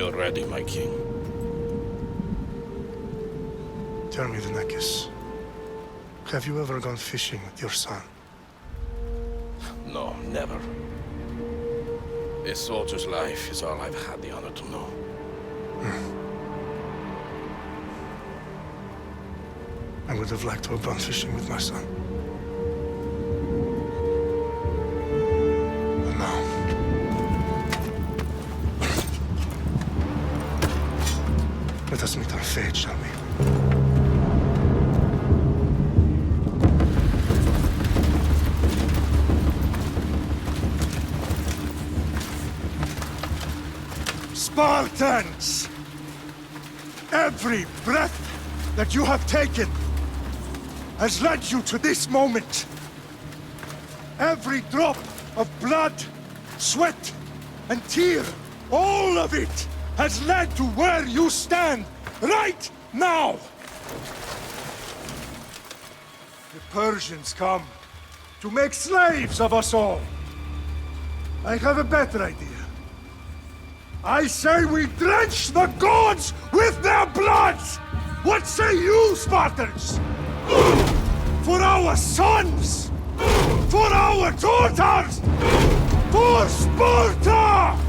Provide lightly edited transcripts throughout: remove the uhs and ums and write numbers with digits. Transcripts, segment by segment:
you're ready, my king. Tell me, the Nekis. Have you ever gone fishing with your son? No, never. A soldier's life is all I've had the honor to know. I would have liked to have gone fishing with my son. But now... let us meet our fate, shall we? Spartans! Every breath that you have taken has led you to this moment. Every drop of blood, sweat, and tear, all of it has led to where you stand right now. The Persians come to make slaves of us all. I have a better idea. I say we drench the gods with their blood! What say you, Spartans? For our sons! For our daughters! For Sparta!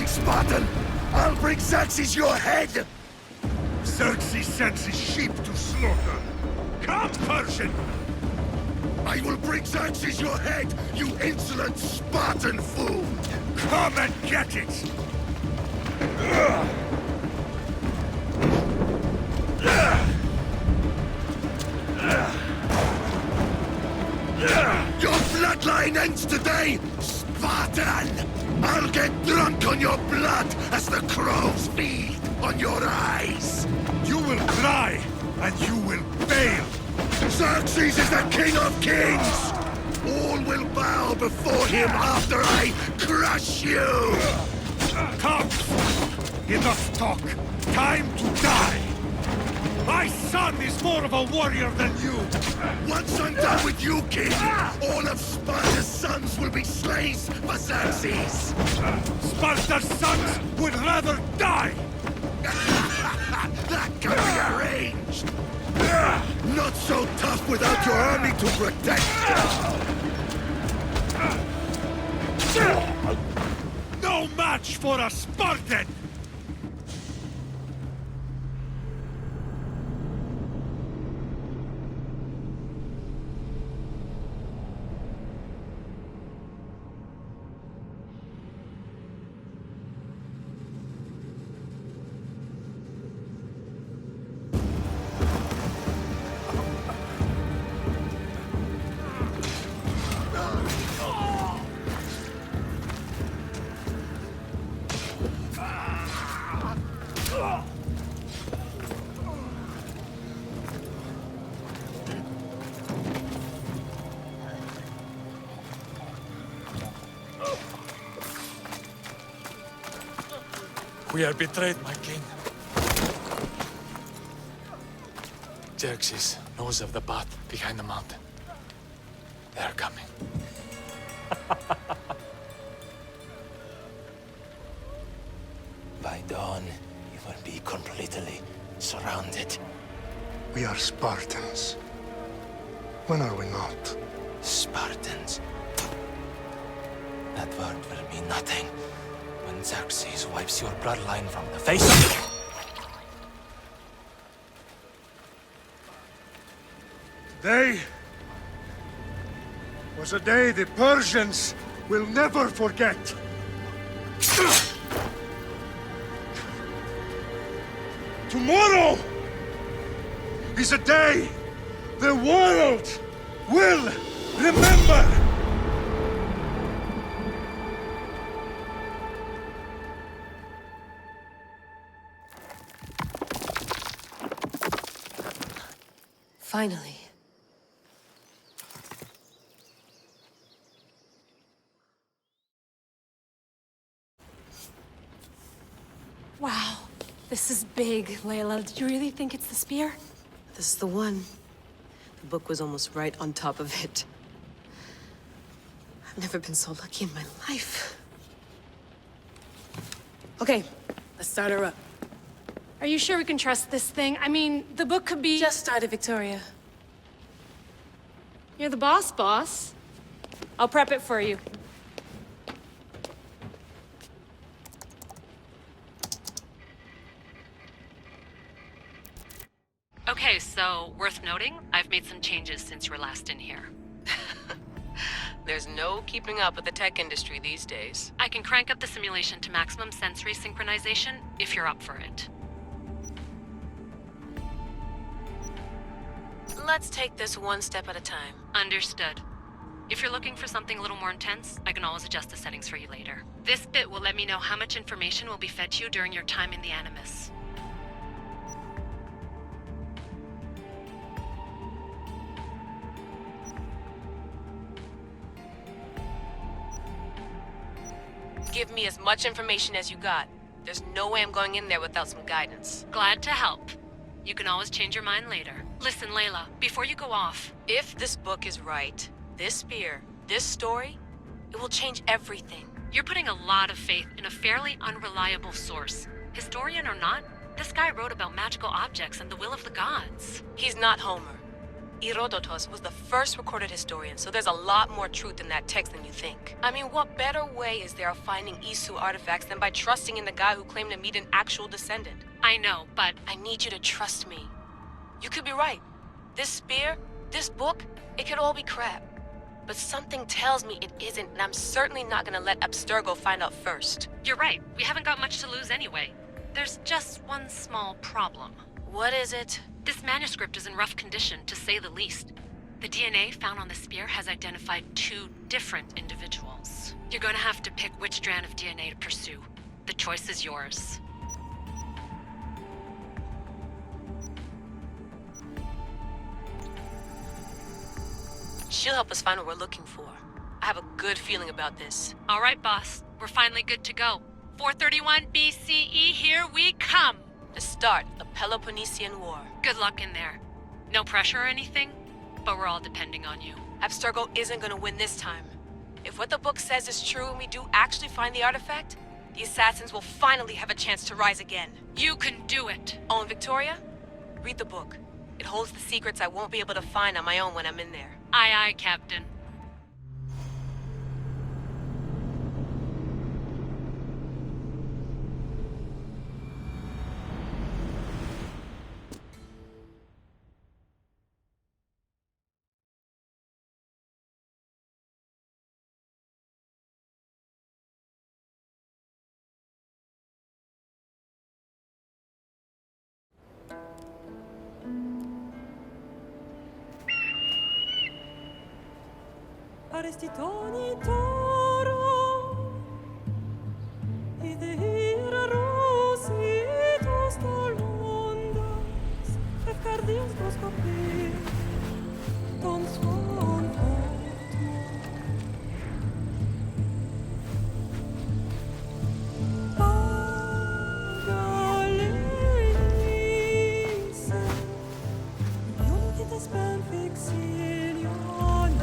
Spartan! I'll bring Xerxes your head! Xerxes sends his sheep to slaughter. Come, Persian! I will bring Xerxes your head, you insolent Spartan fool! Come and get it! Your bloodline ends today, Spartan! I'll get drunk on your blood as the crows feed on your eyes! You will cry, and you will fail! Xerxes is the king of kings! All will bow before him after I crush you! Come! Enough talk! Time to die! My son is more of a warrior than you! Once I'm done with you, king, all of Sparta's sons will be slaves for Xerxes! Sparta's sons would rather die! That can be arranged! Not so tough without your army to protect you! No match for a Spartan! We are betrayed, my king. Xerxes knows of the path behind the mountain. They are coming. By dawn, you will be completely surrounded. We are Spartans. When are we not? Spartans. That word will mean nothing when Xerxes wipes your bloodline from the face of... Today was a day the Persians will never forget. Tomorrow is a day the world will remember. Finally. Wow, this is big, Layla. Did you really think it's the spear? This is the one. The book was almost right on top of it. I've never been so lucky in my life. Okay, let's start her up. Are you sure we can trust this thing? I mean, the book could be... Just started, Victoria. You're the boss. I'll prep it for you. Okay, so, worth noting, I've made some changes since you were last in here. There's no keeping up with the tech industry these days. I can crank up the simulation to maximum sensory synchronization, if you're up for it. Let's take this one step at a time. Understood. If you're looking for something a little more intense, I can always adjust the settings for you later. This bit will let me know how much information will be fed to you during your time in the Animus. Give me as much information as you got. There's no way I'm going in there without some guidance. Glad to help. You can always change your mind later. Listen, Layla, before you go off... If this book is right, this spear, this story, it will change everything. You're putting a lot of faith in a fairly unreliable source. Historian or not, this guy wrote about magical objects and the will of the gods. He's not Homer. Herodotus was the first recorded historian, so there's a lot more truth in that text than you think. I mean, what better way is there of finding Isu artifacts than by trusting in the guy who claimed to meet an actual descendant? I know, but I need you to trust me. You could be right. This spear, this book, it could all be crap. But something tells me it isn't, and I'm certainly not gonna let Abstergo find out first. you're right. We haven't got much to lose anyway. There's just one small problem. What is it? This manuscript is in rough condition, to say the least. The DNA found on the spear has identified 2 different individuals. You're gonna have to pick which strand of DNA to pursue. The choice is yours. She'll help us find what we're looking for. I have a good feeling about this. All right, boss. We're finally good to go. 431 BCE, here we come! The start of Peloponnesian War. Good luck in there. No pressure or anything, but we're all depending on you. Abstergo isn't gonna win this time. If what the book says is true and we do actually find the artifact, the Assassins will finally have a chance to rise again. You can do it! Oh, and Victoria? Read the book. It holds the secrets I won't be able to find on my own when I'm in there. Aye, aye, Captain. Arestitoni toro Idehira rositos tolondas Efcardias proskopir Ton svon Pagalenise Ionitas ben fixilione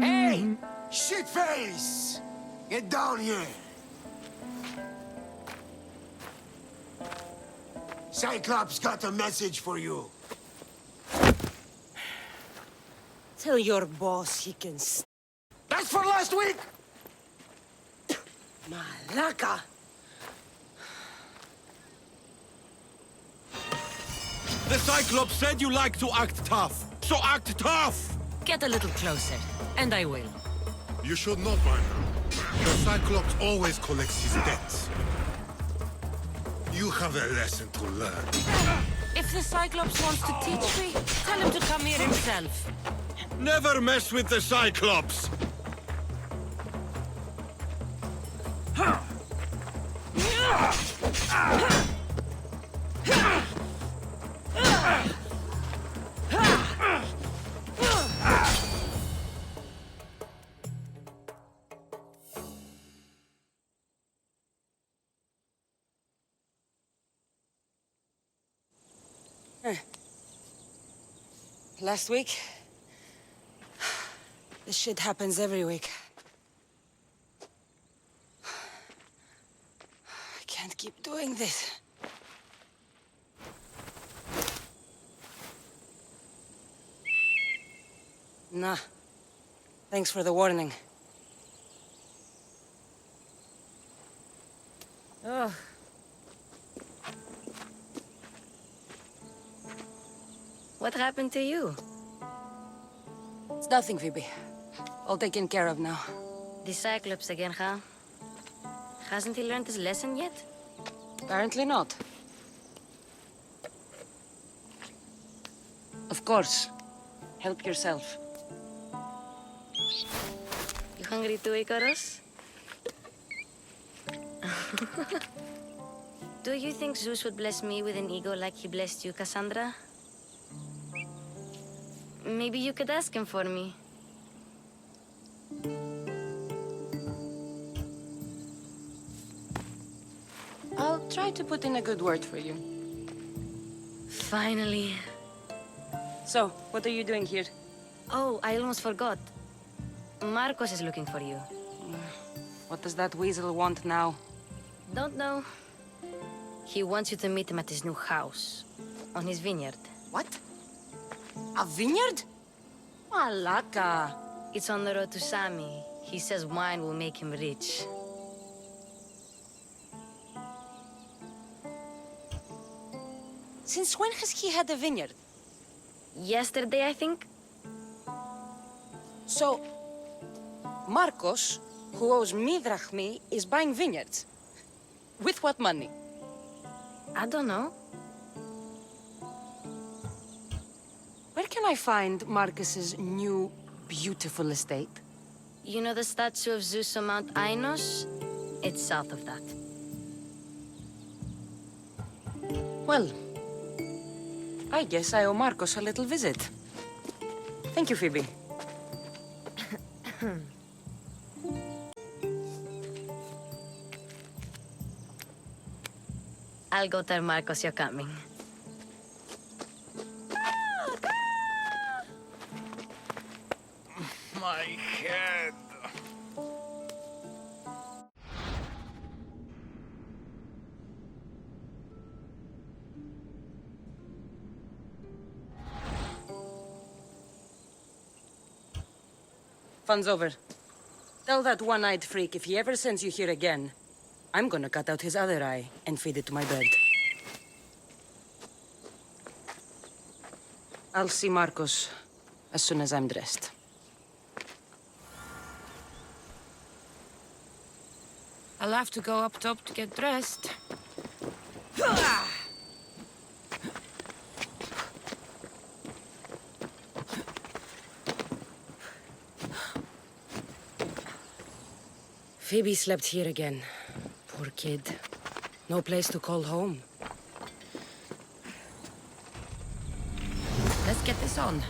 Hey! Shitface! Get down here! Cyclops got a message for you. Tell your boss he can That's for last week! Malaka! The Cyclops said you like to act tough, so act tough! Get a little closer, and I will. You should not mind him. The Cyclops always collects his debts. You have a lesson to learn. If the Cyclops wants to teach me, tell him to come here himself. Never mess with the Cyclops! Last week? This shit happens every week. I can't keep doing this. Nah. Thanks for the warning. Oh. What happened to you? It's nothing, Phoebe. All taken care of now. The Cyclops again, huh? Hasn't he learned his lesson yet? Apparently not. Of course. Help yourself. You hungry too, Icarus? Do you think Zeus would bless me with an ego like he blessed you, Cassandra? Maybe you could ask him for me. I'll try to put in a good word for you. Finally. So, what are you doing here? Oh, I almost forgot. Marcos is looking for you. What does that weasel want now? Don't know. He wants you to meet him at his new house. On his vineyard. What? A vineyard? Malaka. It's on the road to Sami. He says wine will make him rich. Since when has he had a vineyard? Yesterday, I think? So, Marcos, who owes me drachmi, is buying vineyards. With what money? I don't know. Where can I find Marcus's new, beautiful estate? You know the statue of Zeus on Mount Ainos? It's south of that. Well, I guess I owe Marcos a little visit. Thank you, Phoebe. I'll go tell Marcos you're coming. My head. Fun's over. Tell that one-eyed freak if he ever sends you here again, I'm gonna cut out his other eye and feed it to my bird. I'll see Marcos as soon as I'm dressed. I'll have to go up top to get dressed. Phoebe slept here again. Poor kid. No place to call home. Let's get this on.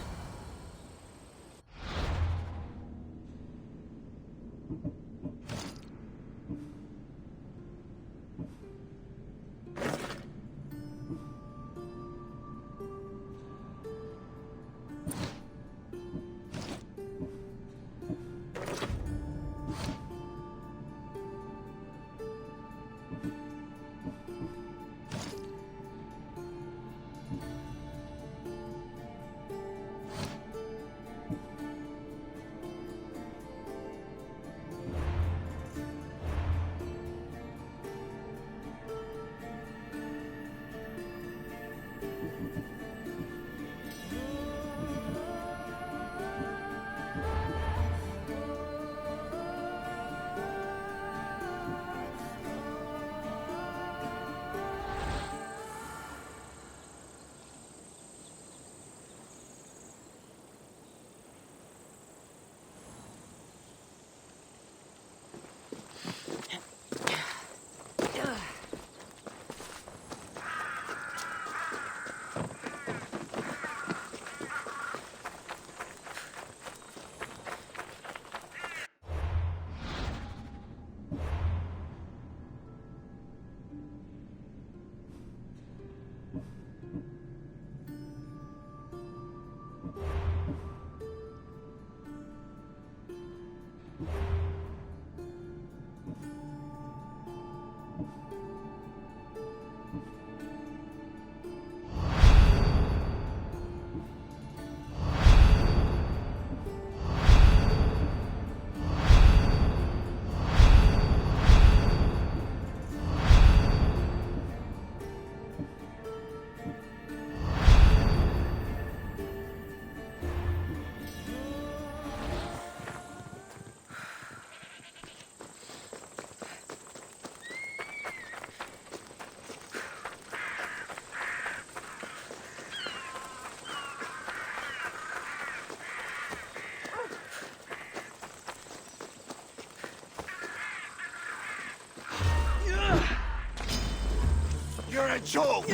choke!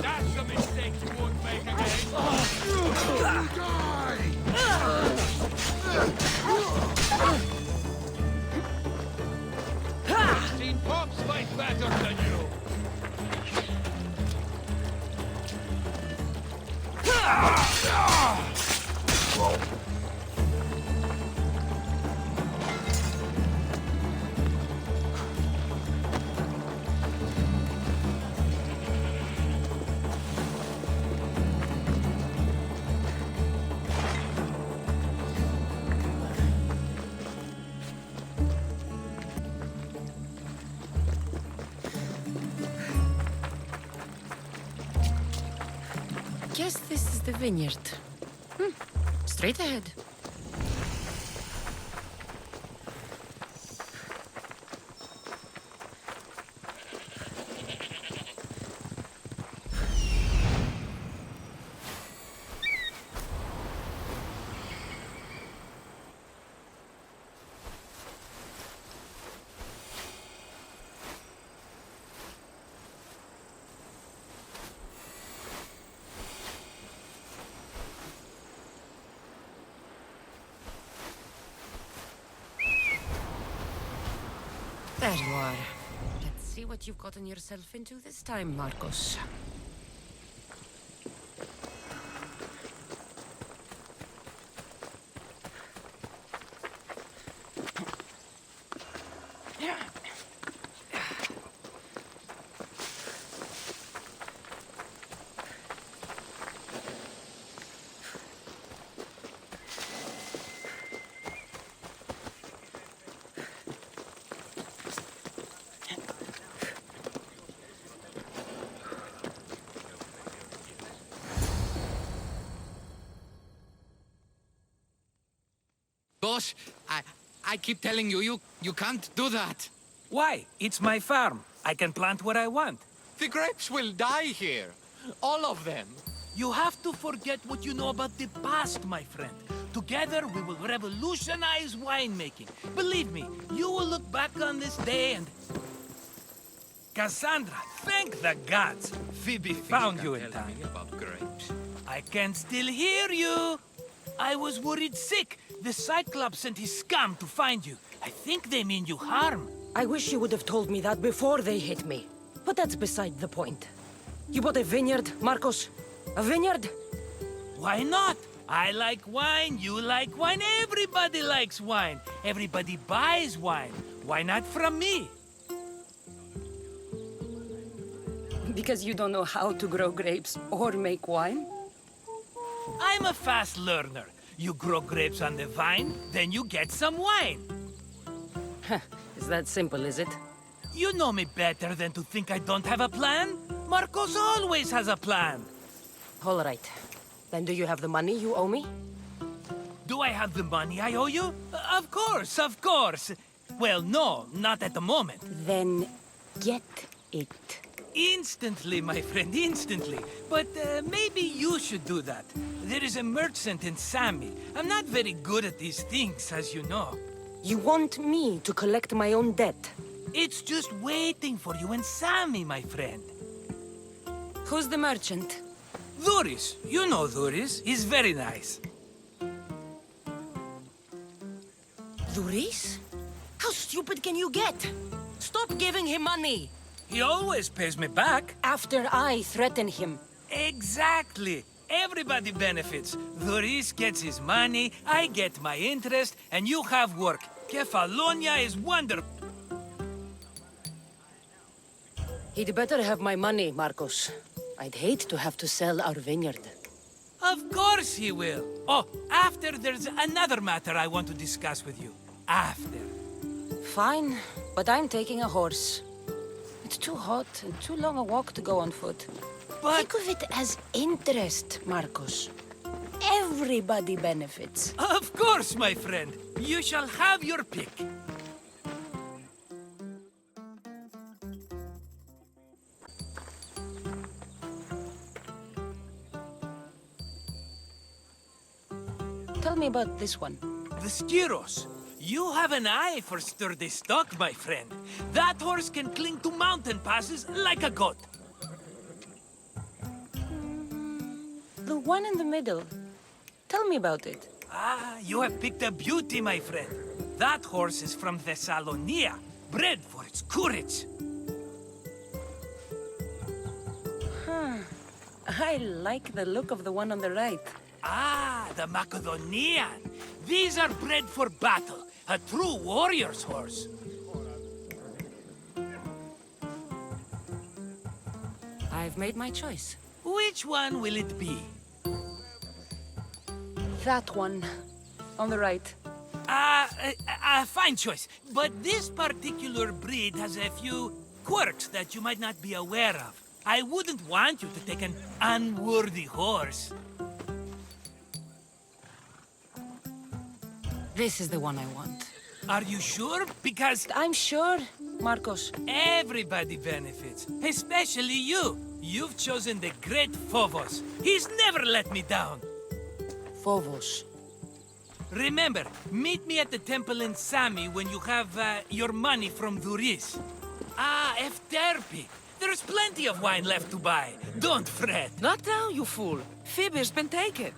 That's a mistake you won't make again. Seen Pops fight better than you. Guess this is the vineyard. Straight ahead. There you are. Let's see what you've gotten yourself into this time, Marcos. Boss, I keep telling you, you can't do that. Why? It's my farm. I can plant what I want. The grapes will die here. All of them. You have to forget what you know about the past, my friend. Together, we will revolutionize winemaking. Believe me, you will look back on this day and... Cassandra, thank the gods! Phoebe found you in time. About grapes. I can still hear you! I was worried sick. The Cyclops sent his scum to find you. I think they mean you harm. I wish you would have told me that before they hit me. But that's beside the point. You bought a vineyard, Marcos? A vineyard? Why not? I like wine, you like wine, everybody likes wine. Everybody buys wine. Why not from me? Because you don't know how to grow grapes or make wine? I'm a fast learner. You grow grapes on the vine, then you get some wine. Is that simple, is it? You know me better than to think I don't have a plan. Marcos always has a plan. All right. Then do you have the money you owe me? Do I have the money I owe you? Of course, of course. Well, no, not at the moment. Then get it. Instantly, my friend, instantly. But maybe you should do that. There is a merchant in Sammy. I'm not very good at these things, as you know. You want me to collect my own debt? It's just waiting for you in Sammy, my friend. Who's the merchant? Duris. You know Duris. He's very nice. Duris? How stupid can you get? Stop giving him money! He always pays me back. After I threaten him. Exactly. Everybody benefits. Duris gets his money, I get my interest, and you have work. Kefalonia is wonderful. He'd better have my money, Marcos. I'd hate to have to sell our vineyard. Of course he will. Oh, after there's another matter I want to discuss with you. After. Fine, but I'm taking a horse. It's too hot and too long a walk to go on foot. But... think of it as interest, Marcos. Everybody benefits. Of course, my friend. You shall have your pick. Tell me about this one. The Skiros. You have an eye for sturdy stock, my friend. That horse can cling to mountain passes like a goat. The one in the middle. Tell me about it. Ah, you have picked a beauty, my friend. That horse is from Thessalonia, bred for its courage. Huh. I like the look of the one on the right. Ah, the Macedonian. These are bred for battle. A true warrior's horse. I've made my choice. Which one will it be? That one. On the right. Fine choice. But this particular breed has a few quirks that you might not be aware of. I wouldn't want you to take an unworthy horse. This is the one I want. Are you sure? Because I'm sure, Marcos. everybody benefits, especially you. You've chosen the great Phobos. He's never let me down. Phobos. Remember, meet me at the temple in Sami when you have your money from Duris. Ah, Efterpi. There's plenty of wine left to buy. Don't fret. Not now, you fool. Phoebe's been taken.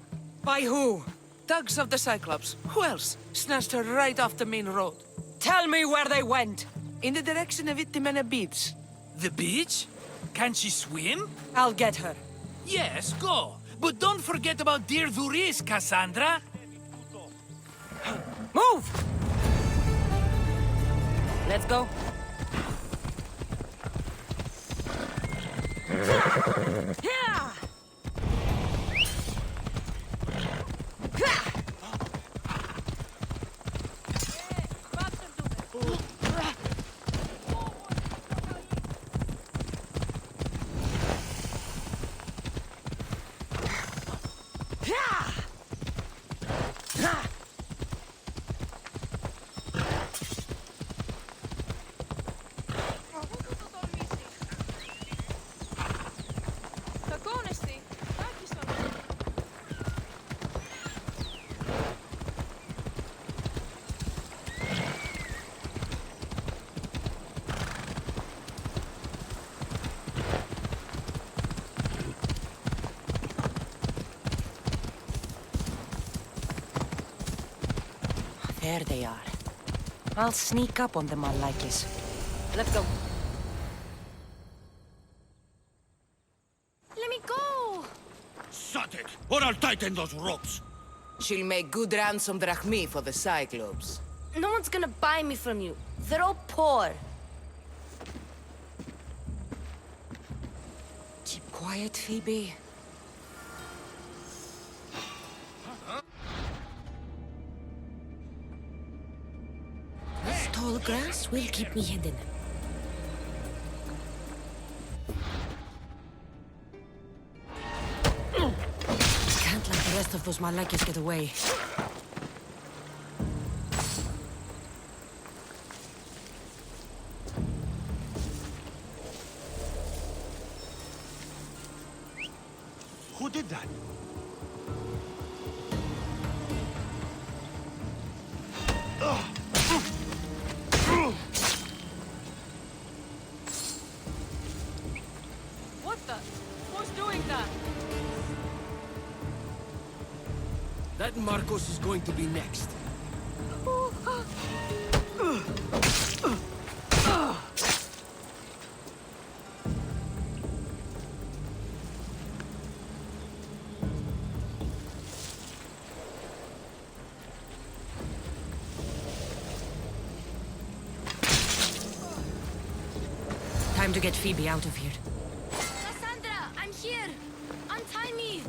By who? Thugs of the Cyclops. Who else? Snatched her right off the main road. Tell me where they went! In the direction of Itimena Beach. The beach? Can she swim? I'll get her. Yes, go. But don't forget about dear Duris, Cassandra. Move! Let's go. Yeah! There they are. I'll sneak up on them, Malakis. Let's go. Let me go! Shut it, or I'll tighten those ropes. She'll make good ransom drachmi for the Cyclops. No one's gonna buy me from you. They're all poor. Keep quiet, Phoebe. This tall grass will keep me hidden. Can't let the rest of those Malakis get away. Who did that? What the? Who's doing that? That Marcos is going to be next. Time to get Phoebe out of here. Cassandra, I'm here! Untie me!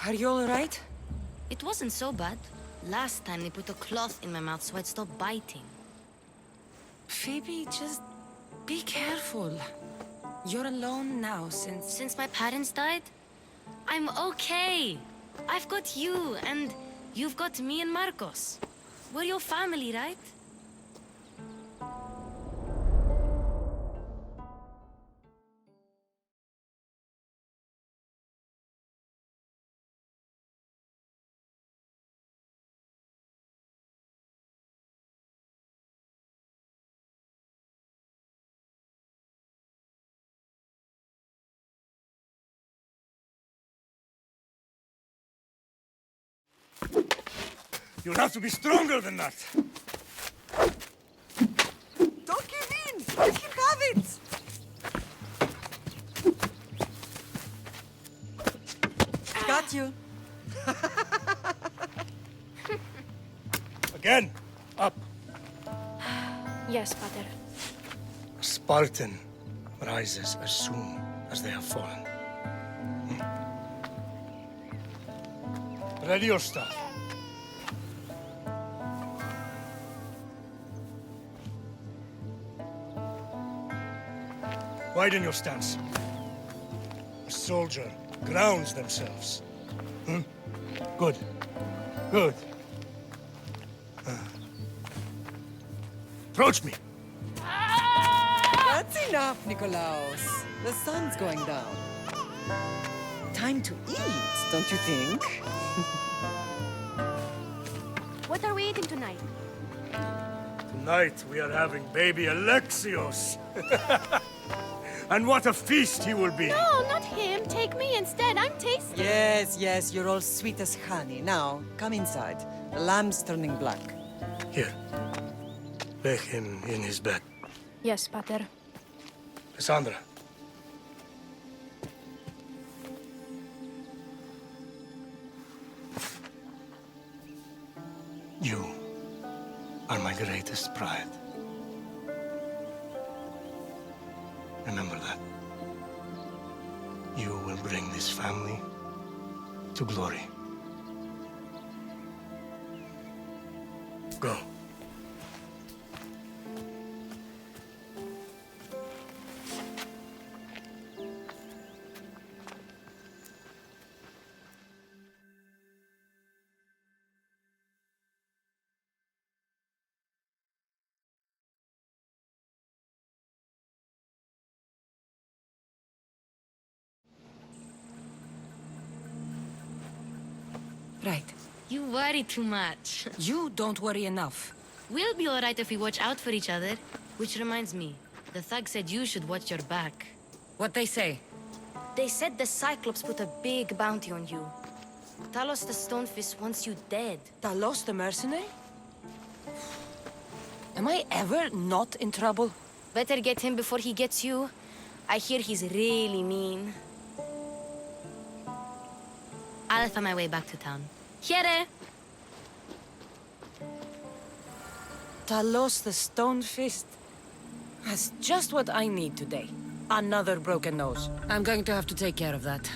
Are you alright? It wasn't so bad. Last time they put a cloth in my mouth so I'd stop biting. Phoebe, just be careful. You're alone now Since my parents died? I'm okay. I've got you, and You've got me and Marcos. We're your family, right? You'll have to be stronger than that. Don't give in! Let him have it! Got you. Again, up. Yes, Pater. A Spartan rises as soon as they have fallen. Ready your stuff. Widen your stance. A soldier grounds themselves. Good. Good. Approach me. That's enough, Nikolaos. The sun's going down. Time to eat, don't you think? What are we eating tonight? Tonight we are having baby Alexios. And what a feast he will be! No, not him. Take me instead. I'm tasty. Yes, yes, you're all sweet as honey. Now, come inside. The lamb's turning black. Here. Lay him in his bed. Yes, Pater. Cassandra. You are my greatest pride. Remember that. You will bring this family to glory. Go. Right. You worry too much. You don't worry enough. We'll be alright if we watch out for each other. Which reminds me, the thug said you should watch your back. What they say? They said the Cyclops put a big bounty on you. Talos the Stonefist wants you dead. Talos the mercenary? Am I ever not in trouble? Better get him before he gets you. I hear he's really mean. I'll find my way back to town. Here! Talos the Stonefist? That's just what I need today. Another broken nose. I'm going to have to take care of that.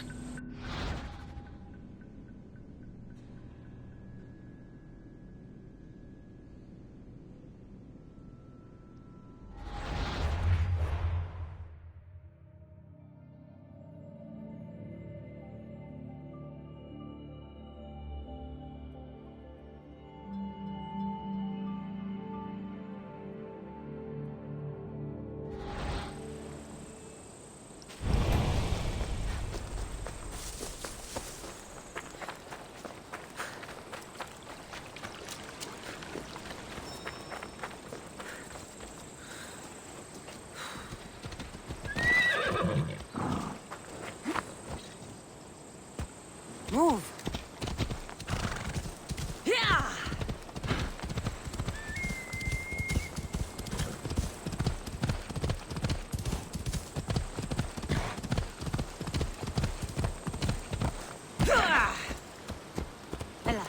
Move! Yeah! Ella.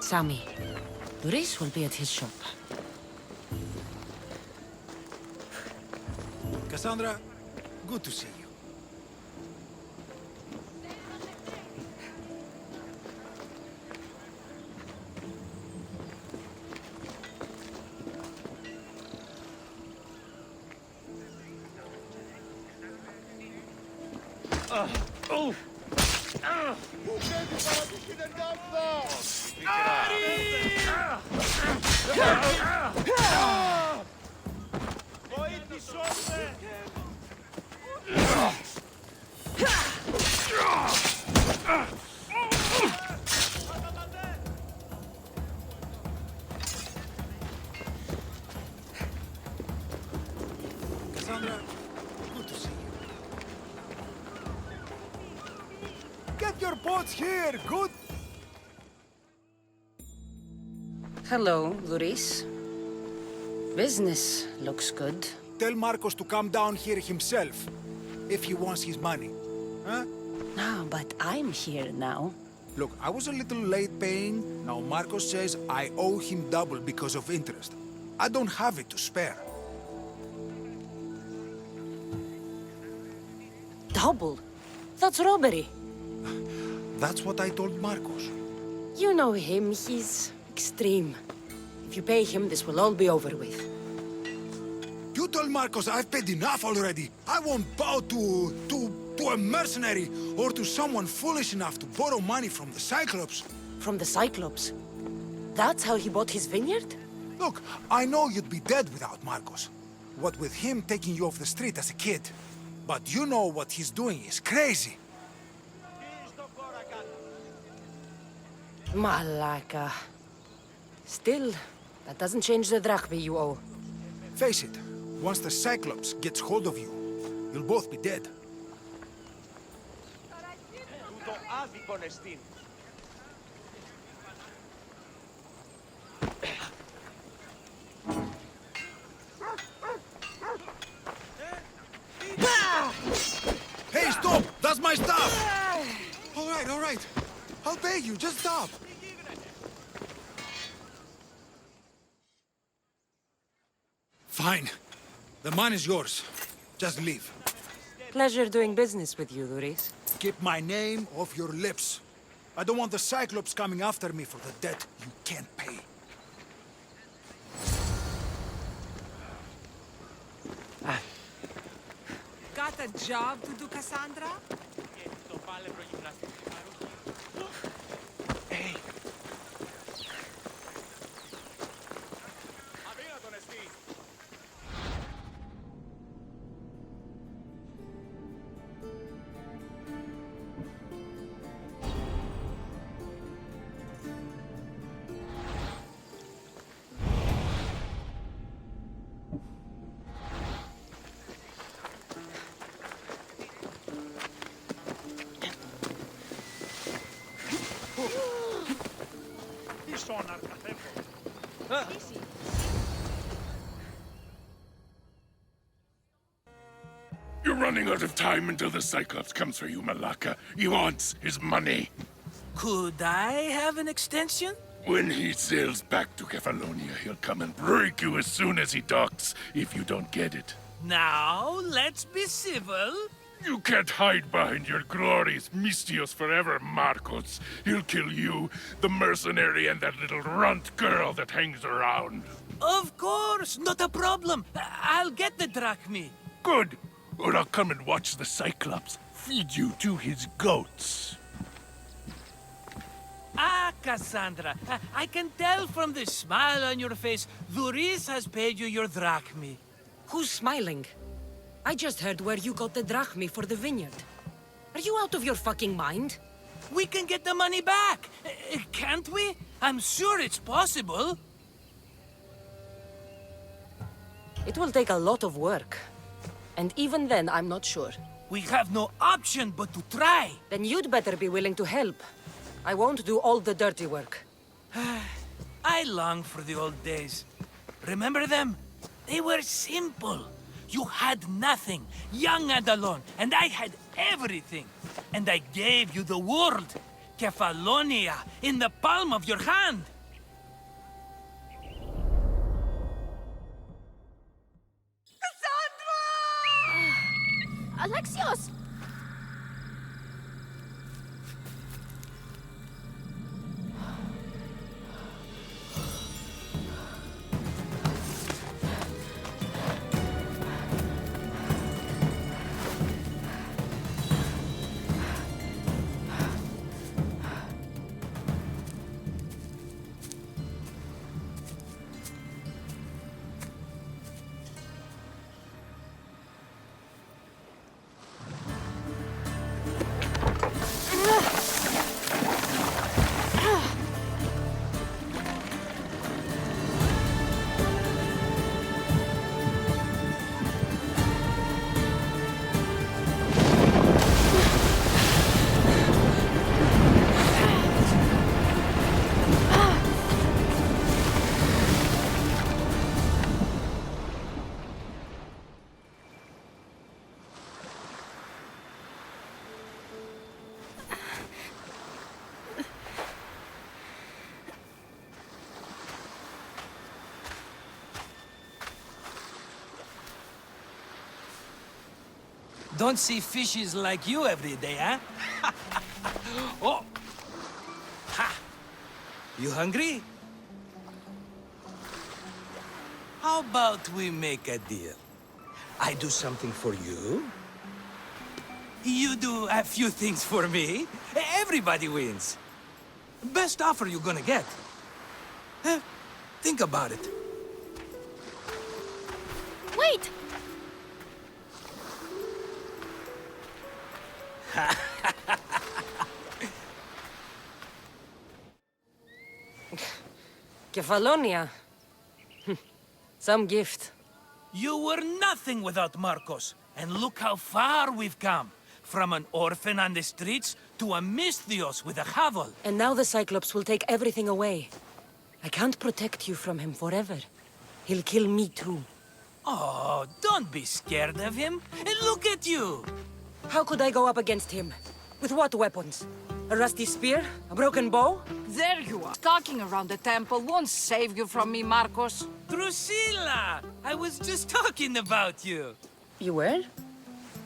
Sammy. Duris will be at his shop. Cassandra, good to see you. Oh! Who gave you Cassandra, good to see you. Get your boats here, good? Hello, Luis. Business looks good. Tell Marcos to come down here himself, if he wants his money. Huh? No, but I'm here now. Look, I was a little late paying. Now Marcos says I owe him double because of interest. I don't have it to spare. Double? That's robbery. That's what I told Marcos. You know him, he's extreme. If you pay him, this will all be over with. You told Marcos I've paid enough already. I won't bow to a mercenary or to someone foolish enough to borrow money from the Cyclops. From the Cyclops? That's how he bought his vineyard? Look, I know you'd be dead without Marcos. What with him taking you off the street as a kid. But you know what he's doing is crazy. Malaka. Still, that doesn't change the drachma you owe. Face it, once the Cyclops gets hold of you, you'll both be dead. Hey, stop! That's my stuff! All right. I'll pay you, just stop. Fine. The man is yours. Just leave. Pleasure doing business with you, Luis. Keep my name off your lips. I don't want the Cyclops coming after me for the debt you can't pay. Got a job to do, Cassandra? Hey. You're running out of time until the Cyclops comes for you, Malaka. He wants his money. Could I have an extension? When he sails back to Kefalonia, he'll come and break you as soon as he docks, if you don't get it. Now, let's be civil. You can't hide behind your glorious Mistios forever, Marcos. He'll kill you, the mercenary, and that little runt girl that hangs around. Of course, not a problem. I'll get the drachmi. Good. Or I'll come and watch the Cyclops feed you to his goats. Ah, Cassandra, I can tell from the smile on your face, Luis has paid you your drachmi. Who's smiling? I just heard where you got the drachmi for the vineyard. Are you out of your fucking mind? We can get the money back, can't we? I'm sure it's possible. It will take a lot of work. And even then, I'm not sure. We have no option but to try. Then you'd better be willing to help. I won't do all the dirty work. I long for the old days. Remember them? They were simple. You had nothing, young and alone, and I had everything. And I gave you the world, Kefalonia, in the palm of your hand. Don't see fishes like you every day, huh? Oh! Ha! You hungry? How about we make a deal? I do something for you. You do a few things for me. Everybody wins. Best offer you're gonna get. Think about it. Wait! Kefalonia. Some gift. You were nothing without Marcos. And look how far we've come. From an orphan on the streets to a Misthios with a hovel. And now the Cyclops will take everything away. I can't protect you from him forever. He'll kill me too. Oh, don't be scared of him. And look at you. How could I go up against him? With what weapons? A rusty spear? A broken bow? There you are. Stalking around the temple won't save you from me, Marcos. Drusilla! I was just talking about you. You were?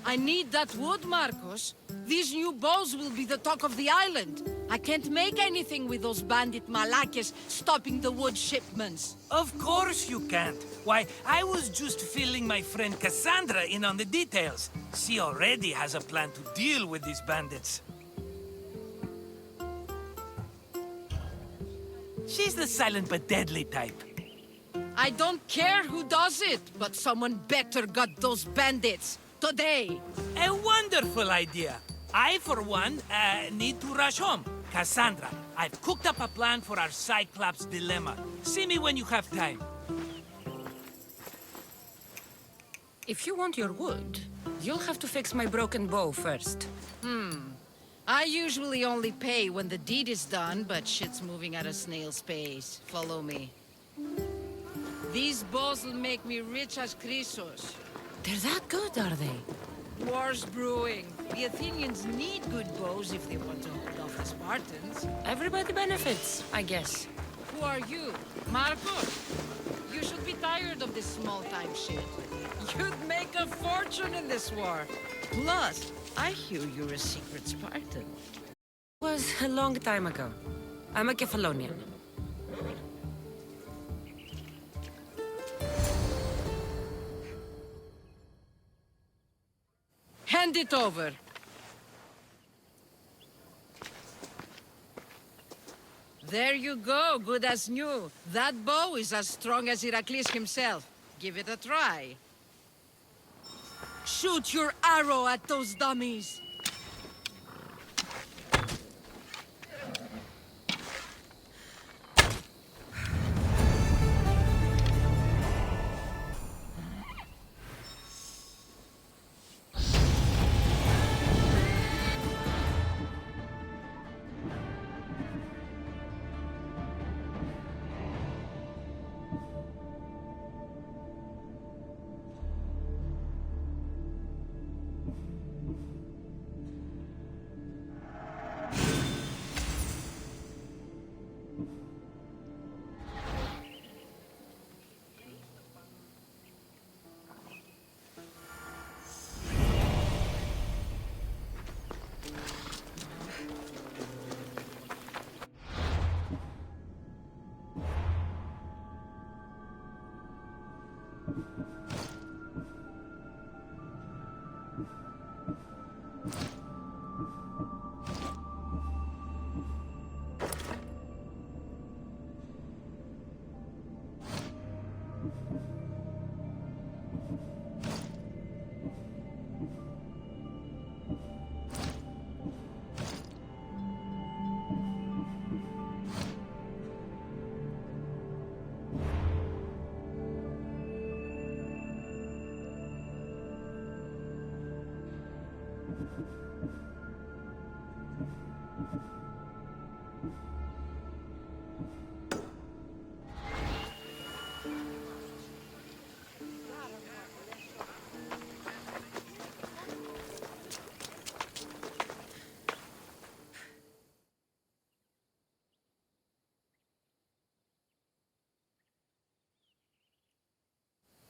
I need that wood, Marcos. These new bows will be the talk of the island. I can't make anything with those bandit malakes stopping the wood shipments. Of course you can't. Why, I was just filling my friend Cassandra in on the details. She already has a plan to deal with these bandits. She's the silent but deadly type. I don't care who does it, but someone better got those bandits. Today. A wonderful idea. I, for one, need to rush home. Cassandra, I've cooked up a plan for our Cyclops dilemma. See me when you have time. If you want your wood, you'll have to fix my broken bow first. I usually only pay when the deed is done, but shit's moving at a snail's pace. Follow me. These bows will make me rich as Chrysos. They're that good, are they? War's brewing. The Athenians need good bows if they want to hold off the Spartans. Everybody benefits, I guess. Who are you? Marcos? You should be tired of this small-time shit. You'd make a fortune in this war. Plus, I hear you're a secret Spartan. Was a long time ago. I'm a Kefalonian. Hand it over. There you go, good as new. That bow is as strong as Heracles himself. Give it a try. Shoot your arrow at those dummies.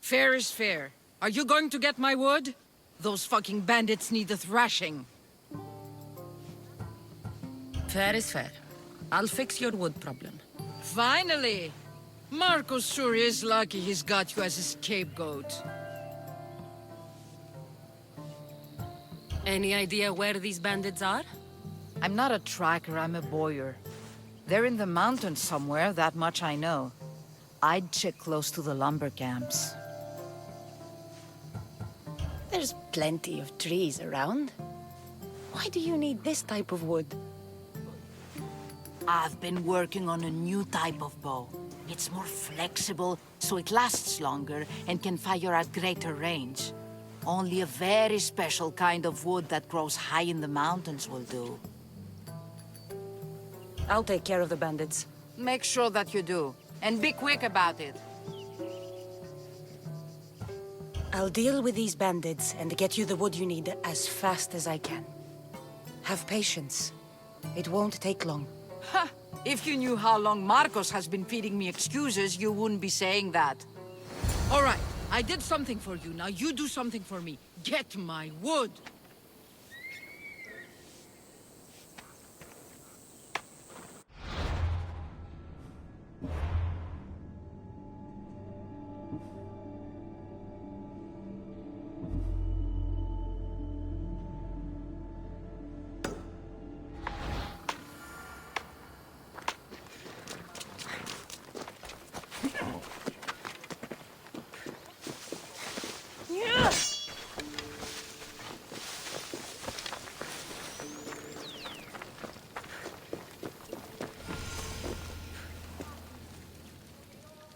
Fair is fair. Are you going to get my wood? Those fucking bandits need a thrashing. Fair is fair. I'll fix your wood problem. Finally! Marcos sure is lucky he's got you as a scapegoat. Any idea where these bandits are? I'm not a tracker, I'm a boyer. They're in the mountains somewhere, that much I know. I'd check close to the lumber camps. There's plenty of trees around. Why do you need this type of wood? I've been working on a new type of bow. It's more flexible, so it lasts longer and can fire at greater range. Only a very special kind of wood that grows high in the mountains will do. I'll take care of the bandits. Make sure that you do, and be quick about it. I'll deal with these bandits and get you the wood you need as fast as I can. Have patience. It won't take long. Ha! If you knew how long Marcos has been feeding me excuses, you wouldn't be saying that. All right, I did something for you. Now you do something for me. Get my wood.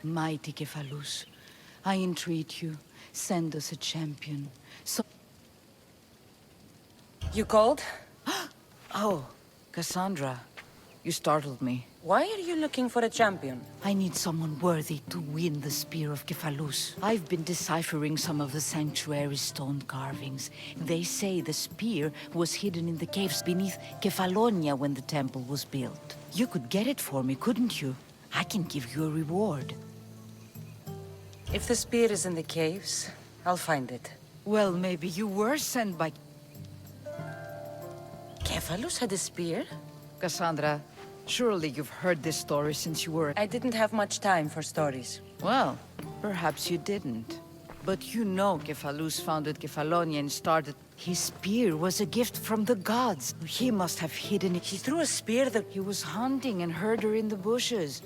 Mighty Cephalus, I entreat you, send us a champion. So... You called? Oh, Cassandra, you startled me. Why are you looking for a champion? I need someone worthy to win the Spear of Cephalus. I've been deciphering some of the sanctuary's stone carvings. They say the spear was hidden in the caves beneath Kefalonia when the temple was built. You could get it for me, couldn't you? I can give you a reward. If the spear is in the caves, I'll find it. Well, maybe you were sent by... Cephalus had a spear? Cassandra, surely you've heard this story since you were... I didn't have much time for stories. Well, perhaps you didn't. But you know Cephalus founded Kefalonia and started... His spear was a gift from the gods. He must have hidden it. He threw a spear that... He was hunting and heard her in the bushes.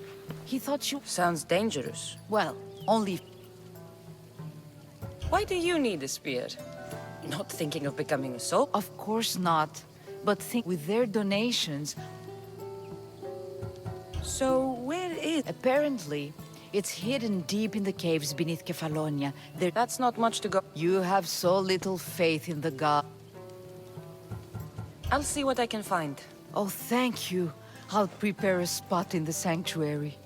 He thought you... Sounds dangerous. Well, only... Why do you need a spear? Not thinking of becoming a soul? Of course not. But think with their donations... So, where is... Apparently, it's hidden deep in the caves beneath Kefalonia. That's not much to go... You have so little faith in the god. I'll see what I can find. Oh, thank you. I'll prepare a spot in the sanctuary.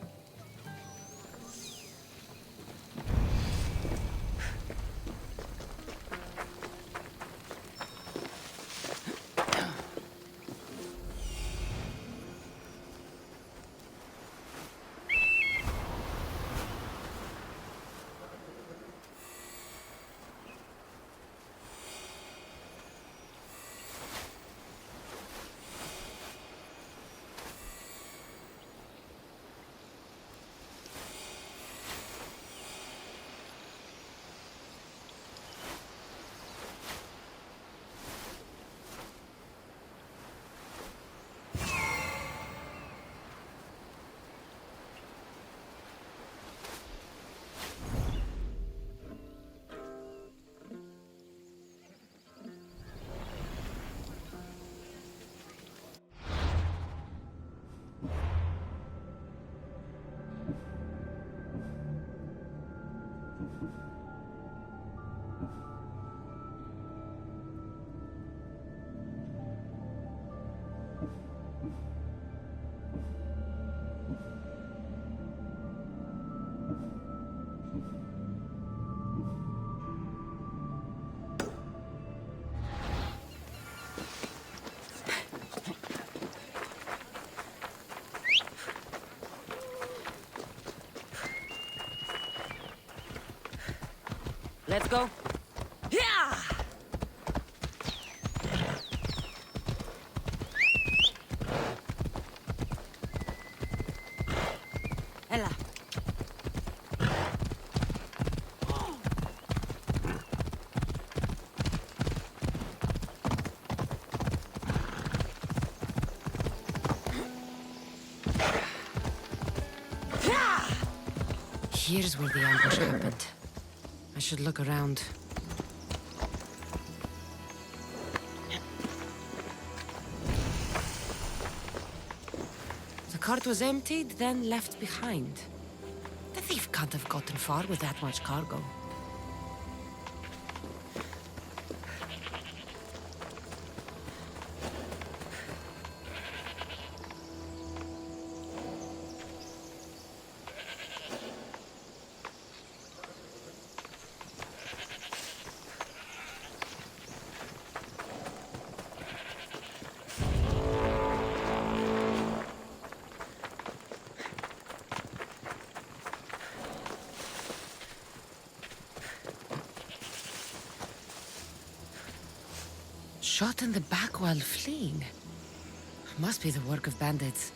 Let's go. Yeah! Ella. Here's where the ambush happened. I should look around. The cart was emptied, then left behind. The thief can't have gotten far with that much cargo. Shot in the back while fleeing. Must be the work of bandits.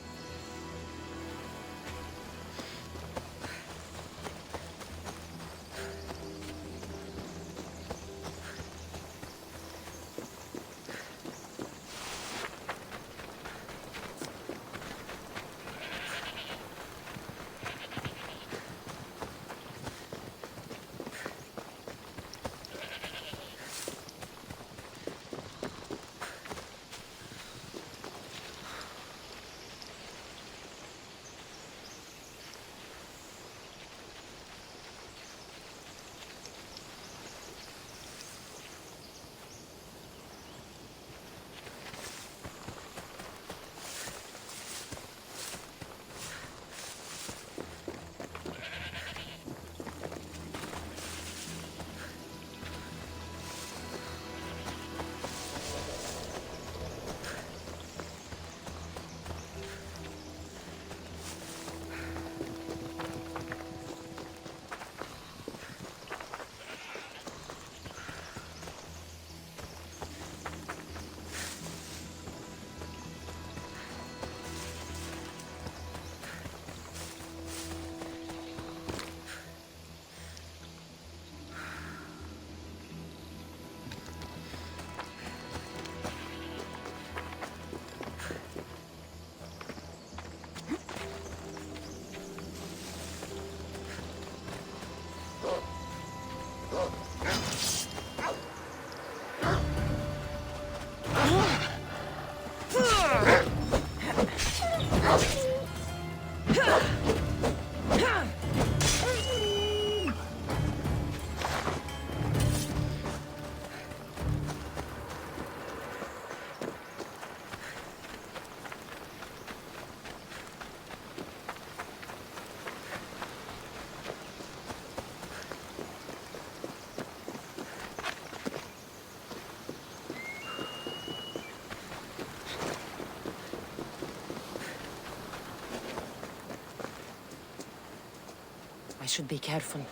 I should be careful.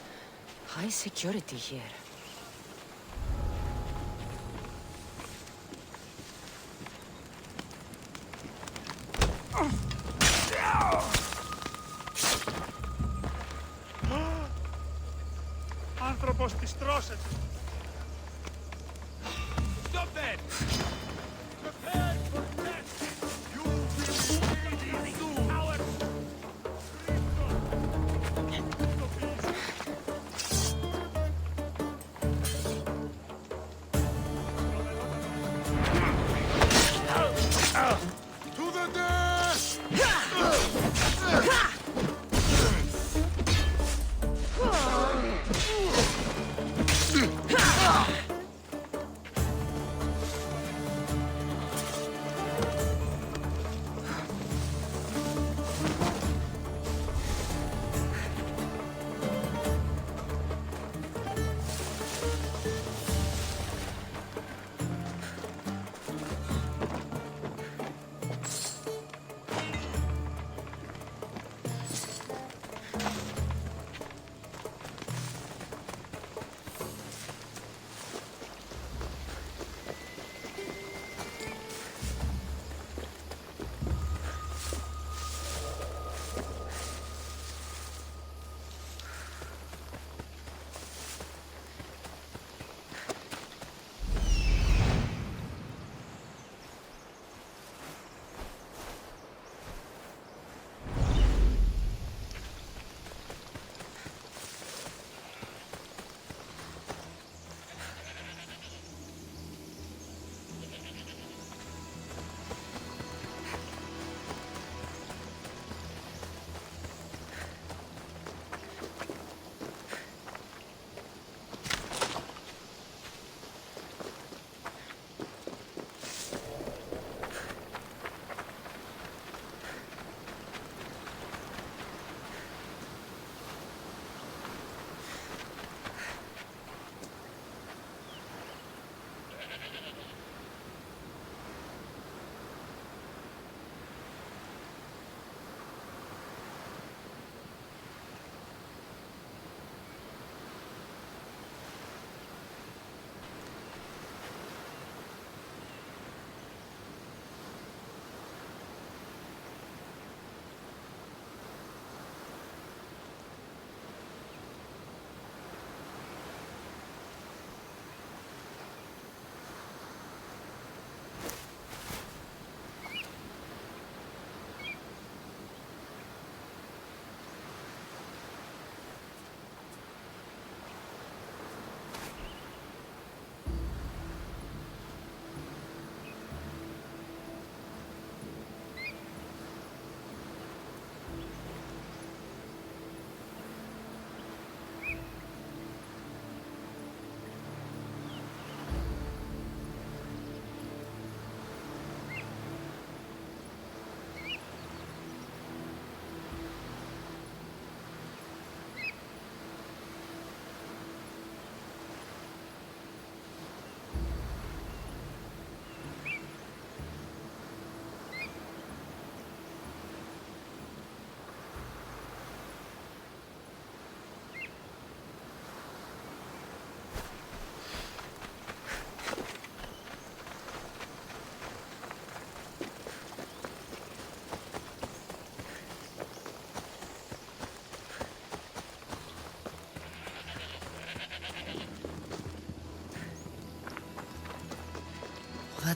High security here. Anthropos distroset. Stop that! Prepare for death! You will be ready soon! Our to the death!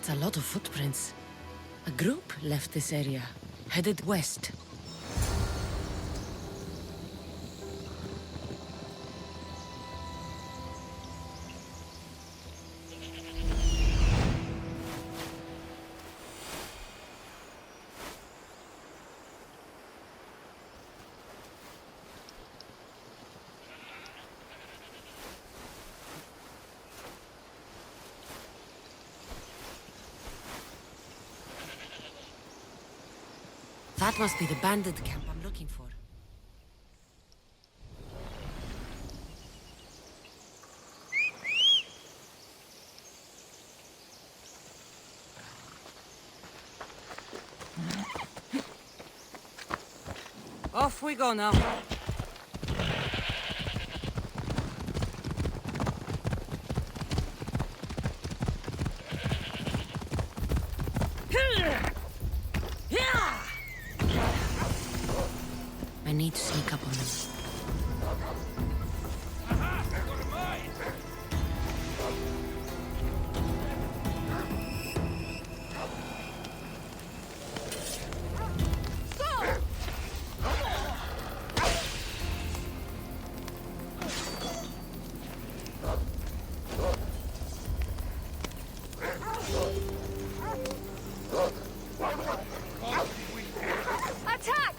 That's a lot of footprints. A group left this area, headed west. That must be the bandit camp I'm looking for. Off we go now. I need to sneak up on them. Attack!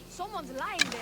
Someone's lying there.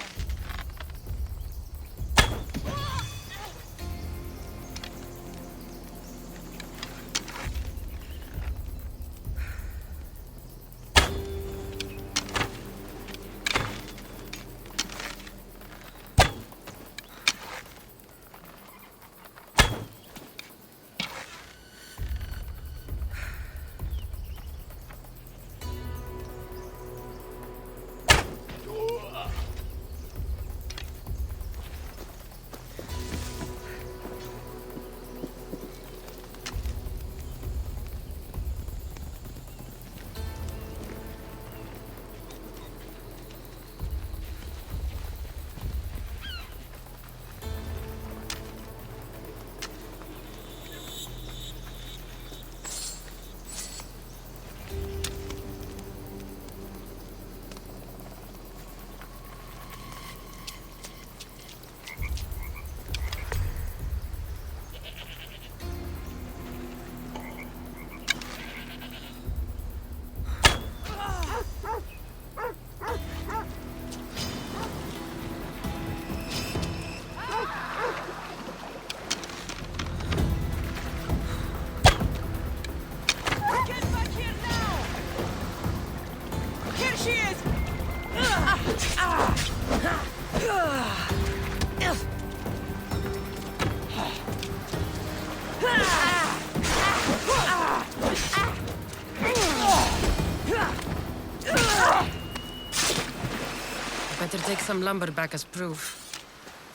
Better take some lumber back as proof.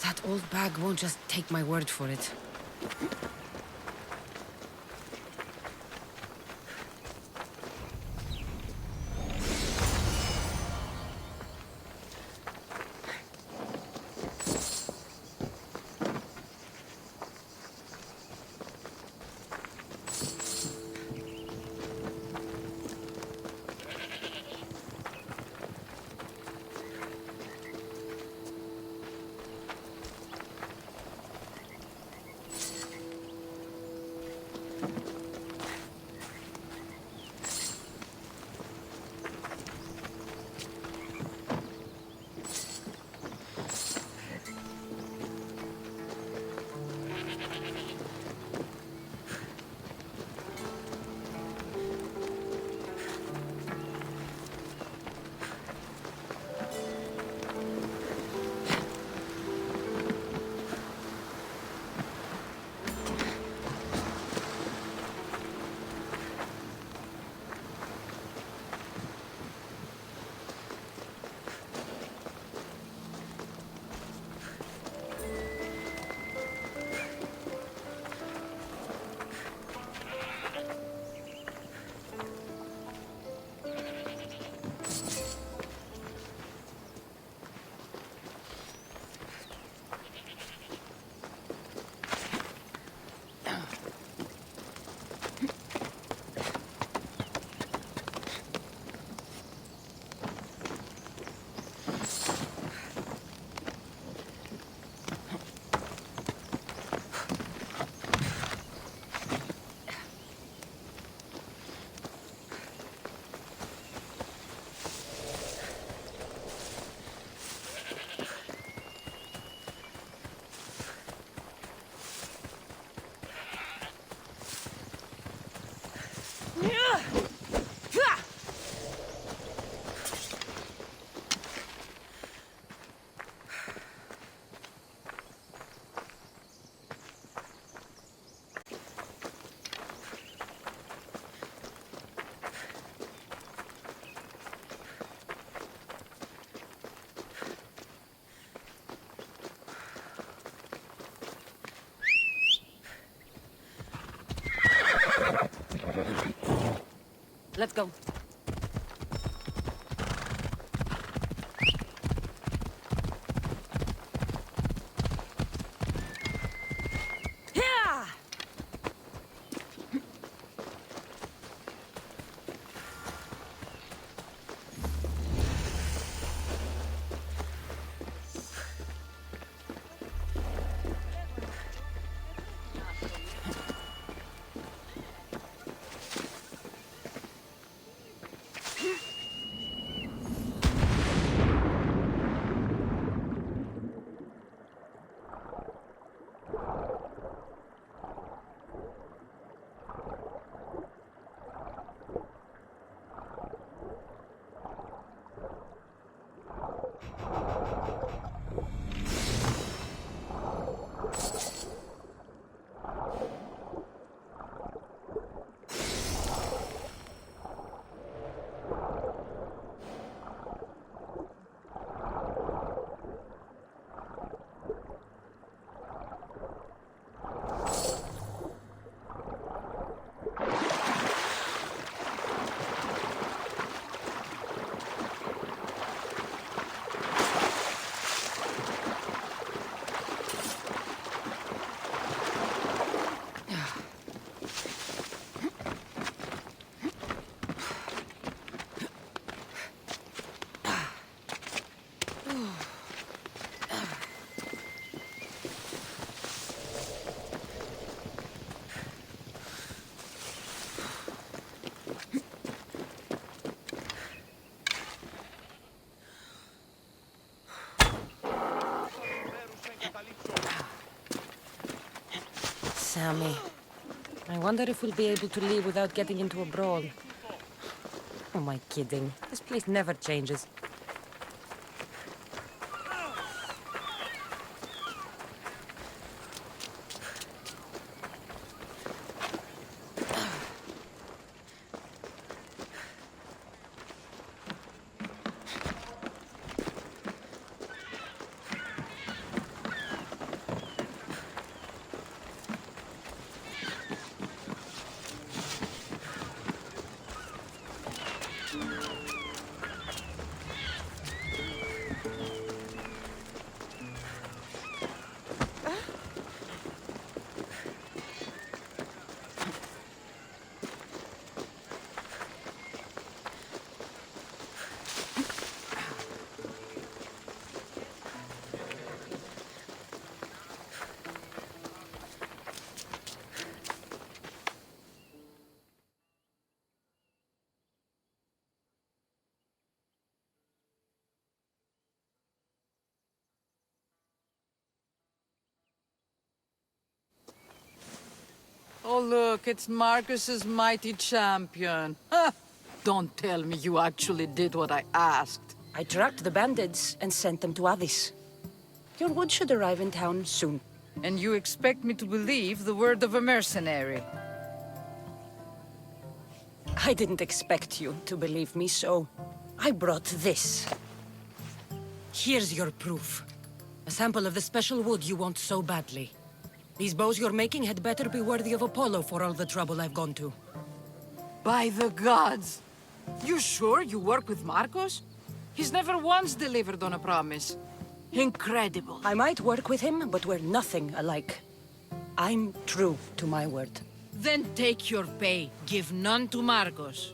That old bag won't just take my word for it. Let's go. Sammy. I wonder if we'll be able to leave without getting into a brawl. Oh, am I kidding? This place never changes. Oh, look, it's Marcus's mighty champion. Ha! Don't tell me you actually did what I asked. I tracked the bandits and sent them to Odyssey. Your wood should arrive in town soon. And you expect me to believe the word of a mercenary? I didn't expect you to believe me, so I brought this. Here's your proof. A sample of the special wood you want so badly. These bows you're making had better be worthy of Apollo for all the trouble I've gone to. By the gods! You sure you work with Marcos? He's never once delivered on a promise. Incredible. I might work with him, but we're nothing alike. I'm true to my word. Then take your pay. Give none to Marcos.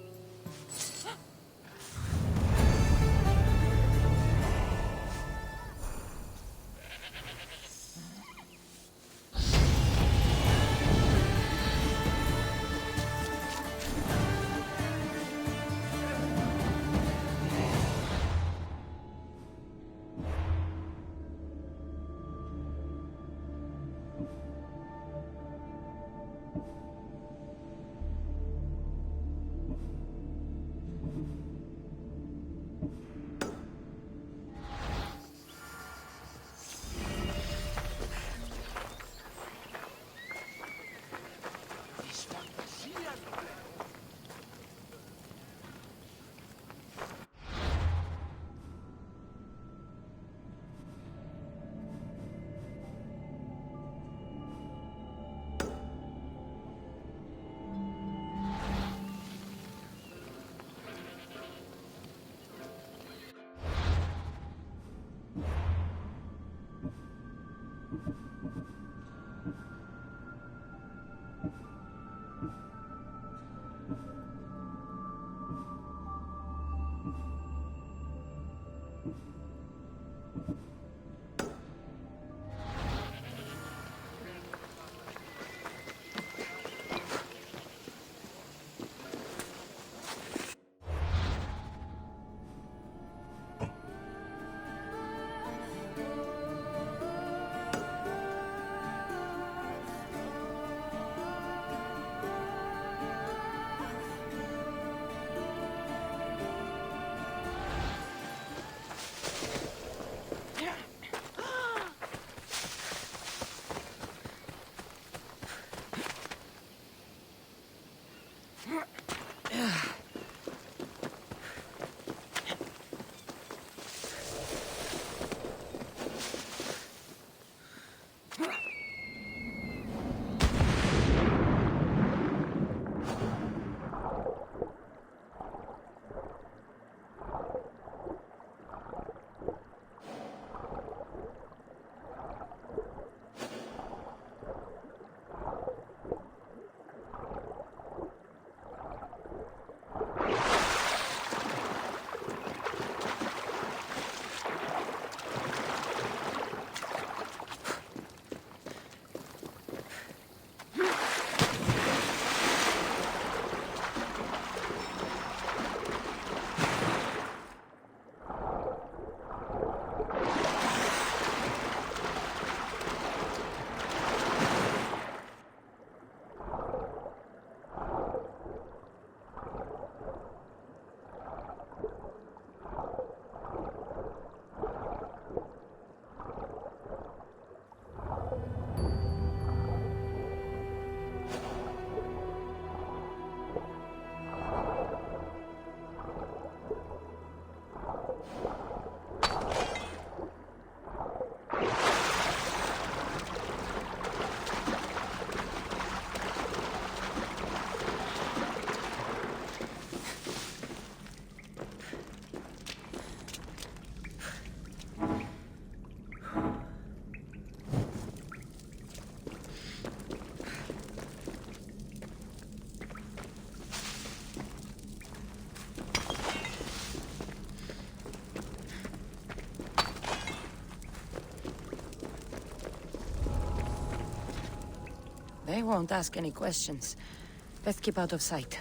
They won't ask any questions. Best keep out of sight.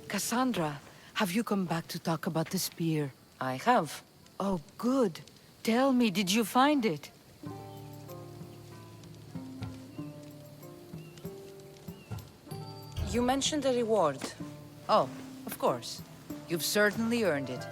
Cassandra, have you come back to talk about the spear? I have. Oh, good. Tell me, did you find it? You mentioned a reward. Oh, of course. You've certainly earned it.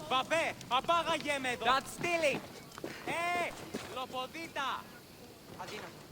Βαβέ, απάγαγε με εδώ! That's stealing! Λοποδίτα! Αδύνατο.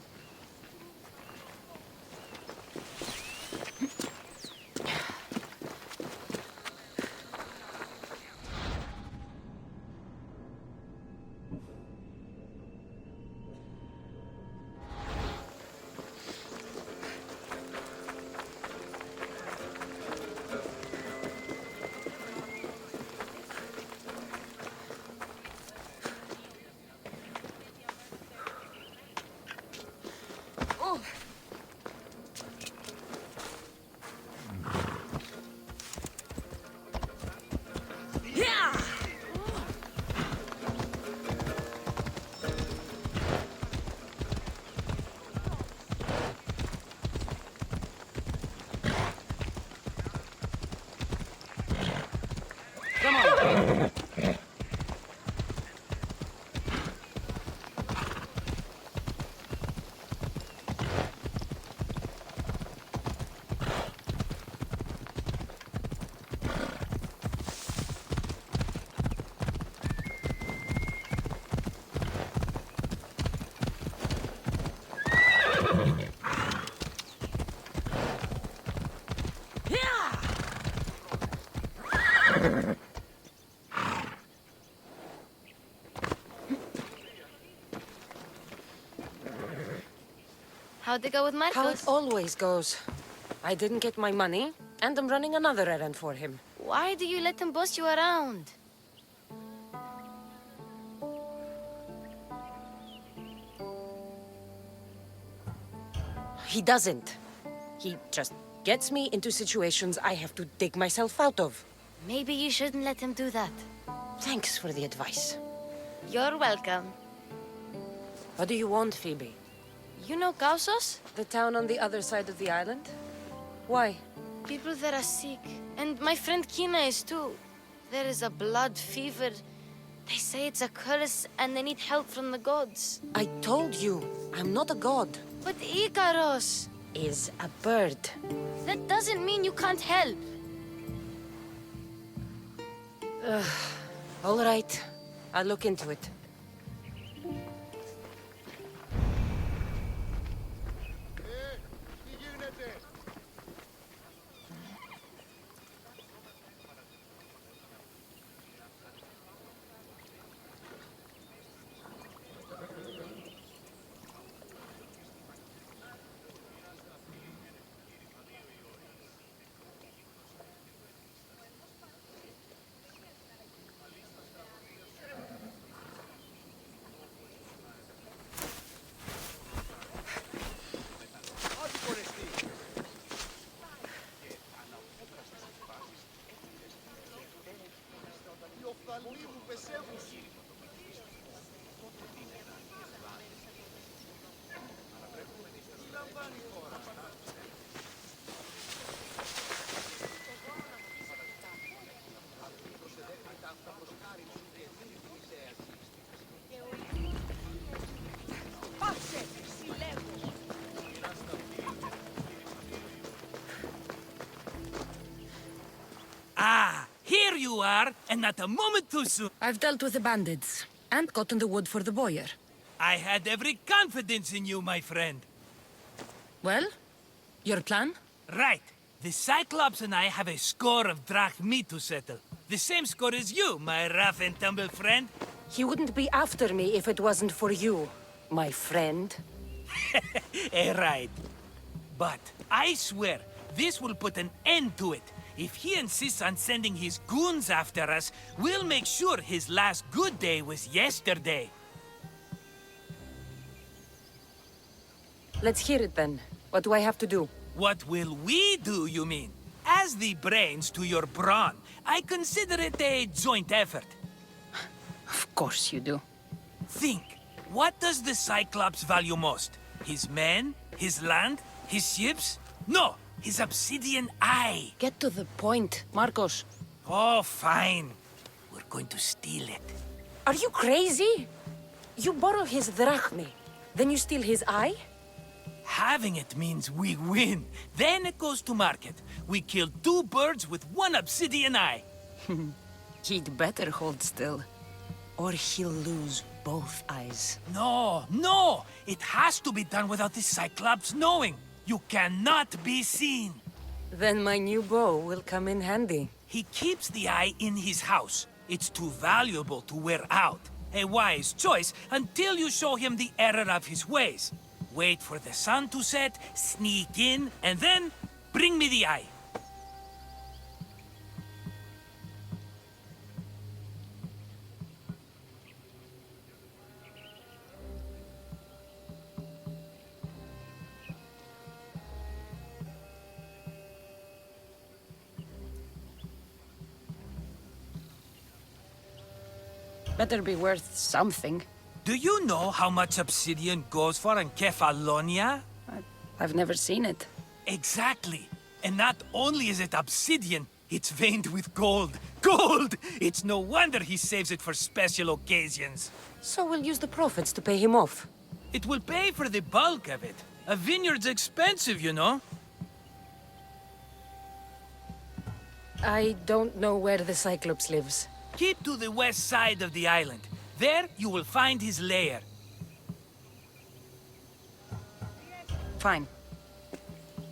How'd it go with Marcos? How it always goes. I didn't get my money, and I'm running another errand for him. Why do you let him boss you around? He doesn't. He just gets me into situations I have to dig myself out of. Maybe you shouldn't let him do that. Thanks for the advice. You're welcome. What do you want, Phoebe? You know Kausos? The town on the other side of the island? Why? People there are sick. And my friend Kina is too. There is a blood fever. They say it's a curse and they need help from the gods. I told you, I'm not a god. But Ikaros is a bird. That doesn't mean you can't help. All right. I'll look into it. Ah, here you are, and not a moment too soon. I've dealt with the bandits, and gotten the wood for the boiler. I had every confidence in you, my friend. Well, your plan? Right. The Cyclops and I have a score of drachmi to settle. The same score as you, my rough and tumble friend. He wouldn't be after me if it wasn't for you, my friend. Right. But I swear, this will put an end to it. If he insists on sending his goons after us, we'll make sure his last good day was yesterday. Let's hear it then. What do I have to do? What will we do, you mean? As the brains to your brawn, I consider it a joint effort. Of course you do. Think, what does the Cyclops value most? His men? His land? His ships? No! His obsidian eye! Get to the point, Marcos. Oh, fine. We're going to steal it. Are you crazy? You borrow his drachmi, then you steal his eye? Having it means we win. Then it goes to market. We kill 2 birds with 1 obsidian eye. He'd better hold still, or he'll lose both eyes. No, no! It has to be done without the Cyclops knowing. You cannot be seen. Then my new bow will come in handy. He keeps the eye in his house. It's too valuable to wear out. A wise choice until you show him the error of his ways. Wait for the sun to set, sneak in, and then bring me the eye. Better be worth something. Do you know how much obsidian goes for in Kefalonia? I've never seen it. Exactly. And not only is it obsidian, it's veined with gold. Gold! It's no wonder he saves it for special occasions. So we'll use the profits to pay him off. It will pay for the bulk of it. A vineyard's expensive, you know. I don't know where the Cyclops lives. Keep to the west side of the island. There, you will find his lair. Fine.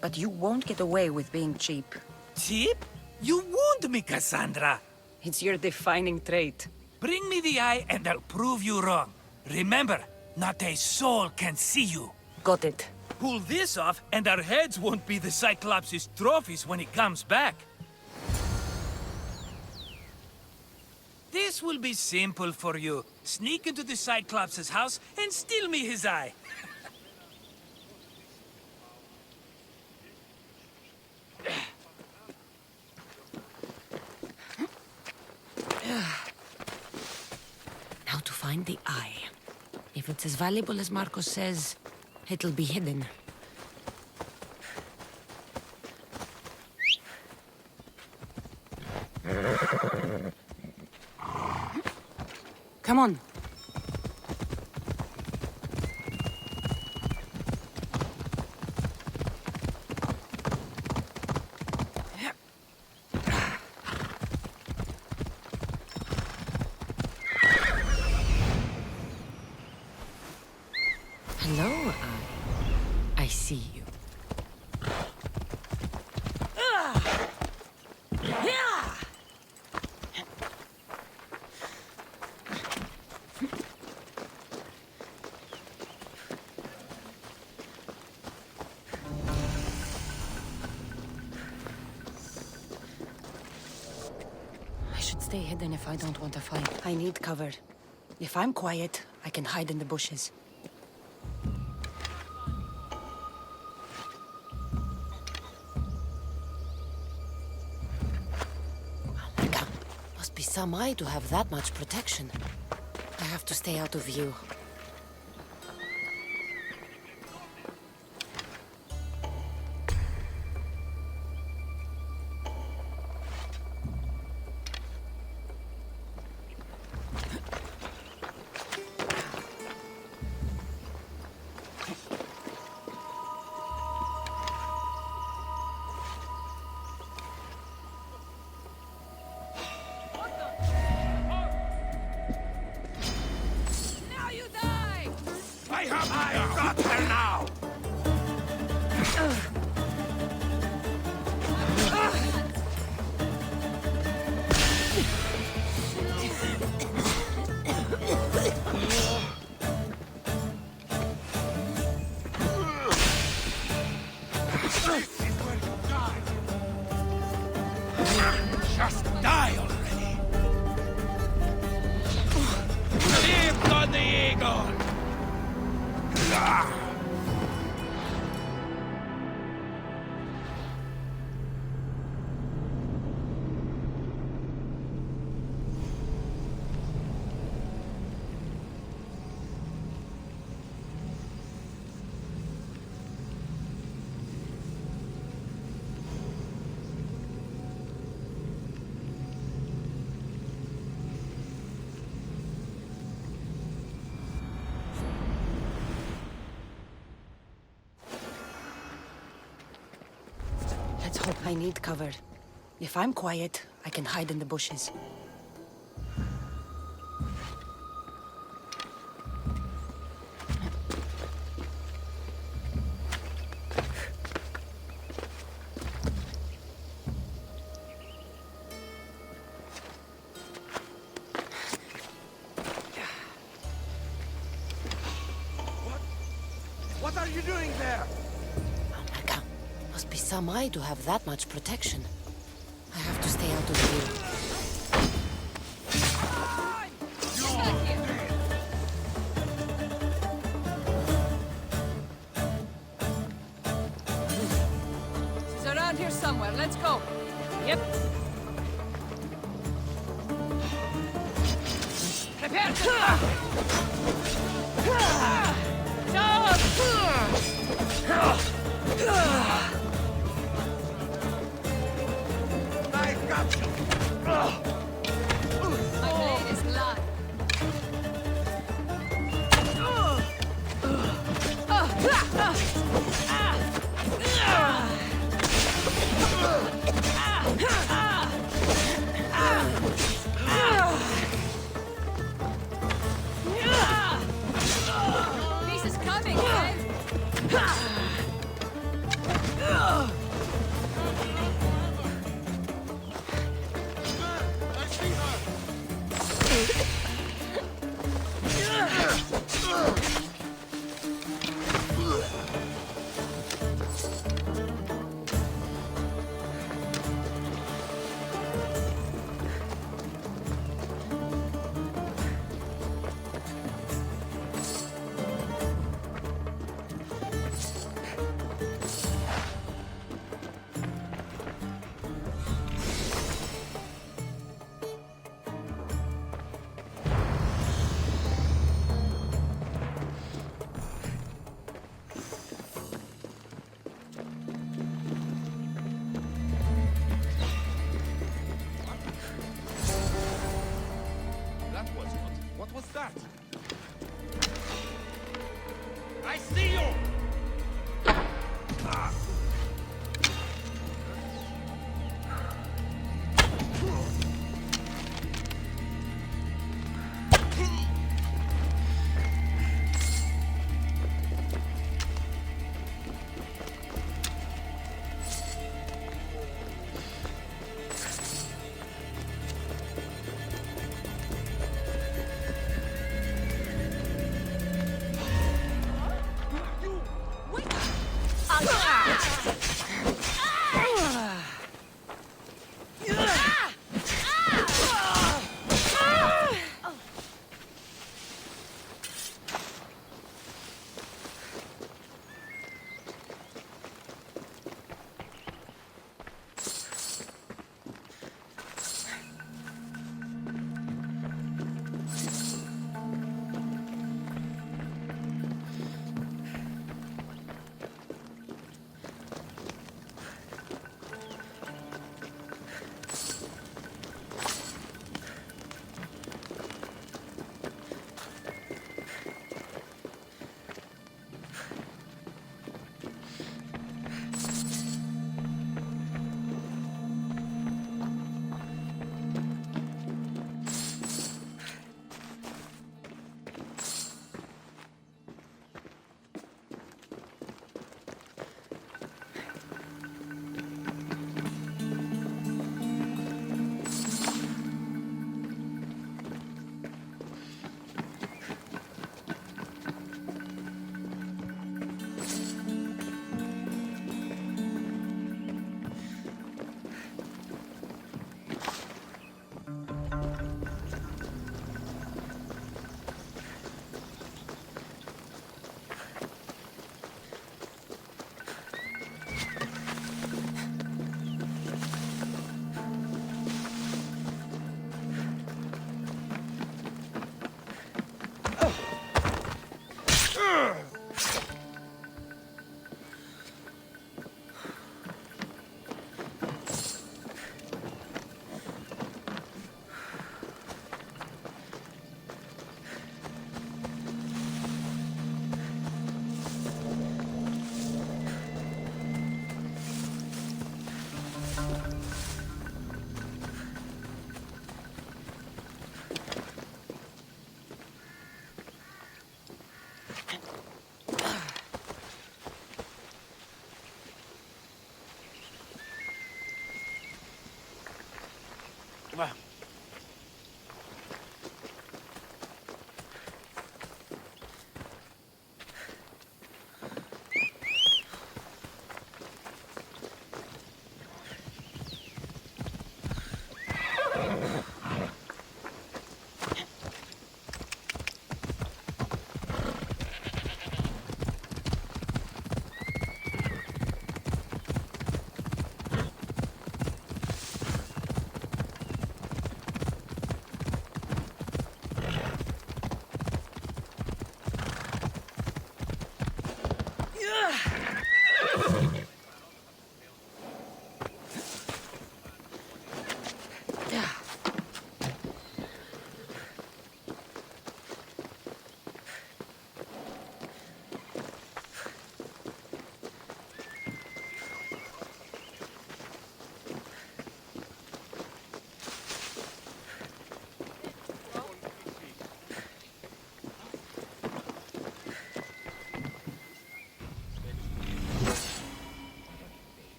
But you won't get away with being cheap. Cheap? You wound me, Cassandra. It's your defining trait. Bring me the eye and I'll prove you wrong. Remember, not a soul can see you. Got it. Pull this off and our heads won't be the Cyclops' trophies when he comes back. This will be simple for you. Sneak into the Cyclops' house and steal me his eye. Now to find the eye. If it's as valuable as Marcos says, it'll be hidden. Come on. Hello, I see you. I should stay hidden if I don't want to fight. I need cover. If I'm quiet, I can hide in the bushes. Must be some eye to have that much protection. I have to stay out of view. I've got her now! Just die already! Live on the eagle! Let's hope. I need cover. If I'm quiet, I can hide in the bushes. What are you doing there? Must be some eye to have that much protection. I have to stay out of view. She's around here somewhere. Let's go. Yep. Prepare I got you! My blade is live. This is coming, guys.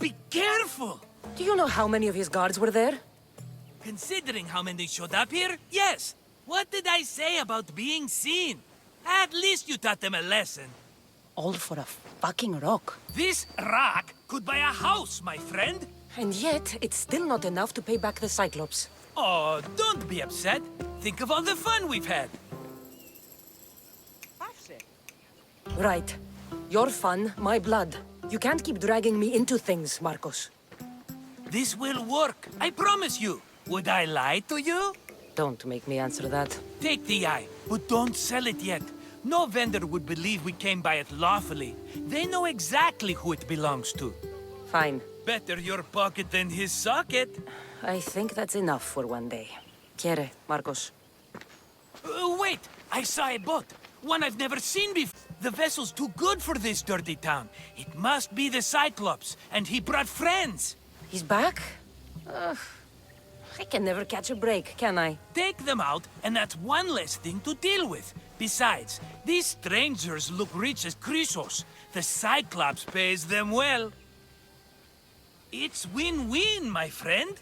Be careful! Do you know how many of his guards were there? Considering how many showed up here, yes. What did I say about being seen? At least you taught them a lesson. All for a fucking rock. This rock could buy a house, my friend. And yet, it's still not enough to pay back the Cyclops. Oh, don't be upset. Think of all the fun we've had. Right. Your fun, my blood. You can't keep dragging me into things, Marcos. This will work, I promise you. Would I lie to you? Don't make me answer that. Take the eye, but don't sell it yet. No vendor would believe we came by it lawfully. They know exactly who it belongs to. Fine. Better your pocket than his socket. I think that's enough for one day. Quiere, Marcos. Wait! I saw a boat. One I've never seen before. The vessel's too good for this dirty town. It must be the Cyclops, and he brought friends. He's back? I can never catch a break, can I? Take them out, and that's one less thing to deal with. Besides, these strangers look rich as Chrysos. The Cyclops pays them well. It's win-win, my friend.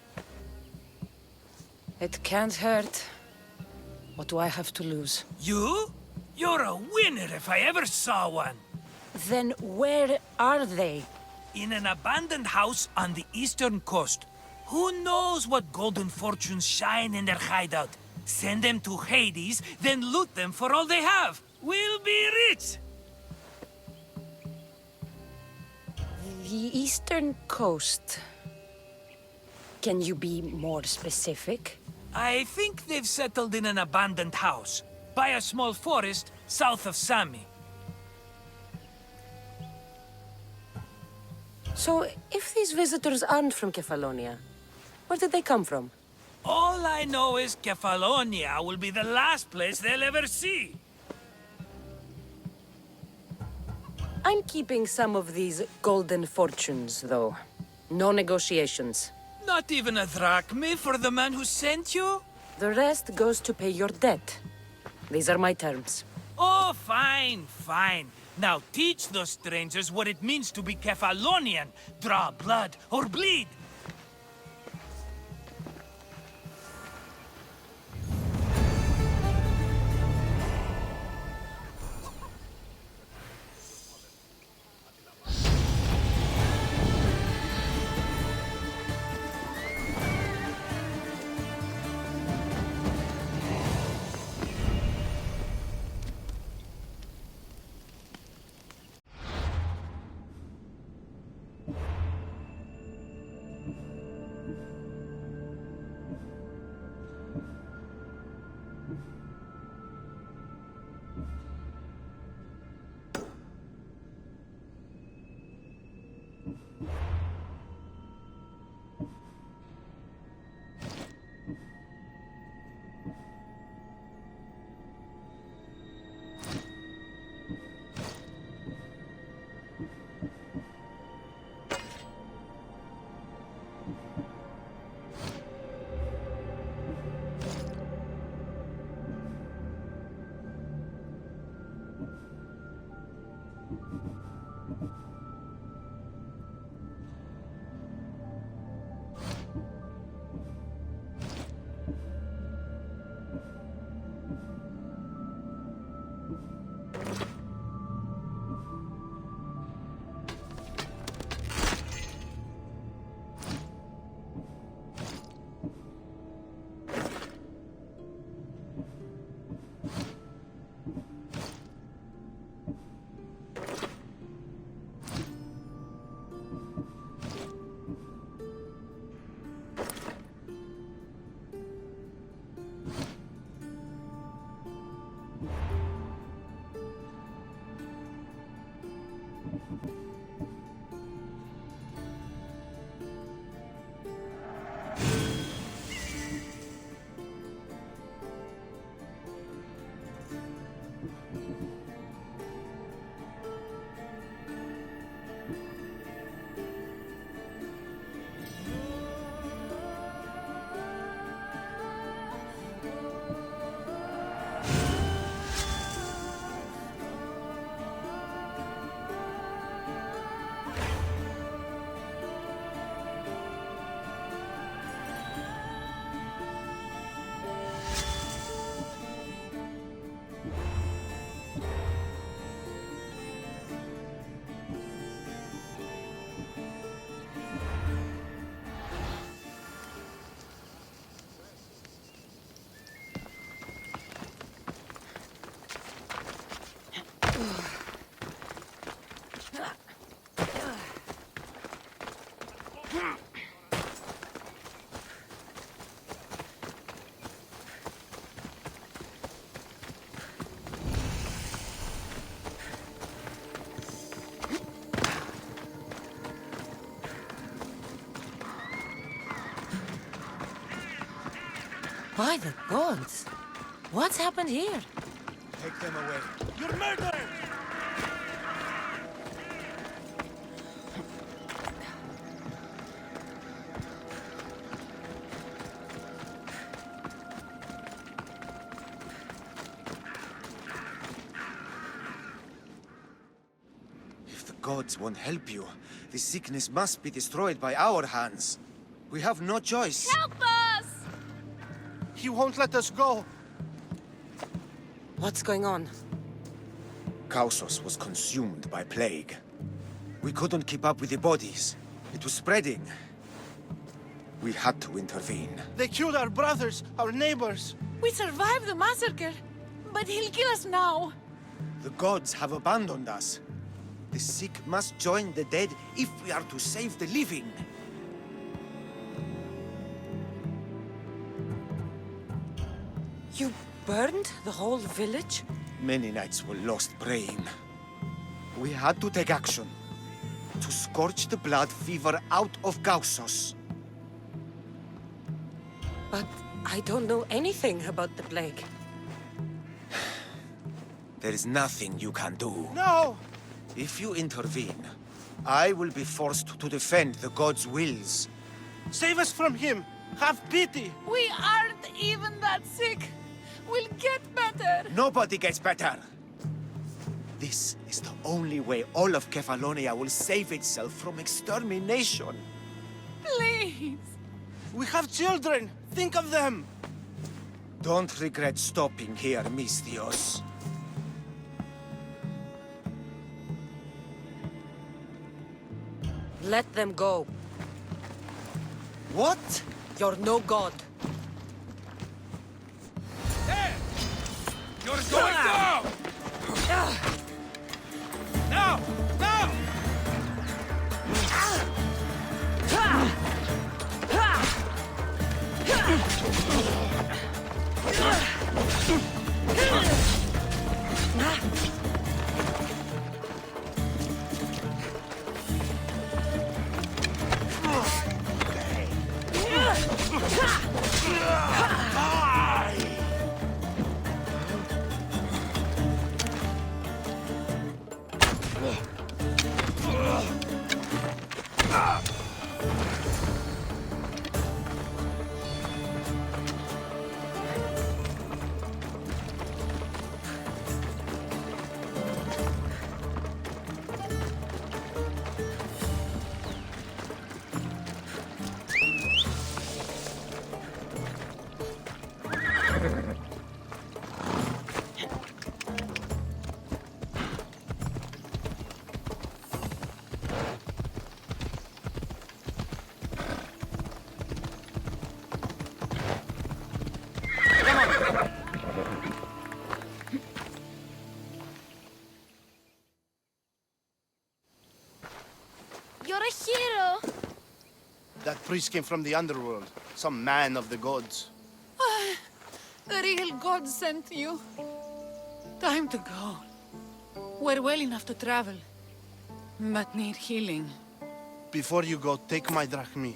It can't hurt. What do I have to lose? You? You're a winner if I ever saw one. Then where are they? In an abandoned house on the eastern coast. Who knows what golden fortunes shine in their hideout? Send them to Hades, then loot them for all they have. We'll be rich! The eastern coast. Can you be more specific? I think they've settled in an abandoned house. by a small forest south of Sami. So, if these visitors aren't from Kefalonia, where did they come from? All I know is Kefalonia will be the last place they'll ever see. I'm keeping some of these golden fortunes, though. No negotiations. Not even a drachme for the man who sent you? The rest goes to pay your debt. These are my terms. Oh, fine, fine. Now teach those strangers what it means to be Kefalonian. Draw blood or bleed. By the gods! What's happened here? Take them away. You're murdered! If the gods won't help you, the sickness must be destroyed by our hands. We have no choice. Help us! He won't let us go. What's going on? Kausos was consumed by plague. We couldn't keep up with the bodies. It was spreading. We had to intervene. They killed our brothers, our neighbors. We survived the massacre, but he'll kill us now. The gods have abandoned us. The sick must join the dead if we are to save the living. You burned the whole village? Many nights were lost praying. We had to take action. To scorch the blood fever out of Gaussos. But I don't know anything about the plague. There is nothing you can do. No! If you intervene, I will be forced to defend the gods' wills. Save us from him! Have pity! We aren't even that sick. We'll get better. Nobody gets better! This is the only way all of Kefalonia will save itself from extermination. Please. We have children! Think of them! Don't regret stopping here, Mistios. Let them go. What? You're no god. Hey! You're going down! Now! Now! You're a hero! That priest came from the underworld. Some man of the gods. The real god sent you. Time to go. We're well enough to travel, but need healing. Before you go, take my drachmi.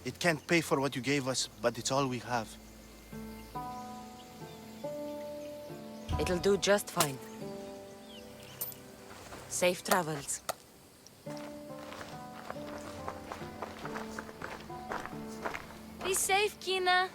It can't pay for what you gave us, but it's all we have. It'll do just fine. Safe travels. Be safe, Kina.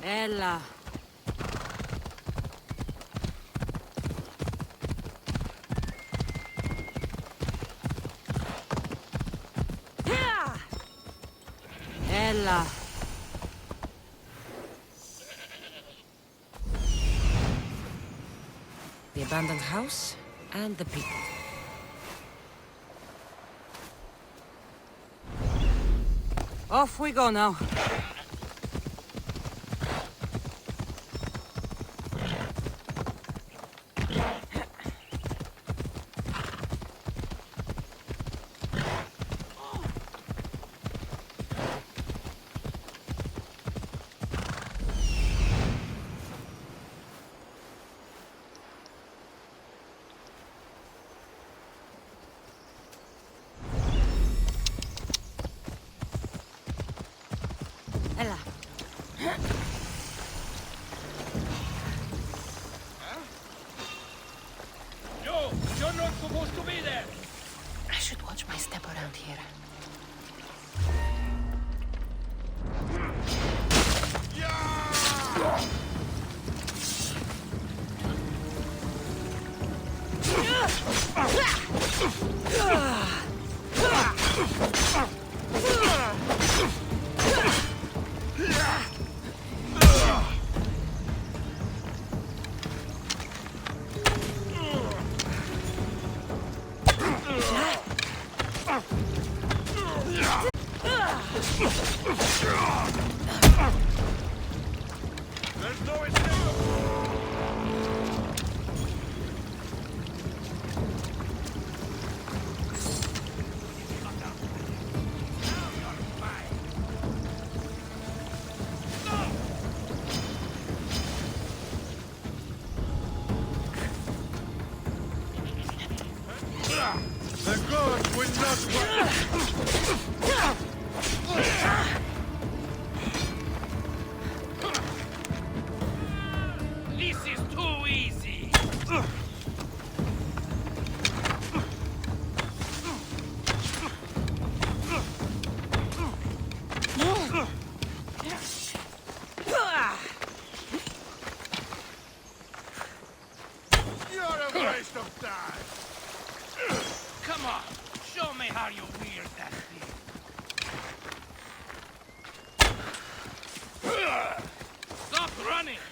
Ella. Ella. The abandoned house and the people. Off we go now. Ella. Yo, you're not supposed to be there. I should watch my step around here. There's no escape. The gods will not work. This is too easy. You're a waste of time. Come on, show me how you wield that thing. Stop running!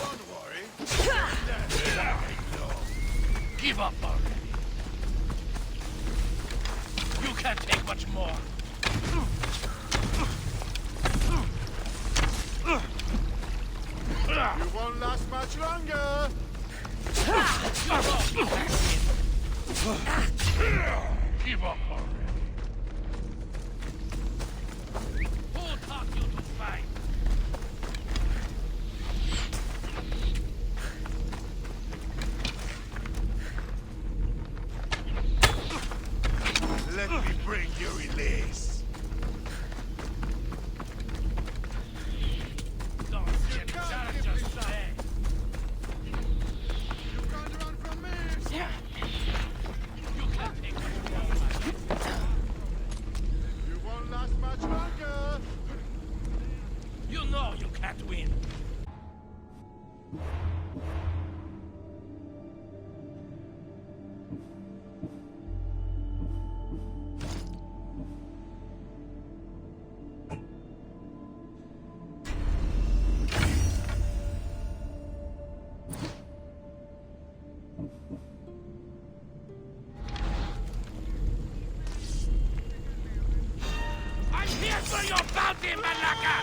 Don't worry. Give up already. You can't take much more. You won't last much longer. Give up already. Who taught you to fight? Let me bring you release. Don't get chargers today. You can't run from me. You can't take much more. You won't last much longer. You know you can't win. I'm here for your bounty, Malaka!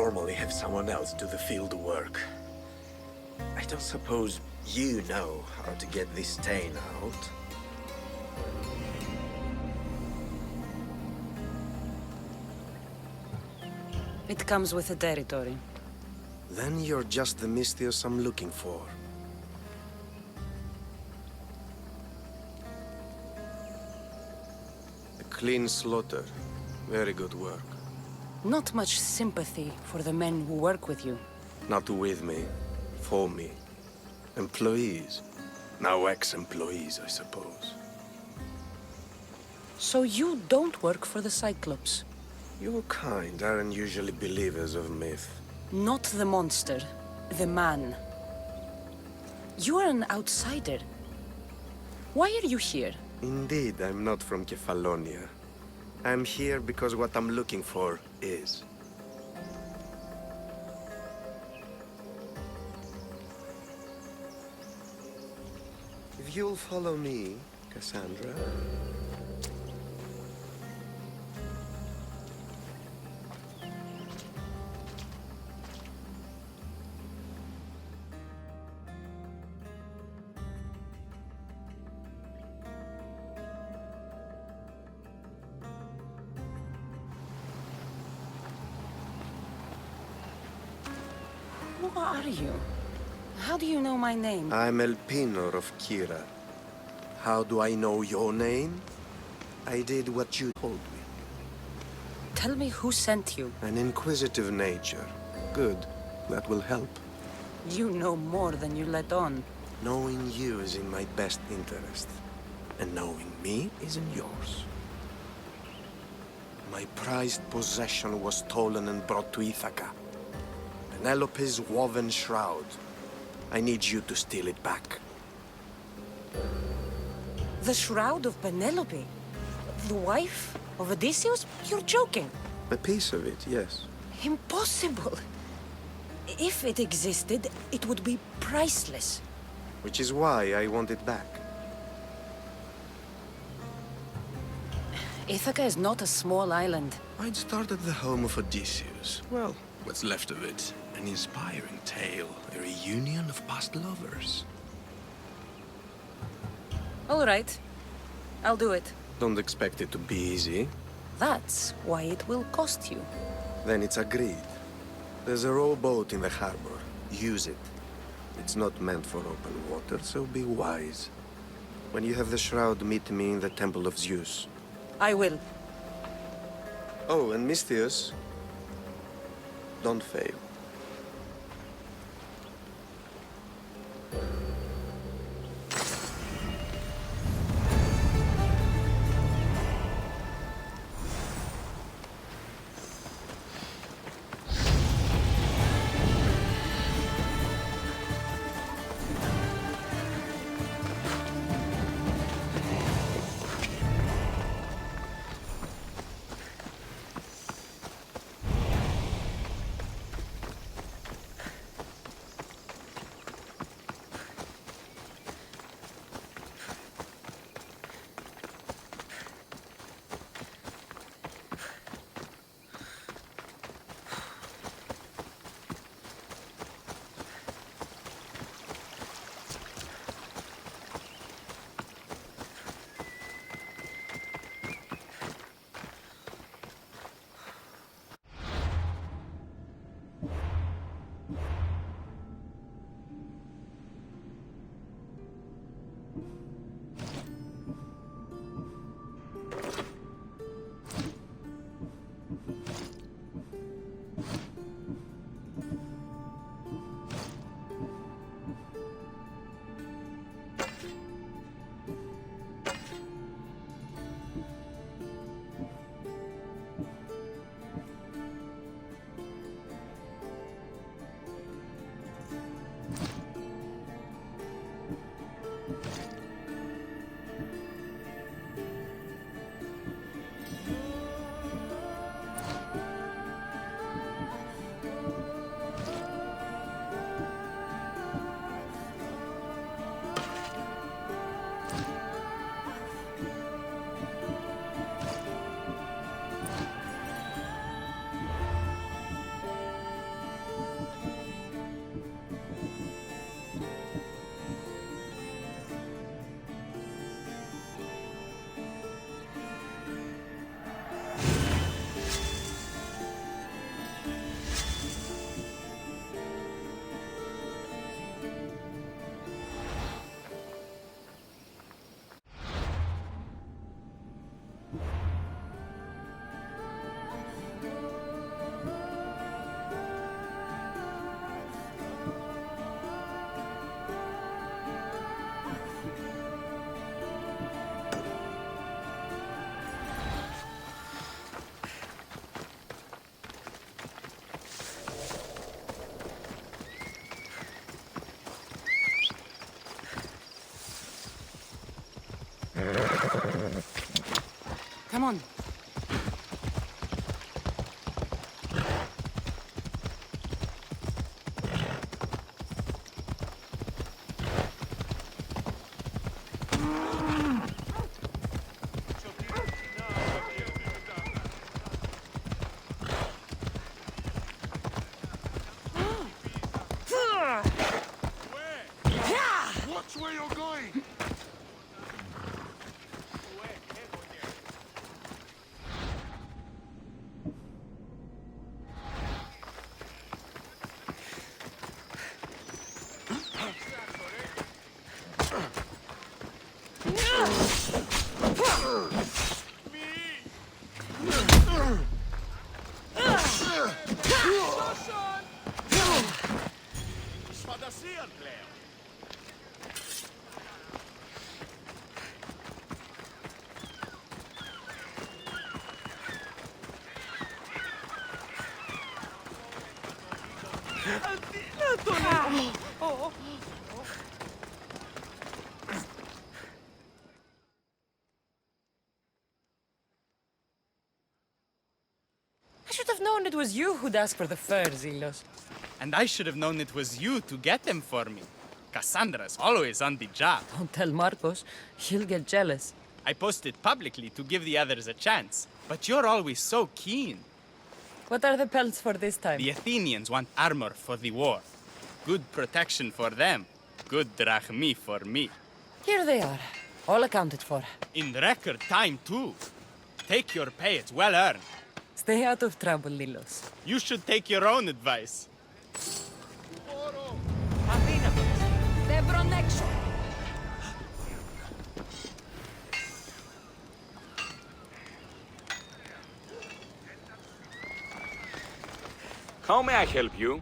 normally have someone else do the field work. I don't suppose you know how to get this stain out. It comes with the territory. Then you're just the Mystios I'm looking for. A clean slaughter. Very good work. Not much sympathy for the men who work with you. Not with me. For me. Employees. Now ex-employees, I suppose. So you don't work for the Cyclops? Your kind aren't usually believers of myth. Not the monster, the man. You are an outsider. Why are you here? Indeed, I'm not from Kefalonia. I'm here because what I'm looking for is. If you'll follow me, Cassandra... Who are you? How do you know my name? I'm El Pinor of Kira. How do I know your name? I did what you told me. Tell me who sent you. An inquisitive nature. Good. That will help. You know more than you let on. Knowing you is in my best interest. And knowing me is in yours. My prized possession was stolen and brought to Ithaca. Penelope's woven shroud. I need you to steal it back. The shroud of Penelope? The wife of Odysseus? You're joking. A piece of it, yes. Impossible. If it existed, it would be priceless. Which is why I want it back. Ithaca is not a small island. I'd start at the home of Odysseus. Well, what's left of it. An inspiring tale, a reunion of past lovers. All right. I'll do it. Don't expect it to be easy. That's why it will cost you. Then it's agreed. There's a rowboat in the harbor. Use it. It's not meant for open water, so be wise. When you have the shroud, meet me in the Temple of Zeus. I will. Oh, and Mystios, don't fail. Come on. Watch where you're going! I should have known it was you who'd ask for the furs, Ilos. And I should have known it was you to get them for me. Cassandra's always on the job. Don't tell Marcos. He'll get jealous. I posted publicly to give the others a chance, but you're always so keen. What are the pelts for this time? The Athenians want armor for the war. Good protection for them. Good drachmi for me. Here they are. All accounted for. In record time, too. Take your pay, it's well earned. Stay out of trouble, Lilos. You should take your own advice. How may I help you?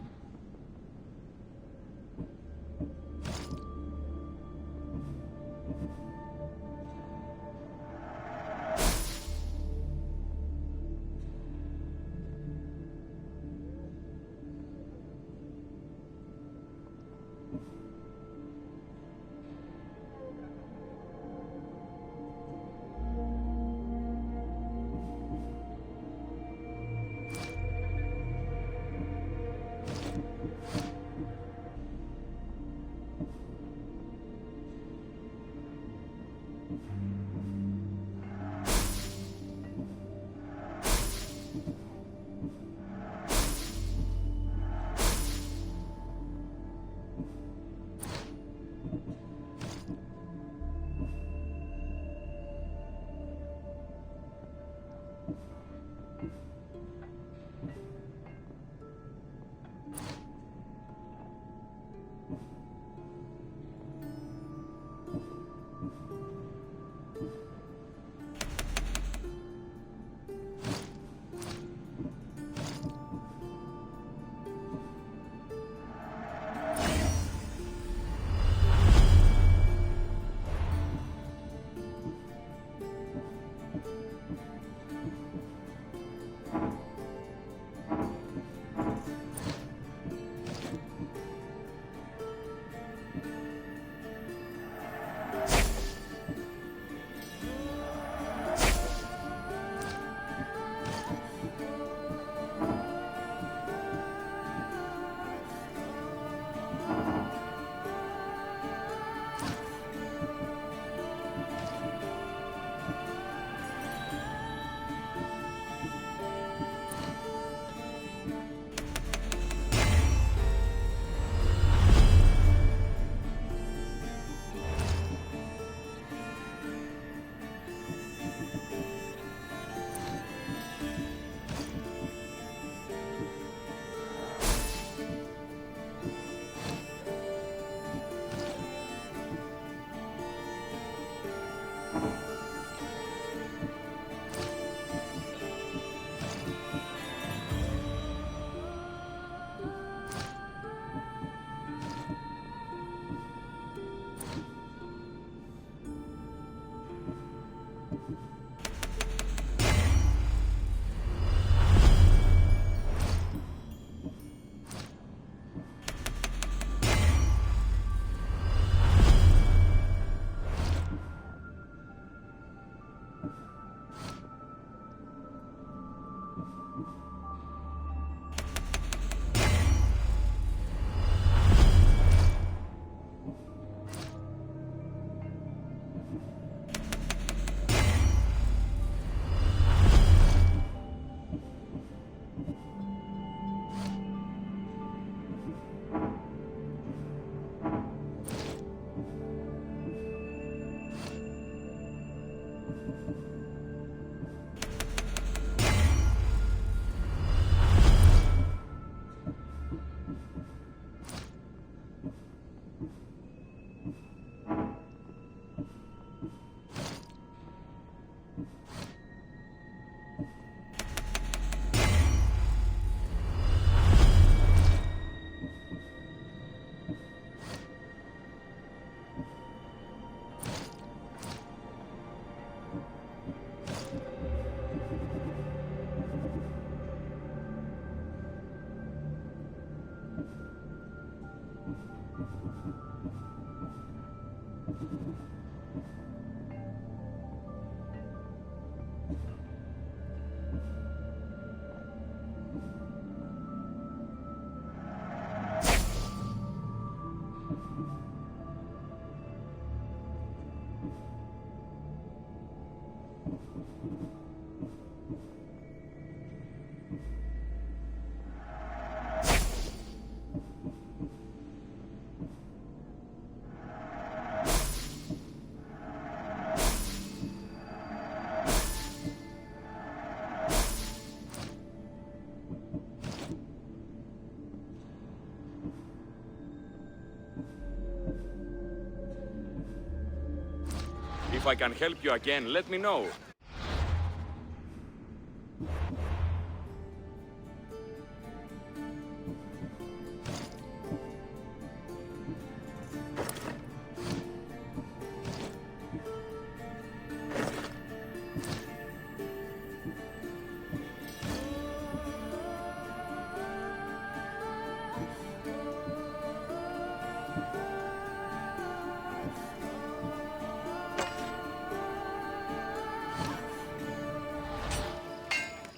If I can help you again, let me know.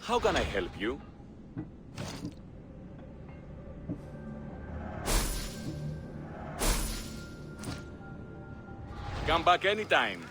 How can I help you? Come back anytime.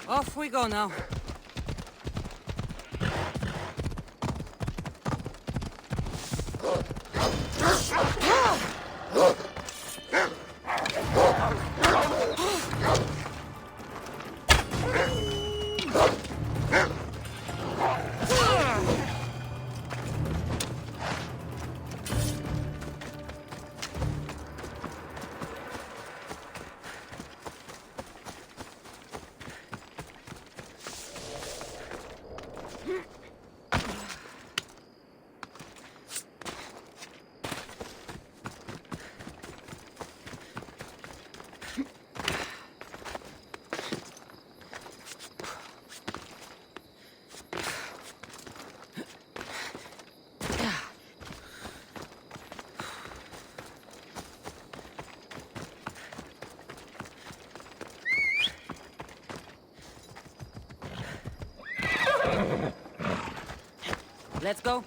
Off we go now. Let's go.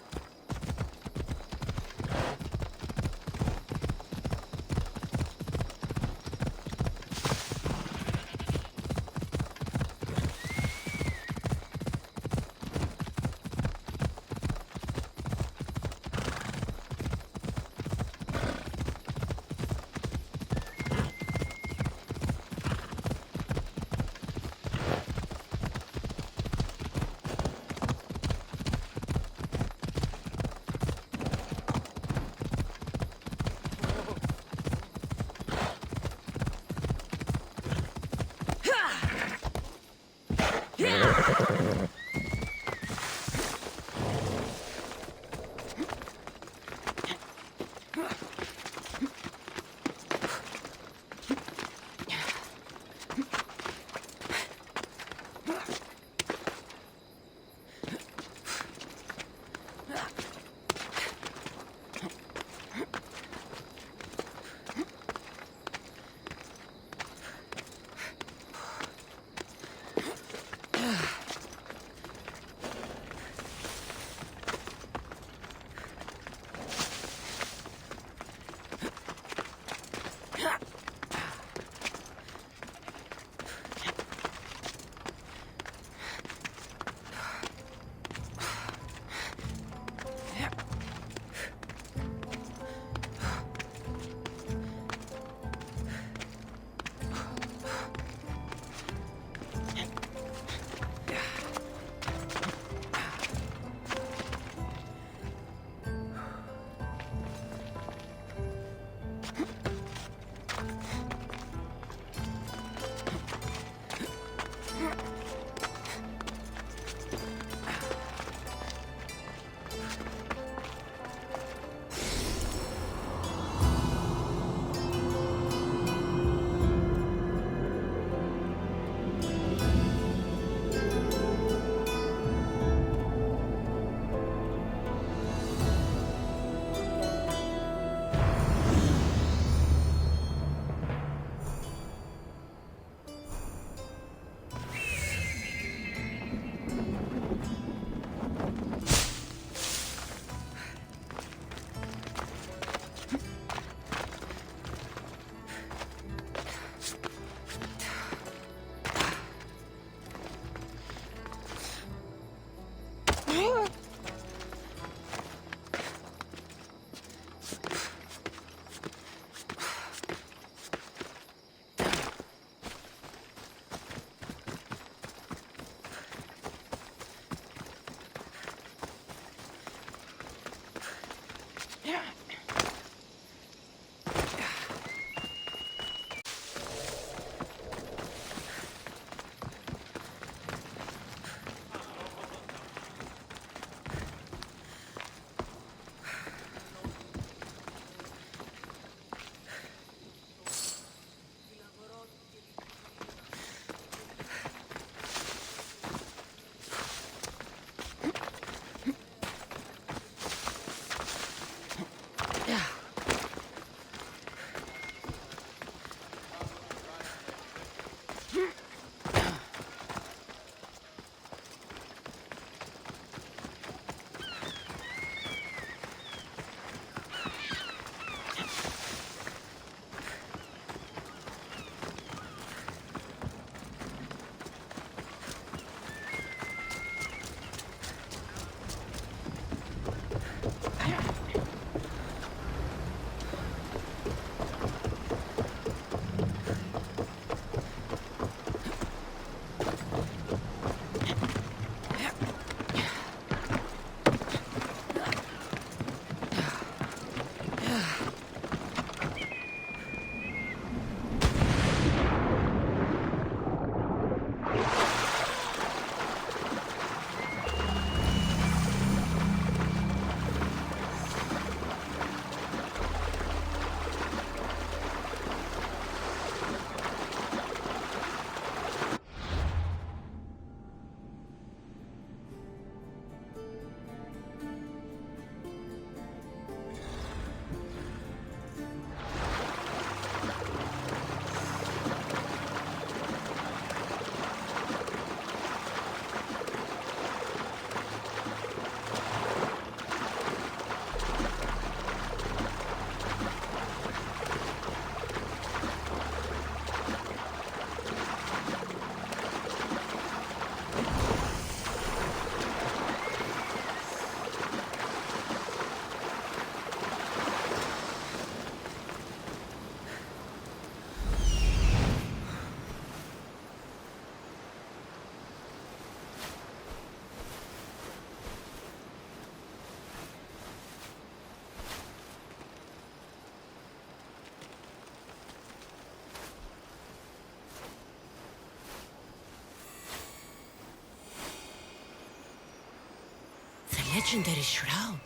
legendary shroud.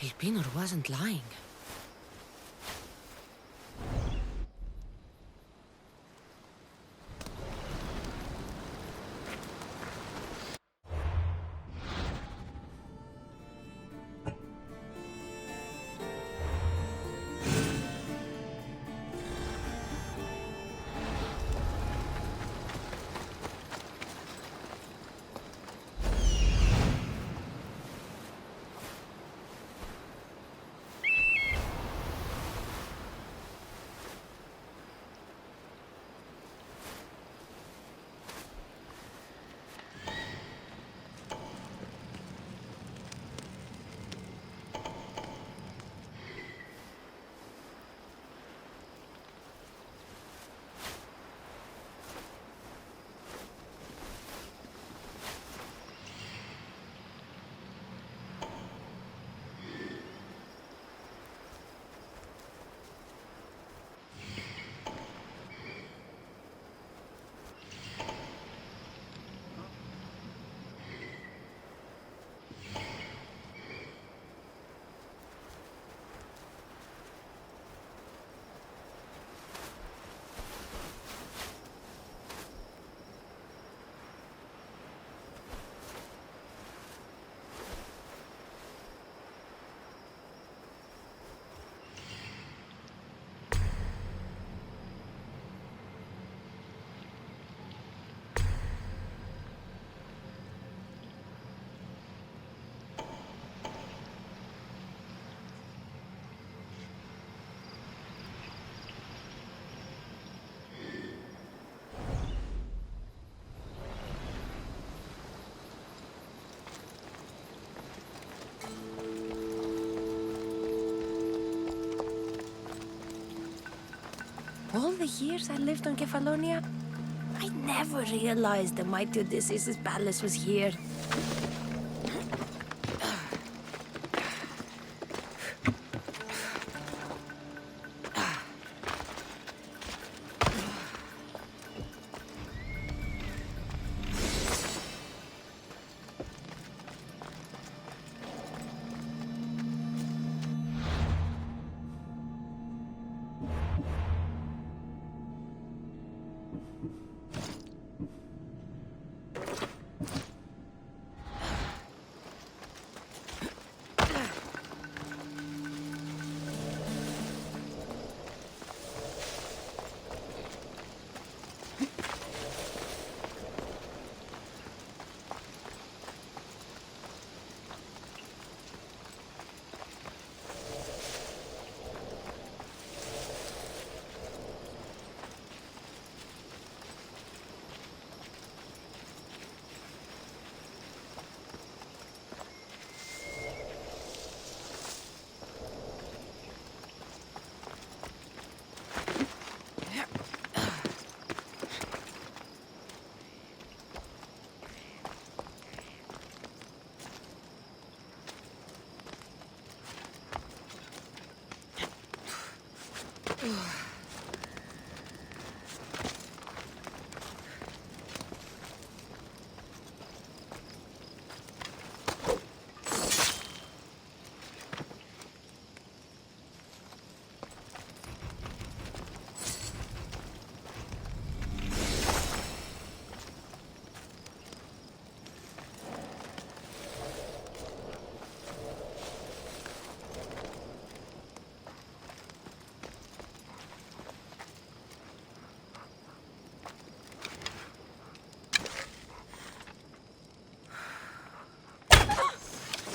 El Pinor wasn't lying. All the years I lived on Kefalonia, I never realized the mighty Odysseus' palace was here.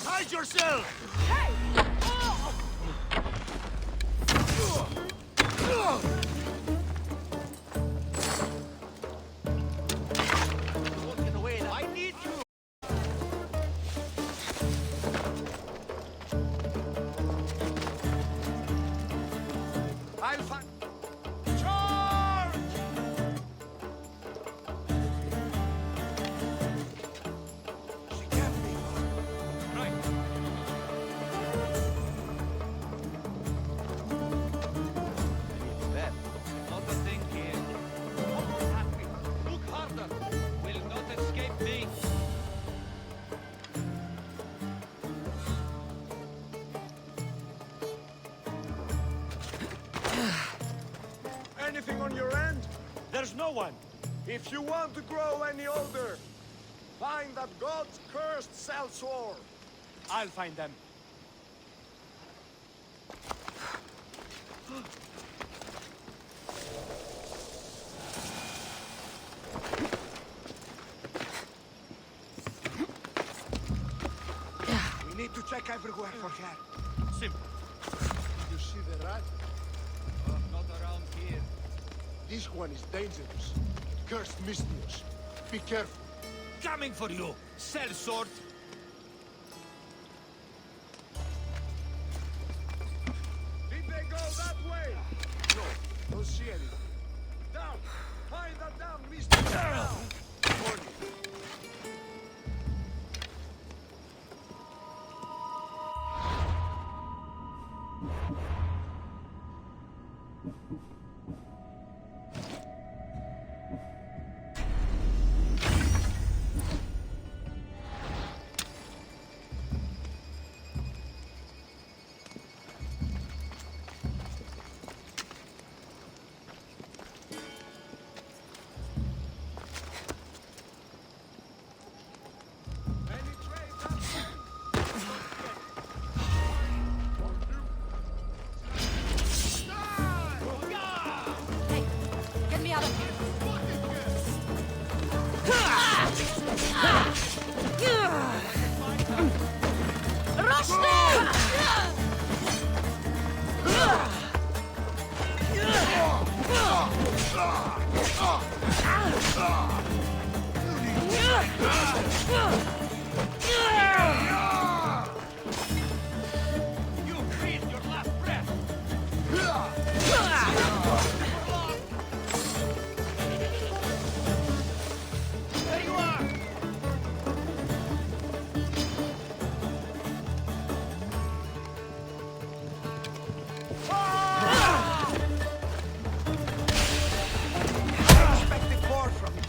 Hide yourself! Hey! Get away now. I need you! I'll find... Charge! She can't be. Right. That. Not a thing here. Almost happy. Look harder. Will not escape me. anything on your end? There's no one. If you want to grow any older, find that god's cursed sellsword. I'll find them. We need to check everywhere for her. Simple. You see the rat? Not around here. This one is dangerous. Cursed Mystios. Be careful. Coming for you, sellsword. Did they go that way? No, don't see anything. Down! Find that damn Mystios now! Warning. Get me out of here. You breathe your last breath. There you are. I expected more from you.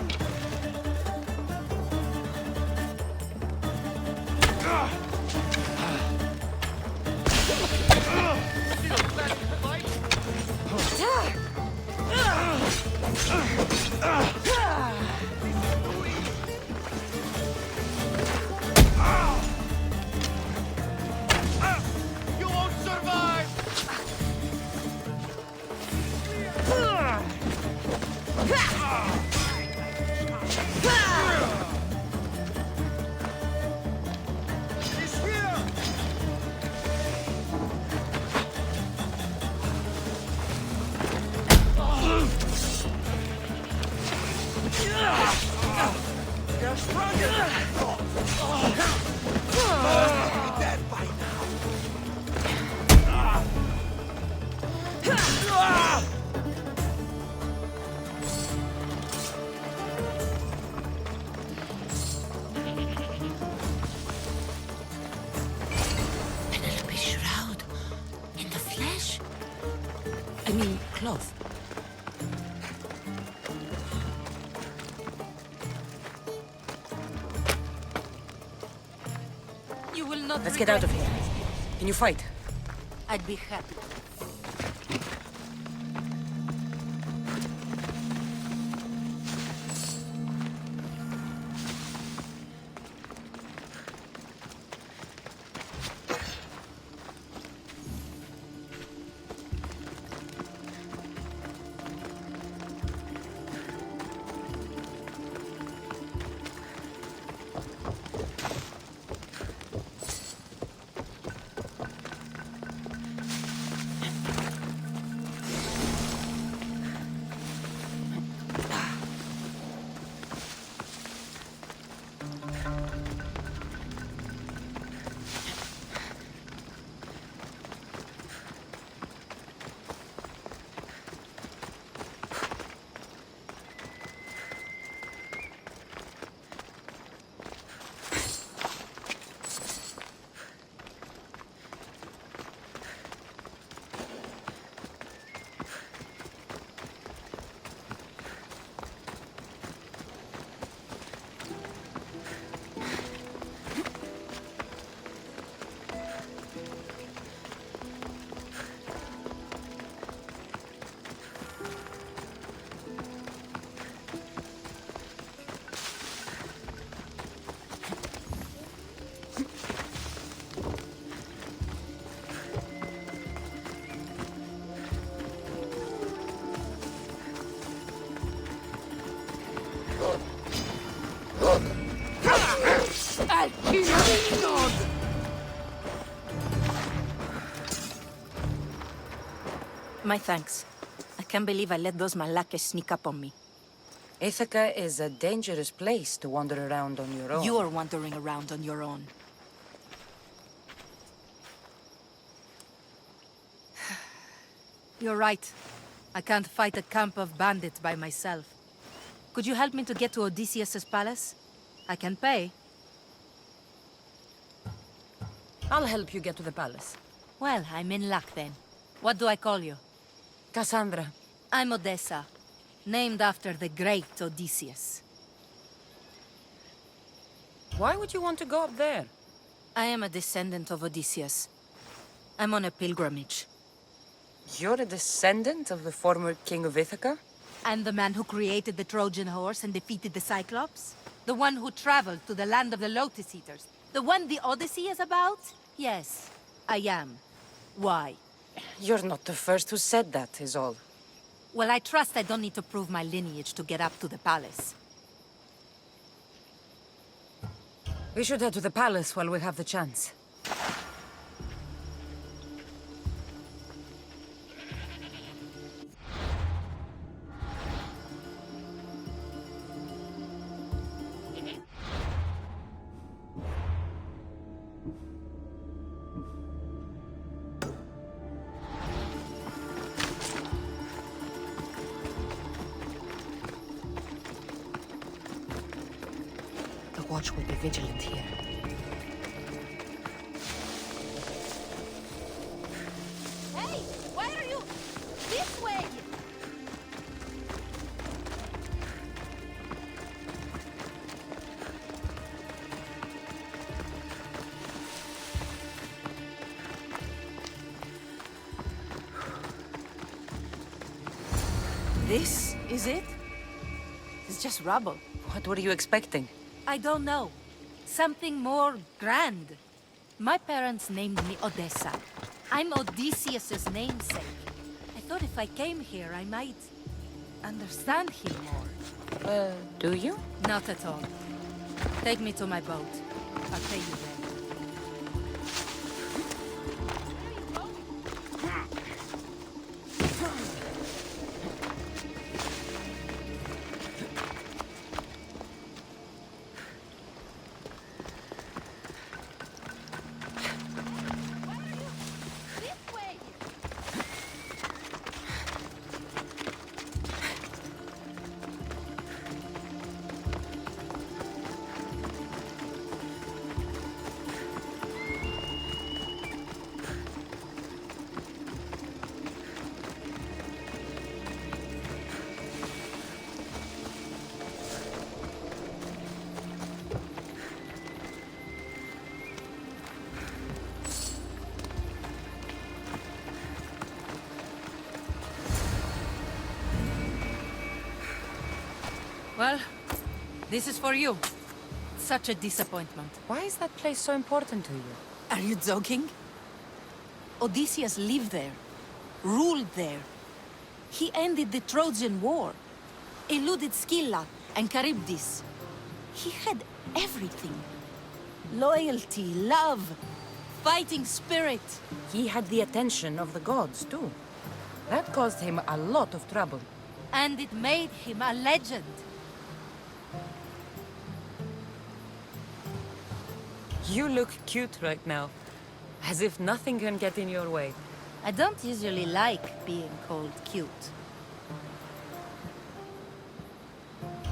You won't survive. He's here! They're stronger! Must be dead by now. Penelope Shroud. In the flesh? I mean, cloth. You will not Let's get out of here. Can you fight? I'd be happy. I'll kill you, Lord! My thanks. I can't believe I let those Malakas sneak up on me. Ithaca is a dangerous place to wander around on your own. You're wandering around on your own. You're right. I can't fight a camp of bandits by myself. Could you help me to get to Odysseus's palace? I can pay. I'll help you get to the palace. Well, I'm in luck then. What do I call you? Cassandra. I'm Odessa, named after the great Odysseus. Why would you want to go up there? I am a descendant of Odysseus. I'm on a pilgrimage. You're a descendant of the former king of Ithaca? And the man who created the Trojan horse and defeated the Cyclops? The one who traveled to the land of the Lotus Eaters? The one the Odyssey is about? Yes, I am. Why? You're not the first who said that, is all. Well, I trust I don't need to prove my lineage to get up to the palace. We should head to the palace while we have the chance. The watch will be vigilant here. Hey! Why are you... this way? This is it? It's just rubble. What were you expecting? I don't know. Something more grand. My parents named me Odessa. I'm Odysseus's namesake. I thought if I came here, I might understand him more. Do you? Not at all. Take me to my boat. I'll pay you there. Well, this is for you. Such a disappointment. Why is that place so important to you? Are you joking? Odysseus lived there, ruled there. He ended the Trojan War, eluded Scylla and Charybdis. He had everything. Loyalty, love, fighting spirit. He had the attention of the gods, too. That caused him a lot of trouble. And it made him a legend. You look cute right now. As if nothing can get in your way. I don't usually like being called cute.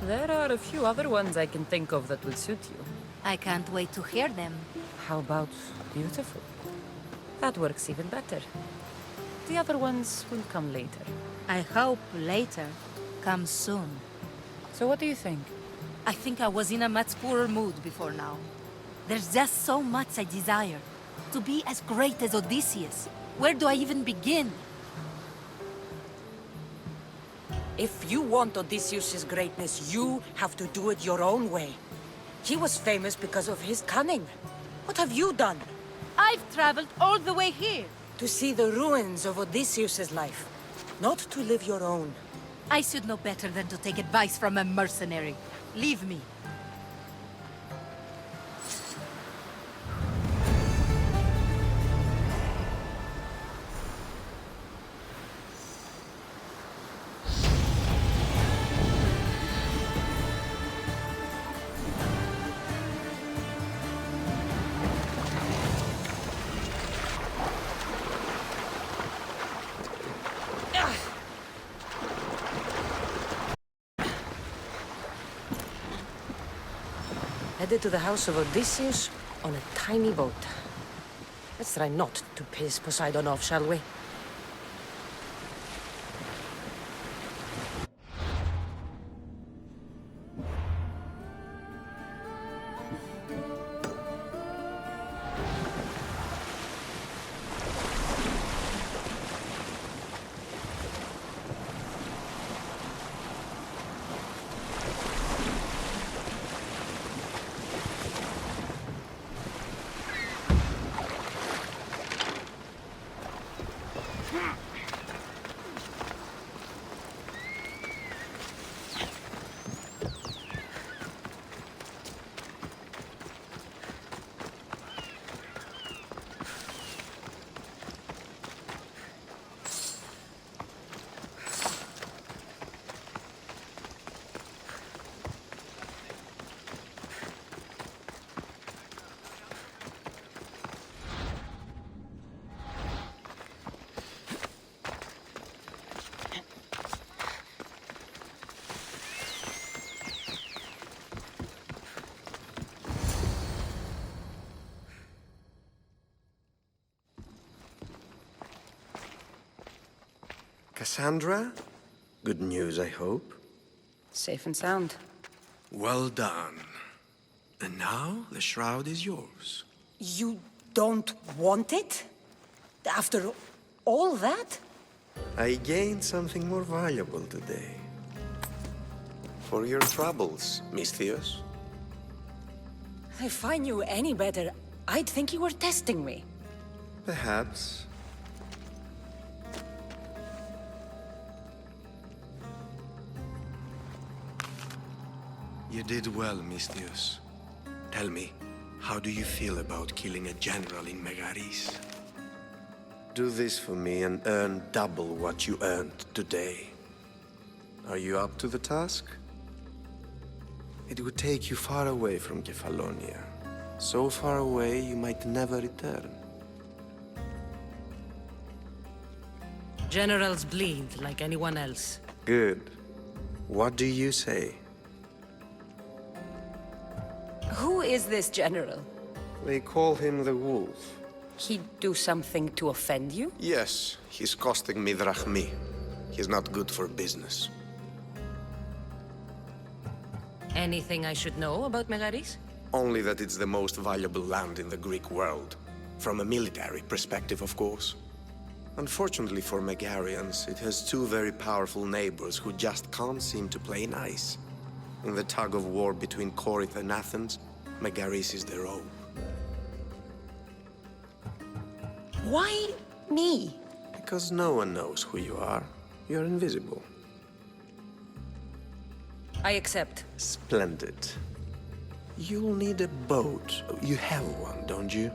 There are a few other ones I can think of that would suit you. I can't wait to hear them. How about beautiful? That works even better. The other ones will come later. I hope later comes soon. So what do you think? I think I was in a much poorer mood before now. There's just so much I desire. To be as great as Odysseus. Where do I even begin? If you want Odysseus' greatness, you have to do it your own way. He was famous because of his cunning. What have you done? I've traveled all the way here. To see the ruins of Odysseus' life, not to live your own. I should know better than to take advice from a mercenary. Leave me. Headed to the house of Odysseus on a tiny boat. Let's try not to piss Poseidon off, shall we? Cassandra? Good news, I hope. Safe and sound. Well done. And now the shroud is yours. You don't want it? After all that? I gained something more valuable today. For your troubles, Misthios. If I knew any better, I'd think you were testing me. Perhaps. You did well, Misthios. Tell me, how do you feel about killing a general in Megaris? Do this for me and earn double what you earned today. Are you up to the task? It would take you far away from Kefalonia. So far away you might never return. Generals bleed like anyone else. Good. What do you say? Who is this general? They call him the Wolf. He'd do something to offend you? Yes, he's costing me drachmi. He's not good for business. Anything I should know about Megaris? Only that it's the most valuable land in the Greek world. From a military perspective, of course. Unfortunately for Megarians, it has two very powerful neighbors who just can't seem to play nice. In the tug-of-war between Corinth and Athens, Megaris is their own. Why me? Because no one knows who you are. You're invisible. I accept. Splendid. You'll need a boat. You have one, don't you?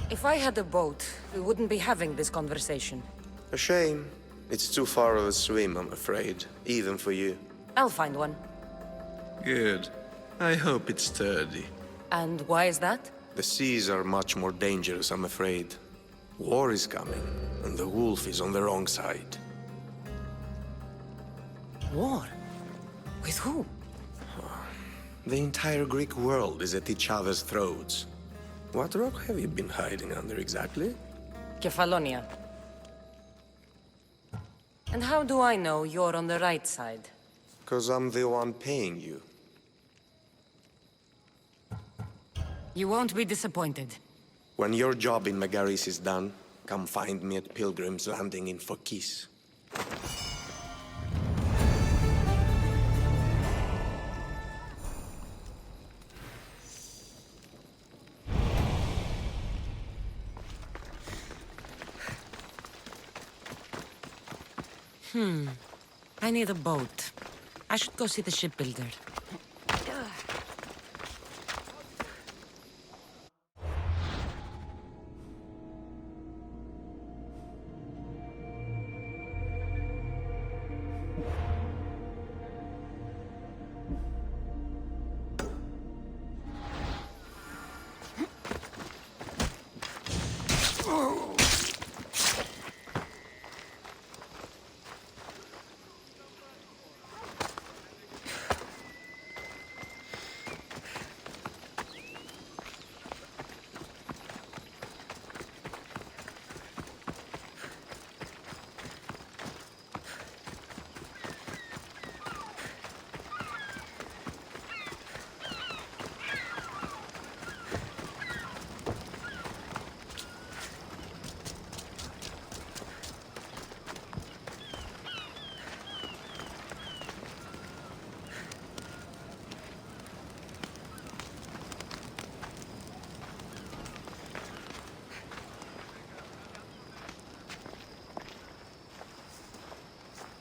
If I had a boat, we wouldn't be having this conversation. A shame. It's too far of a swim, I'm afraid. Even for you. I'll find one. Good. I hope it's sturdy. And why is that? The seas are much more dangerous, I'm afraid. War is coming, and the wolf is on the wrong side. War? With who? The entire Greek world is at each other's throats. What rock have you been hiding under exactly? Kefalonia. And how do I know you're on the right side? 'Cause I'm the one paying you. You won't be disappointed. When your job in Megaris is done, come find me at Pilgrim's Landing in Phokis. I need a boat. should go see the shipbuilder.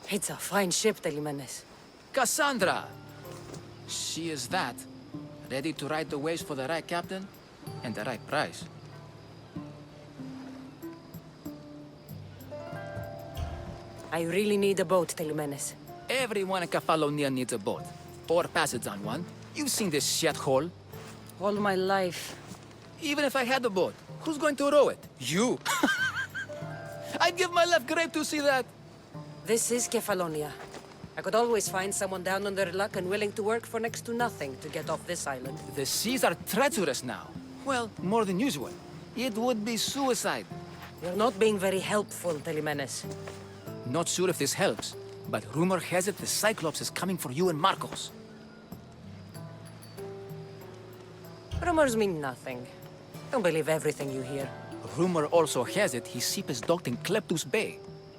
It's a fine ship, Telimanes. Cassandra! She is that. Ready to ride the waves for the right captain and the right price. I really need a boat, Telimanes. Everyone in Kefalonia needs a boat. Or passage on one. You've seen this shithole. All my life. Even if I had a boat, who's going to row it? You! I'd give my left grape to see that. This is Kefalonia. I could always find someone down on their luck and willing to work for next to nothing to get off this island. The seas are treacherous now. Well, more than usual. It would be suicide. You're not being very helpful, Telimanes. Not sure if this helps, but rumor has it the Cyclops is coming for you and Marcos. Rumors mean nothing. Don't believe everything you hear. Rumor also has it his ship is docked in Kleptus Bay.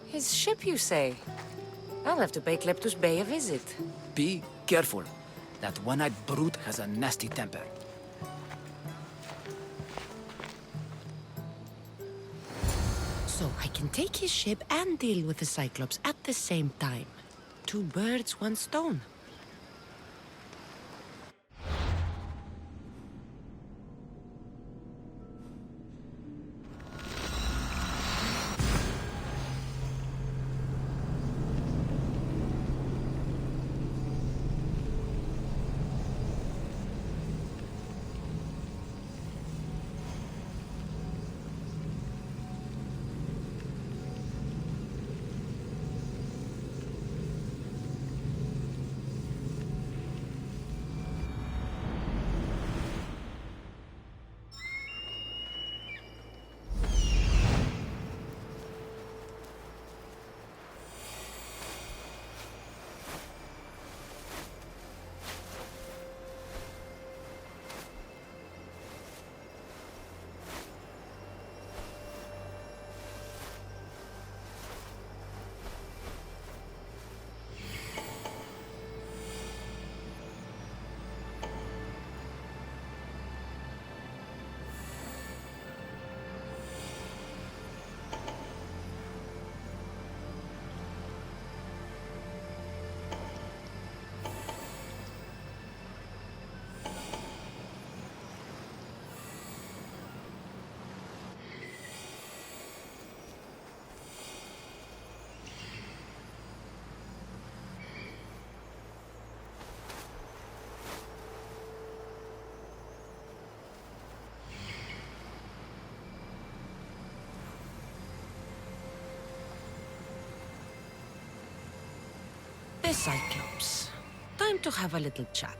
His ship, you say? I'll have to pay Kleptus Bay a visit. Be careful. That one-eyed brute has a nasty temper. So I can take his ship and deal with the Cyclops at the same time. 2 birds, 1 stone. The Cyclops. Time to have a little chat.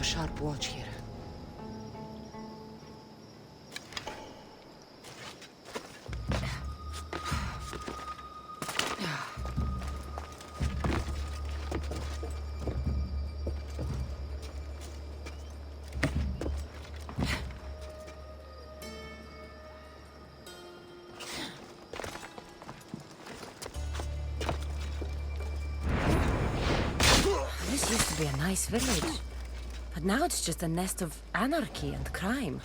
sharp watch here. This used to be a nice village, but now it's just a nest of anarchy and crime.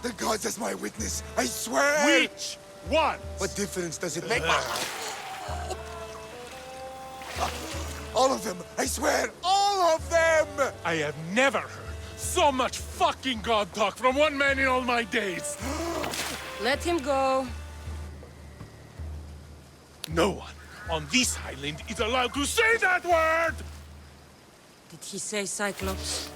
The gods as my witness, I swear! Which one? What difference does it make? All of them! I swear, all of them! I have never heard so much fucking god talk from one man in all my days. Let him go. No one on this island is allowed to say that word! Did he say Cyclops?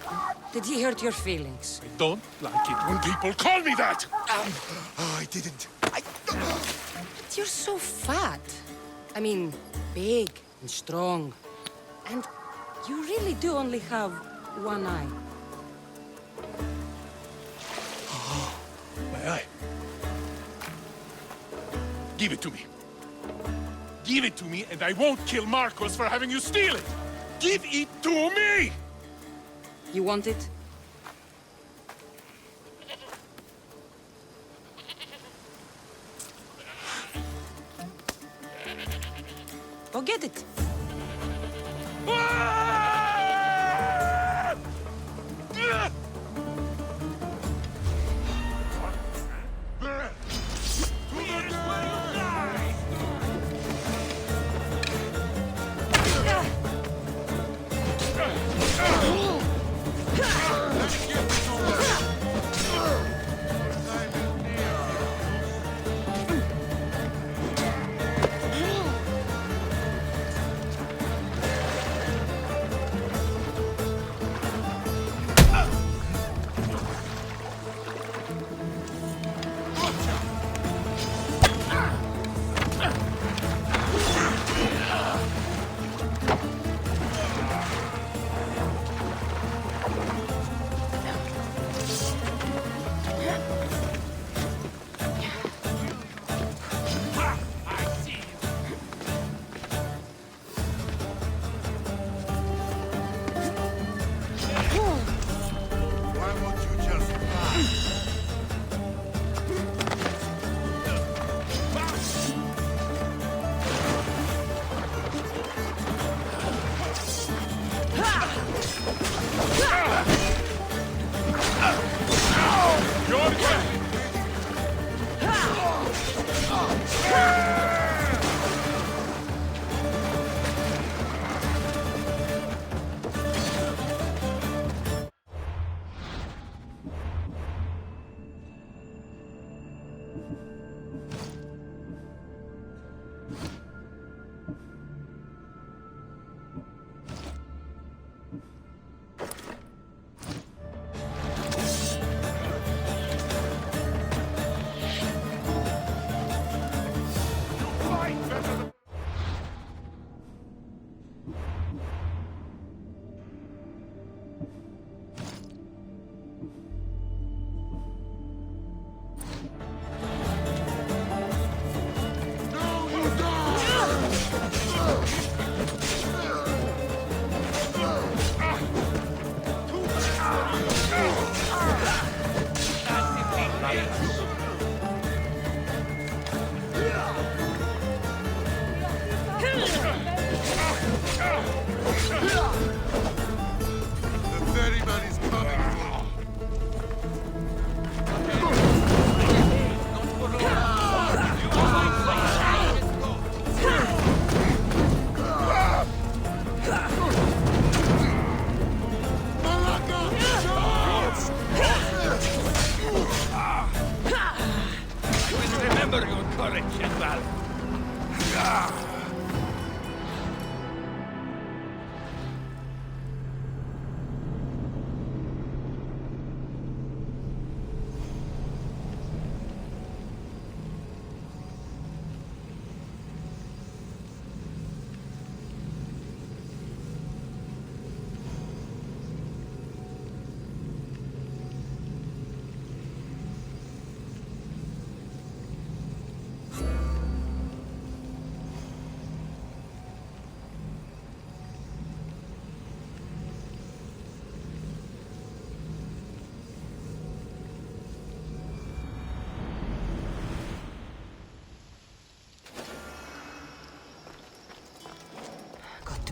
Did he hurt your feelings? I don't like it when people call me that! Oh, I didn't. But you're so fat. I mean, big and strong. And you really do only have one eye. My eye. Give it to me. Give it to me and I won't kill Marcos for having you steal it! Give it to me! You want it? Go get it.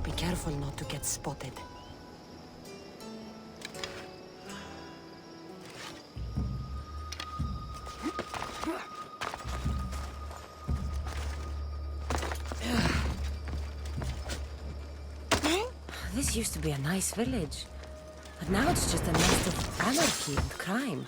Be careful not to get spotted. This used to be a nice village, but now it's just a nest of anarchy and crime.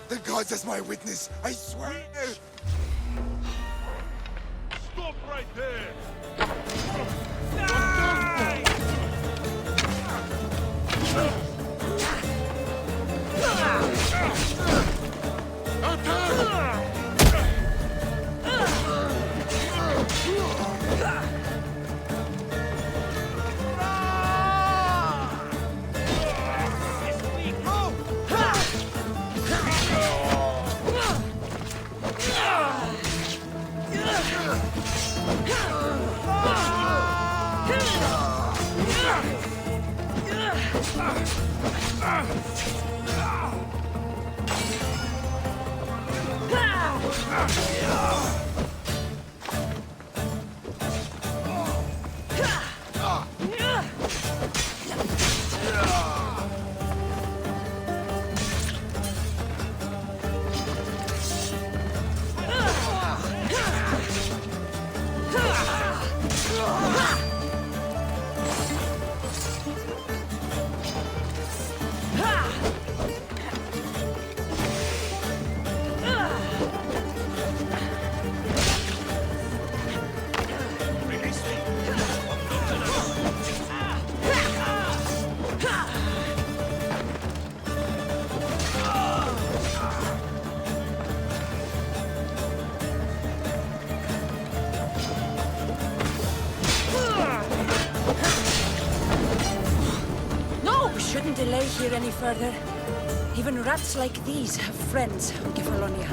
The gods as my witness, I swear! Stop right there! Delay here any further. Even rats like these have friends on Kefalonia.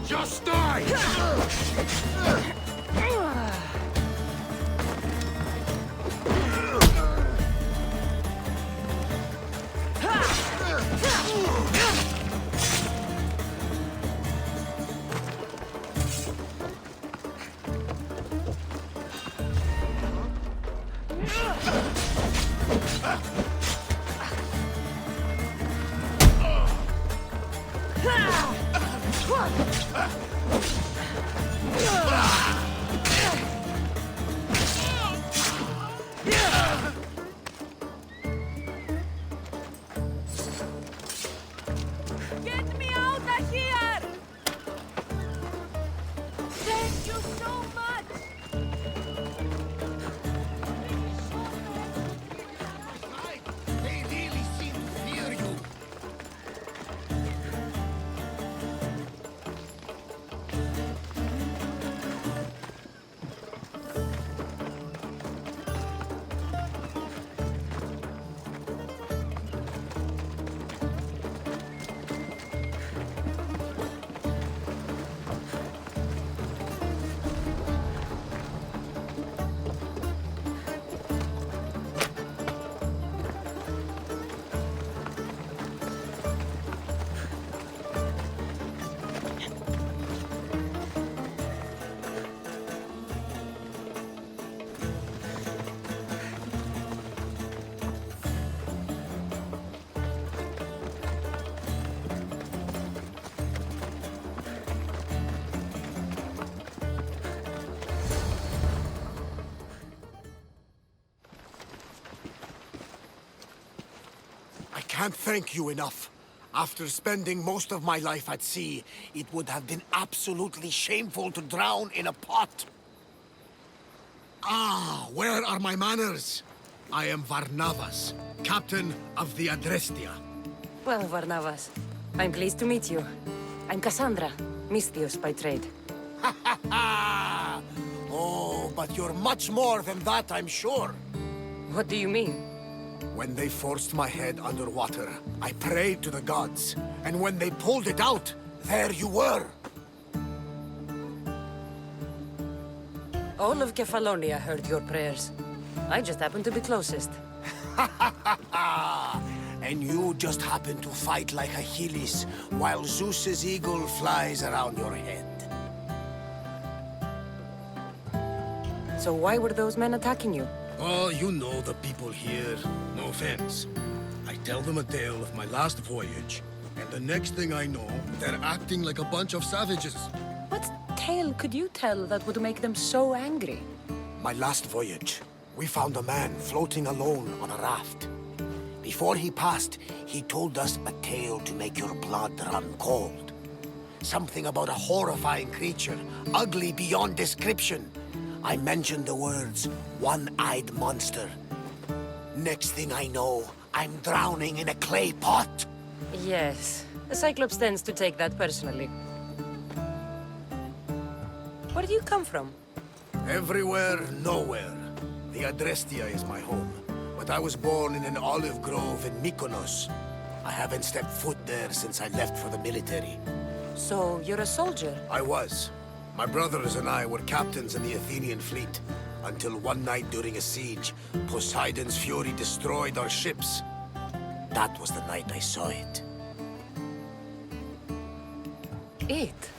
Just die! Get me out of here! Thank you so much! They really seem to fear you. I can't thank you enough. After spending most of my life at sea, it would have been absolutely shameful to drown in a pot. Ah, where are my manners? I am Varnavas, captain of the Adrestia. Well, Varnavas, I'm pleased to meet you. I'm Cassandra, Misthios by trade. Oh, but you're much more than that, I'm sure. What do you mean? When they forced my head underwater, I prayed to the gods. And when they pulled it out, there you were. All of Kefalonia heard your prayers. I just happened to be closest. And you just happened to fight like Achilles, while Zeus's eagle flies around your head. So why were those men attacking you? Oh, you know the people here. No offense. I tell them a tale of my last voyage, and the next thing I know, they're acting like a bunch of savages. What tale could you tell that would make them so angry? My last voyage, we found a man floating alone on a raft. Before he passed, he told us a tale to make your blood run cold. Something about a horrifying creature, ugly beyond description. I mentioned the words, one-eyed monster. Next thing I know, I'm drowning in a clay pot. Yes, the Cyclops tends to take that personally. Where do you come from? Everywhere, nowhere. The Adrestia is my home, but I was born in an olive grove in Mykonos. I haven't stepped foot there since I left for the military. So, you're a soldier? I was. My brothers and I were captains in the Athenian fleet, until one night during a siege, Poseidon's fury destroyed our ships. That was the night I saw it. It?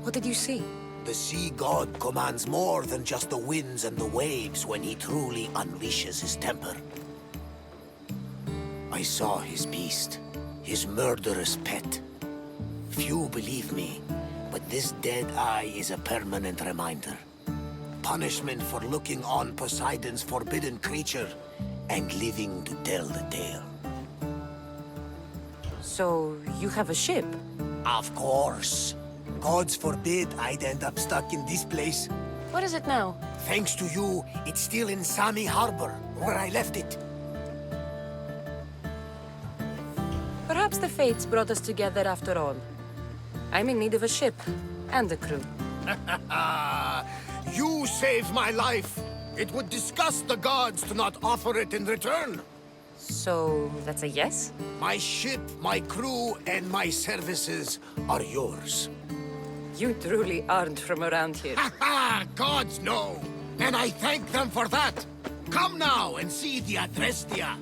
What did you see? The sea god commands more than just the winds and the waves when he truly unleashes his temper. I saw his beast, his murderous pet. Few believe me, but this dead eye is a permanent reminder. Punishment for looking on Poseidon's forbidden creature and living to tell the tale. So, you have a ship? Of course. Gods forbid I'd end up stuck in this place. What is it now? Thanks to you, it's still in Sami Harbor, where I left it. Perhaps the fates brought us together after all. I'm in need of a ship, and a crew. You saved my life! It would disgust the gods to not offer it in return! So, that's a yes? My ship, my crew, and my services are yours. You truly aren't from around here. Ha ha! Gods no! And I thank them for that! Come now and see the Adrestia!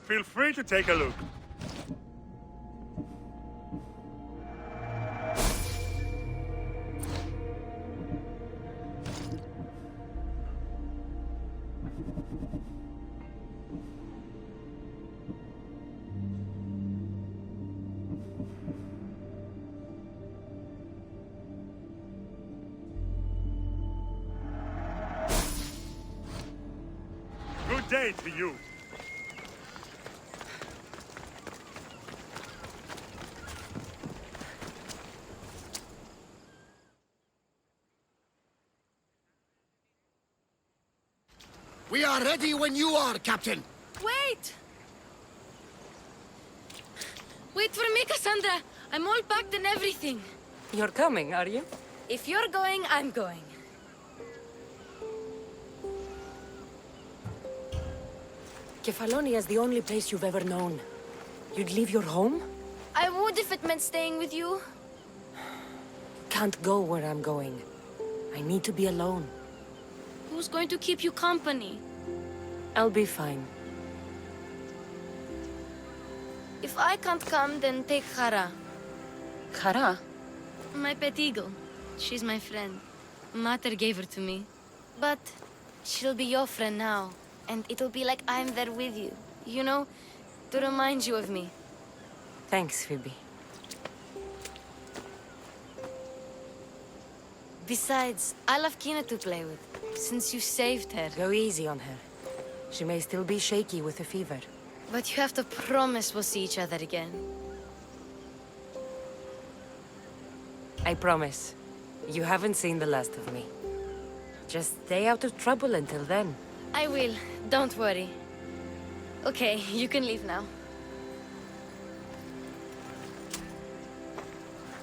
Feel free to take a look. Good day to you. We are ready when you are, Captain. Wait! Wait for me, Cassandra. I'm all packed and everything. You're coming, are you? If you're going, I'm going. Kefalonia is the only place you've ever known. You'd leave your home? I would if it meant staying with you. Can't go where I'm going. I need to be alone. Who's going to keep you company? I'll be fine. If I can't come, then take Hara. Kara? My pet eagle. She's my friend. Mater gave her to me. But she'll be your friend now. And it'll be like I'm there with you. You know? To remind you of me. Thanks, Phoebe. Besides, I'll have Kina to play with. Since you saved her. Go easy on her. She may still be shaky with the fever. But you have to promise we'll see each other again. I promise. You haven't seen the last of me. Just stay out of trouble until then. I will. Don't worry. Okay, you can leave now.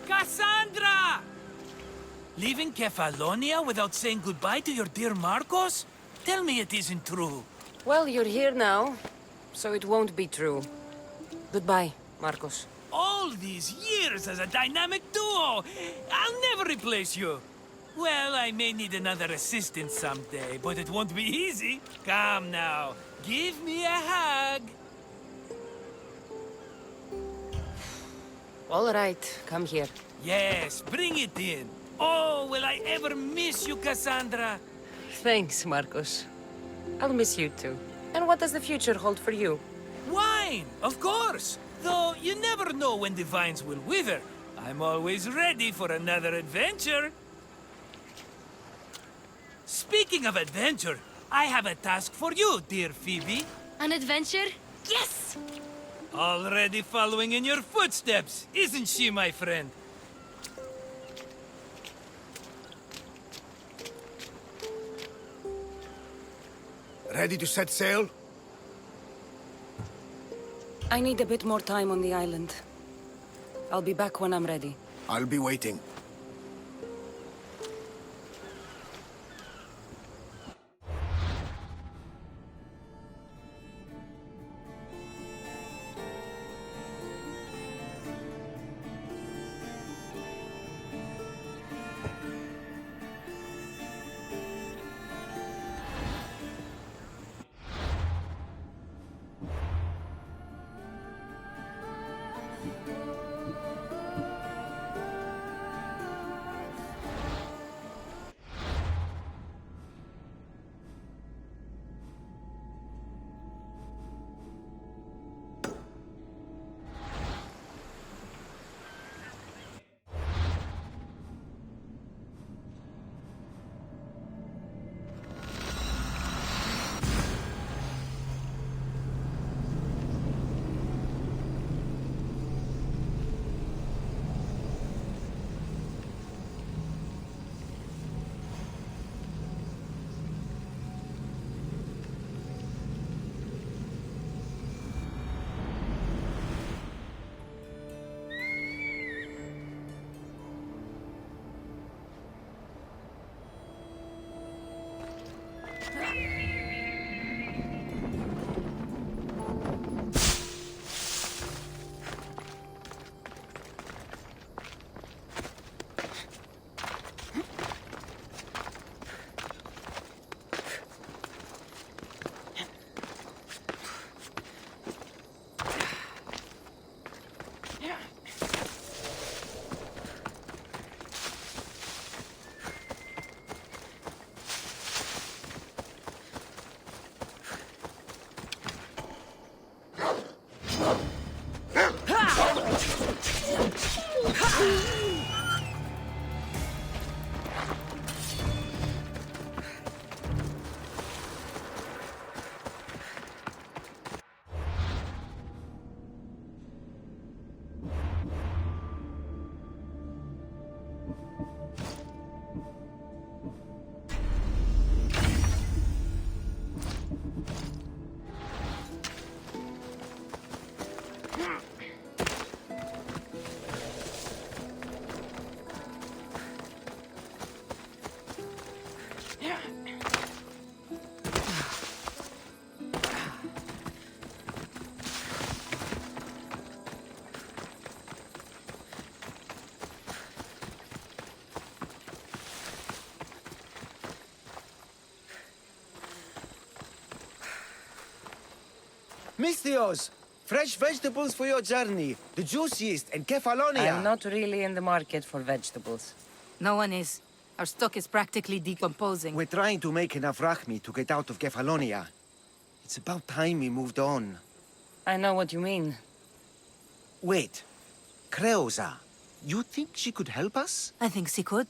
Cassandra! Leaving Kefalonia without saying goodbye to your dear Marcos? Tell me it isn't true. Well, you're here now, so it won't be true. Goodbye, Marcos. All these years as a dynamic duo! I'll never replace you! Well, I may need another assistant someday, but it won't be easy. Come now, give me a hug. All right, come here. Yes, bring it in. Oh, will I ever miss you, Cassandra? Thanks, Marcos. I'll miss you too. And what does the future hold for you? Wine, of course. Though you never know when the vines will wither. I'm always ready for another adventure. Speaking of adventure, I have a task for you, dear Phoebe. An adventure? Yes! Already following in your footsteps, isn't she, my friend? Ready to set sail? I need a bit more time on the island. I'll be back when I'm ready. I'll be waiting. Mistios! Fresh vegetables for your journey. The juiciest in Kefalonia. I'm not really in the market for vegetables. No one is. Our stock is practically decomposing. We're trying to make enough rachmi to get out of Kefalonia. It's about time we moved on. I know what you mean. Wait. Creosa. You think she could help us? I think she could.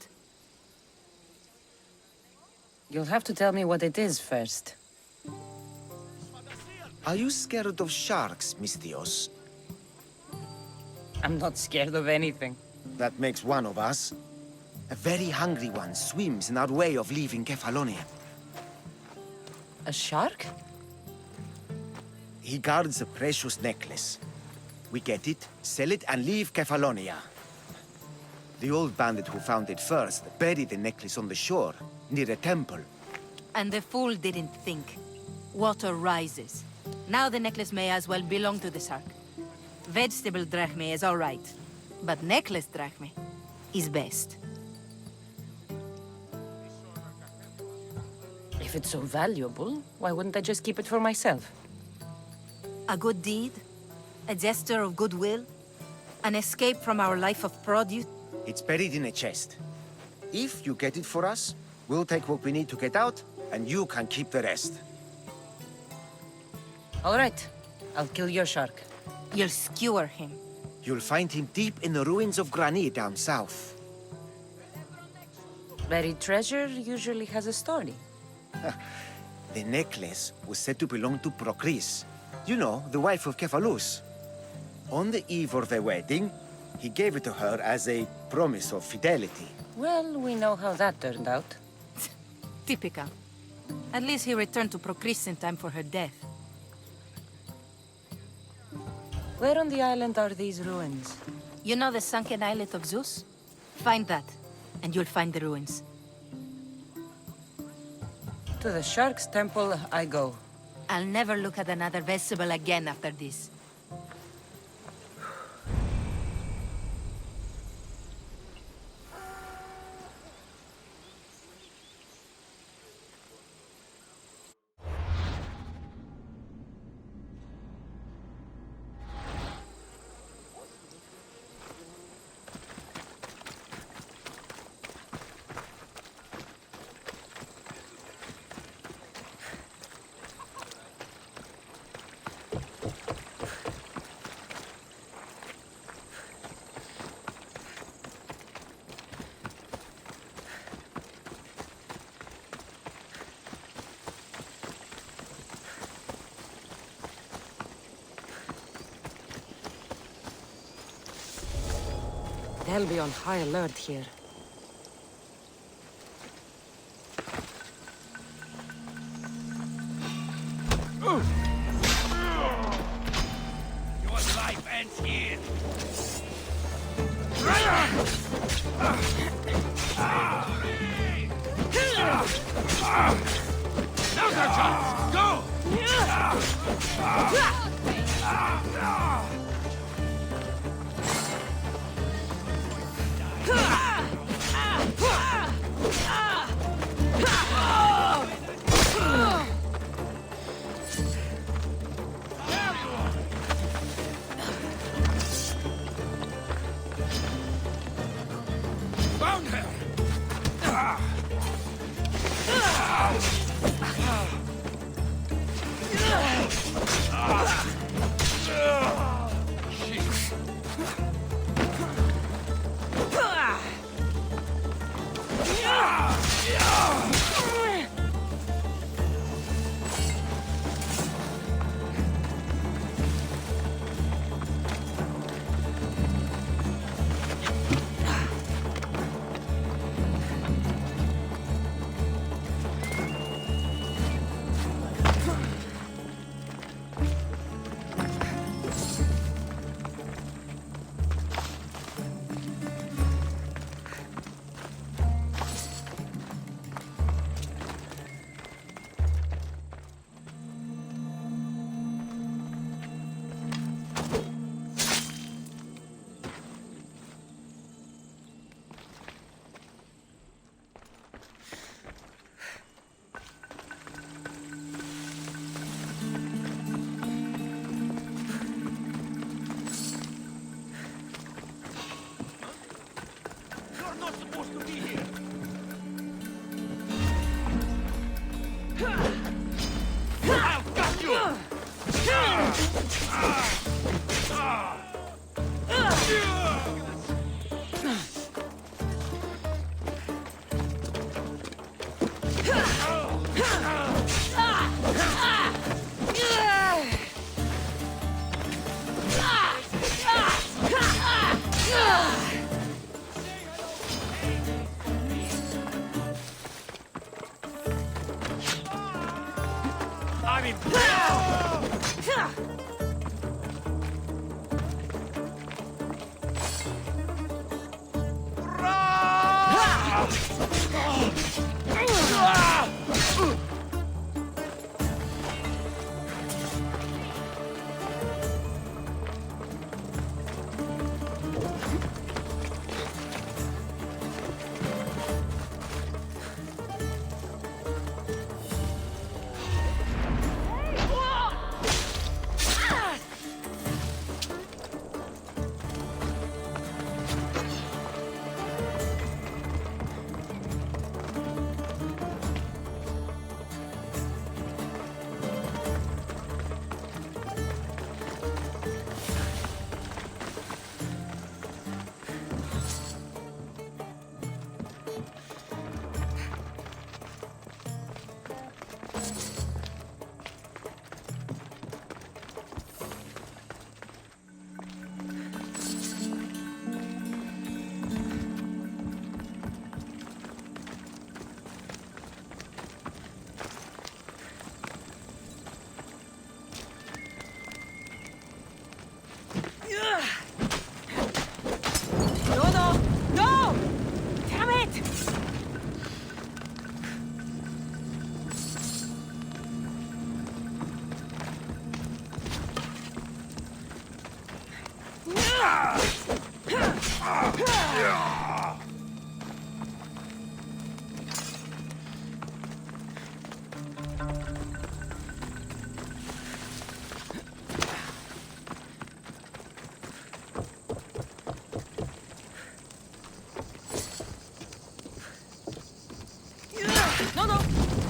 You'll have to tell me what it is first. Are you scared of sharks, Mistios? I'm not scared of anything. That makes one of us. A very hungry one swims in our way of leaving Kefalonia. A shark? He guards a precious necklace. We get it, sell it, and leave Kefalonia. The old bandit who found it first buried the necklace on the shore, near a temple. And the fool didn't think. Water rises. Now the necklace may as well belong to the shark. Vegetable drachme is all right, but necklace drachme is best. If it's so valuable, why wouldn't I just keep it for myself? A good deed, a gesture of goodwill, an escape from our life of produce. It's buried in a chest. If you get it for us, we'll take what we need to get out, and you can keep the rest. All right. I'll kill your shark. You'll skewer him. You'll find him deep in the ruins of Granit down south. Buried treasure usually has a story. The necklace was said to belong to Procris. You know, the wife of Kefalus. On the eve of their wedding, he gave it to her as a promise of fidelity. Well, we know how that turned out. Typical. At least he returned to Procris in time for her death. Where on the island are these ruins? You know the sunken islet of Zeus? Find that, and you'll find the ruins. To the Shark's Temple I go. I'll never look at another vegetable again after this. They'll be on high alert here. Your life ends here. Now's our chance. Go!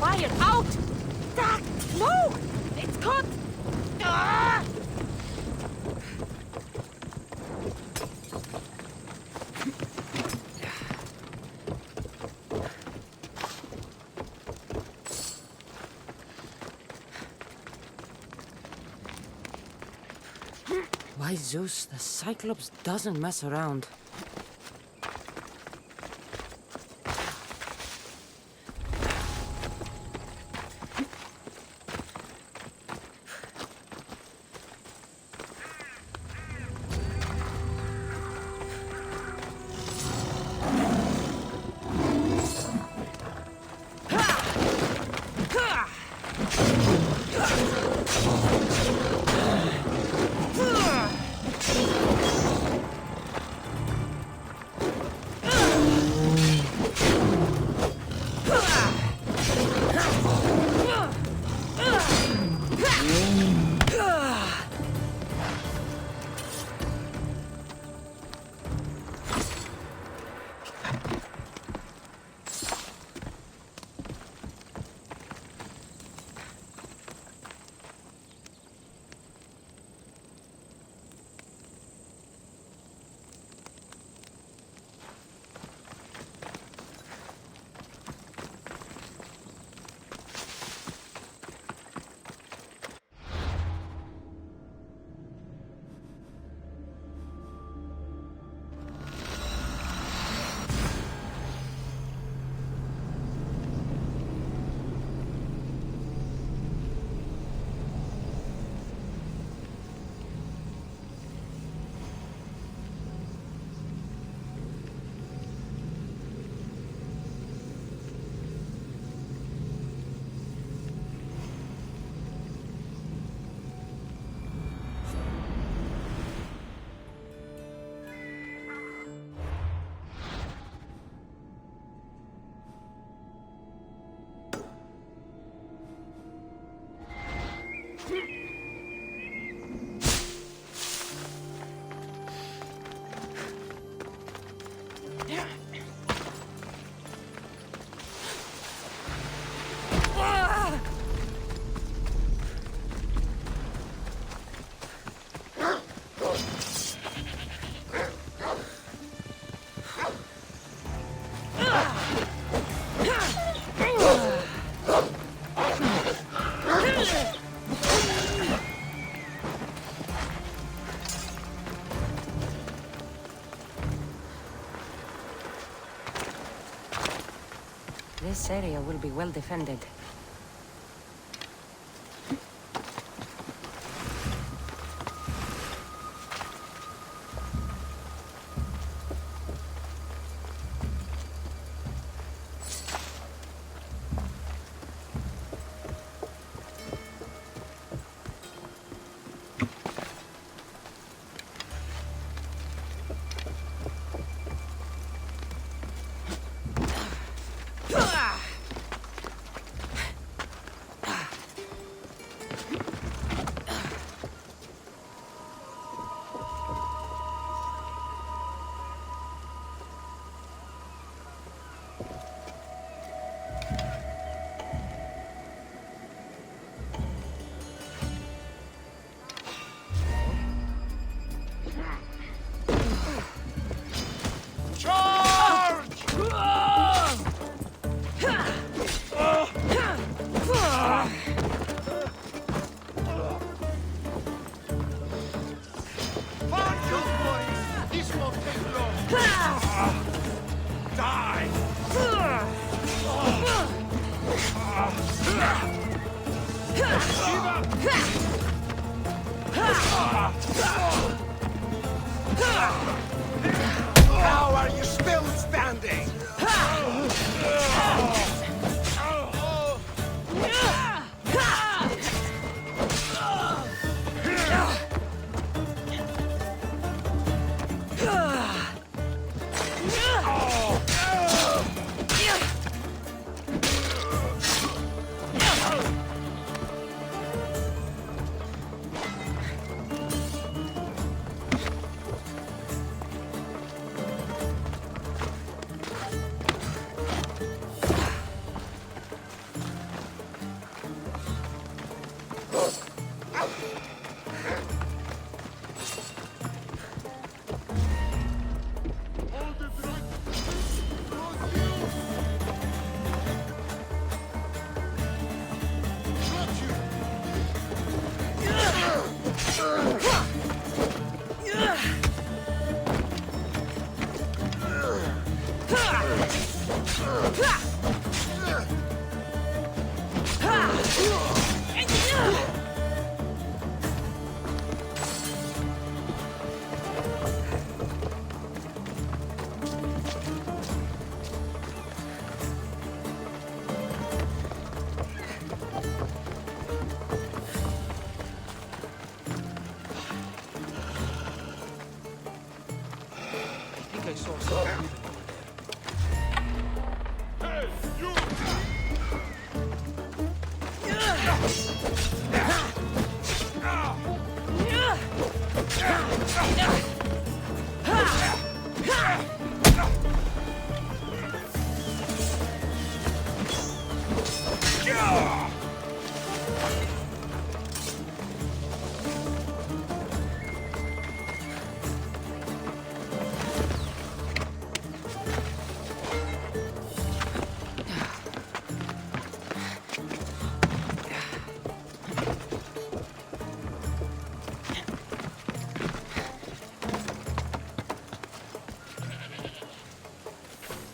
Fire! Out! Ah, no! It's caught! Ah! Why, Zeus, the Cyclops doesn't mess around. This area will be well defended. How are you still standing?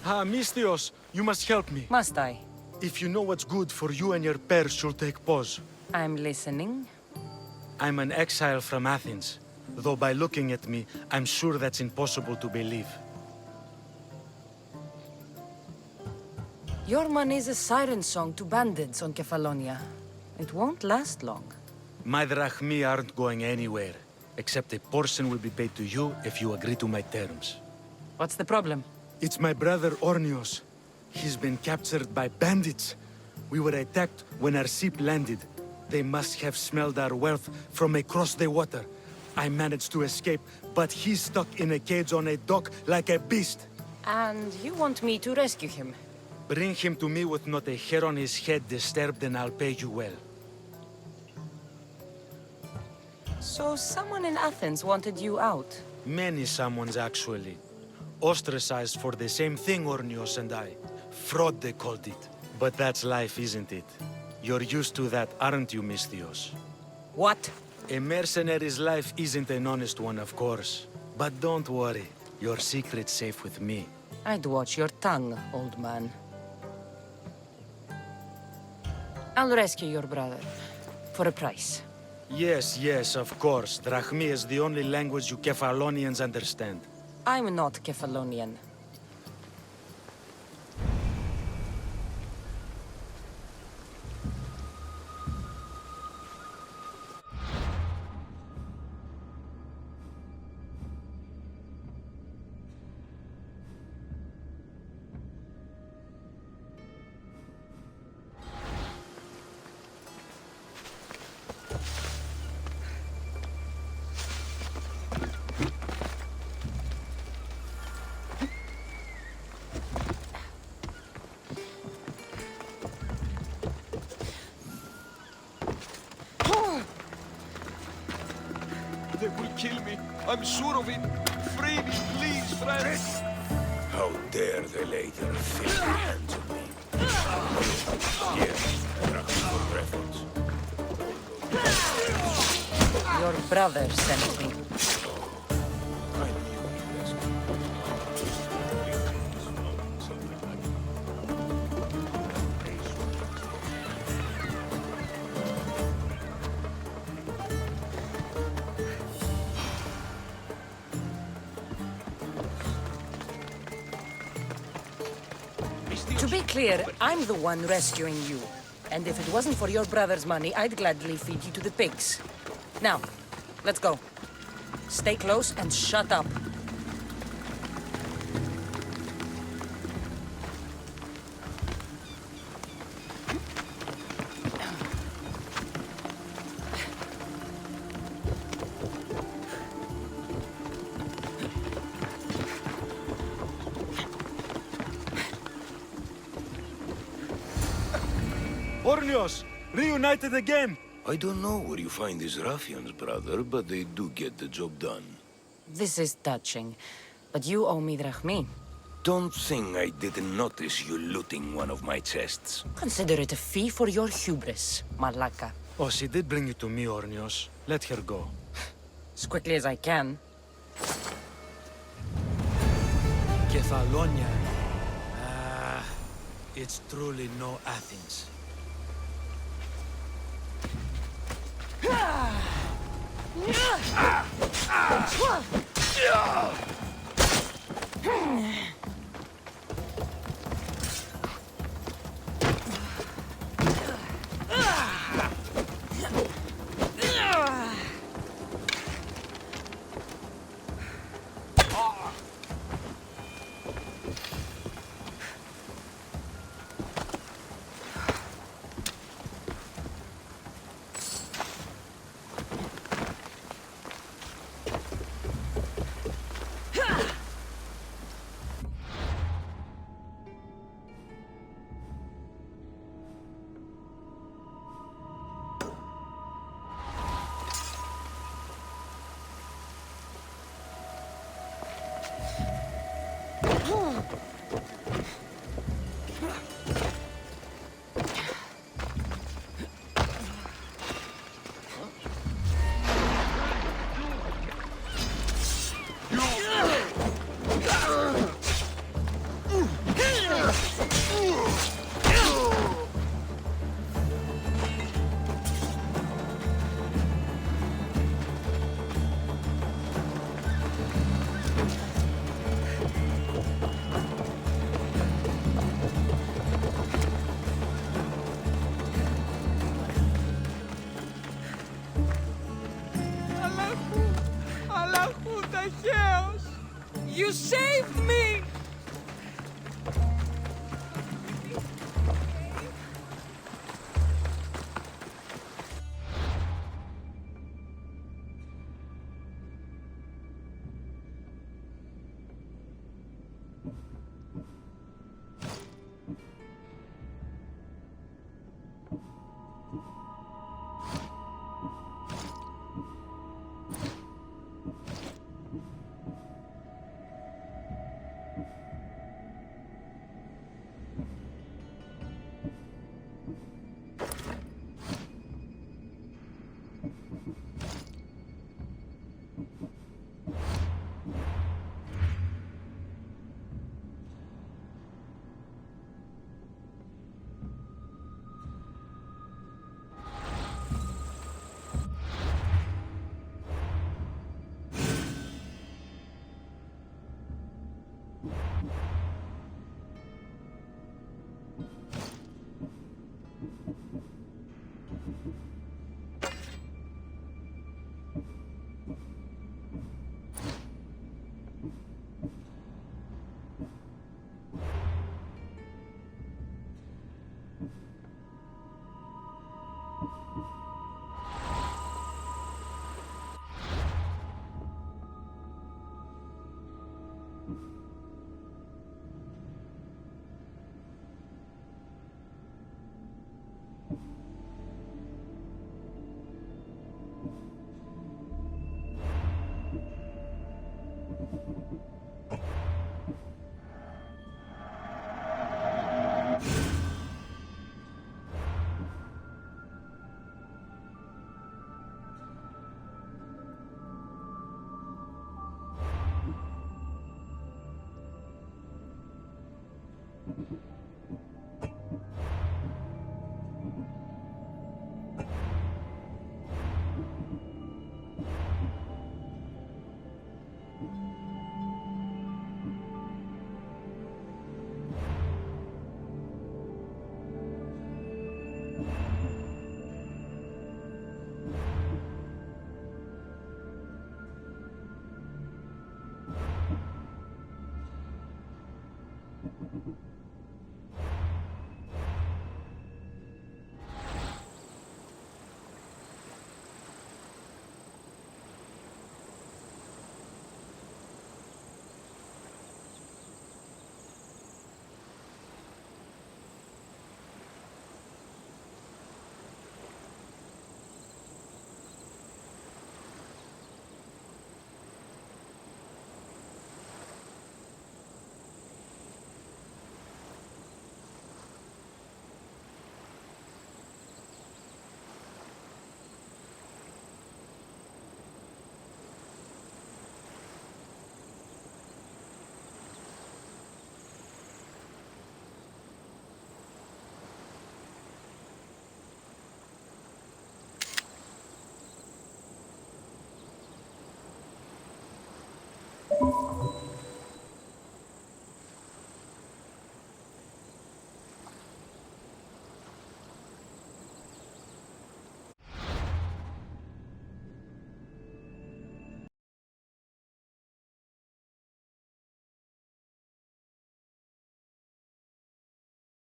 Ah, Mistios, you must help me. Must I? If you know what's good for you and your pairs, you'll take pause. I'm listening. I'm an exile from Athens. Though by looking at me, I'm sure that's impossible to believe. Your money's a siren song to bandits on Kefalonia. It won't last long. My drachmi aren't going anywhere. Except a portion will be paid to you if you agree to my terms. What's the problem? It's my brother Ornios. He's been captured by bandits. We were attacked when our ship landed. They must have smelled our wealth from across the water. I managed to escape, but he's stuck in a cage on a dock like a beast. And you want me to rescue him? Bring him to me with not a hair on his head disturbed and I'll pay you well. So someone in Athens wanted you out? Many someones, actually. Ostracized for the same thing, Ornios and I. Fraud, they called it. But that's life, isn't it? You're used to that, aren't you, Mistios? What? A mercenary's life isn't an honest one, of course. But don't worry. Your secret's safe with me. I'd watch your tongue, old man. I'll rescue your brother. For a price. Yes, yes, of course. Drachmi is the only language you Kefalonians understand. I'm not Kefalonian. They will kill me. I'm sure of it. Free me, please, friends. How dare they lay their filthy hands on me? Here, drachmi for reference. Your brother sent me. To be clear, I'm the one rescuing you. And if it wasn't for your brother's money, I'd gladly feed you to the pigs. Now, let's go. Stay close and shut up. Ornios! Reunited again! I don't know where you find these ruffians, brother, but they do get the job done. This is touching, but you owe me drachmi. Don't think I didn't notice you looting one of my chests. Consider it a fee for your hubris, Malaka. Oh, she did bring you to me, Ornios. Let her go. As quickly as I can. Kefalonia. Ah, it's truly no Athens. You saved me!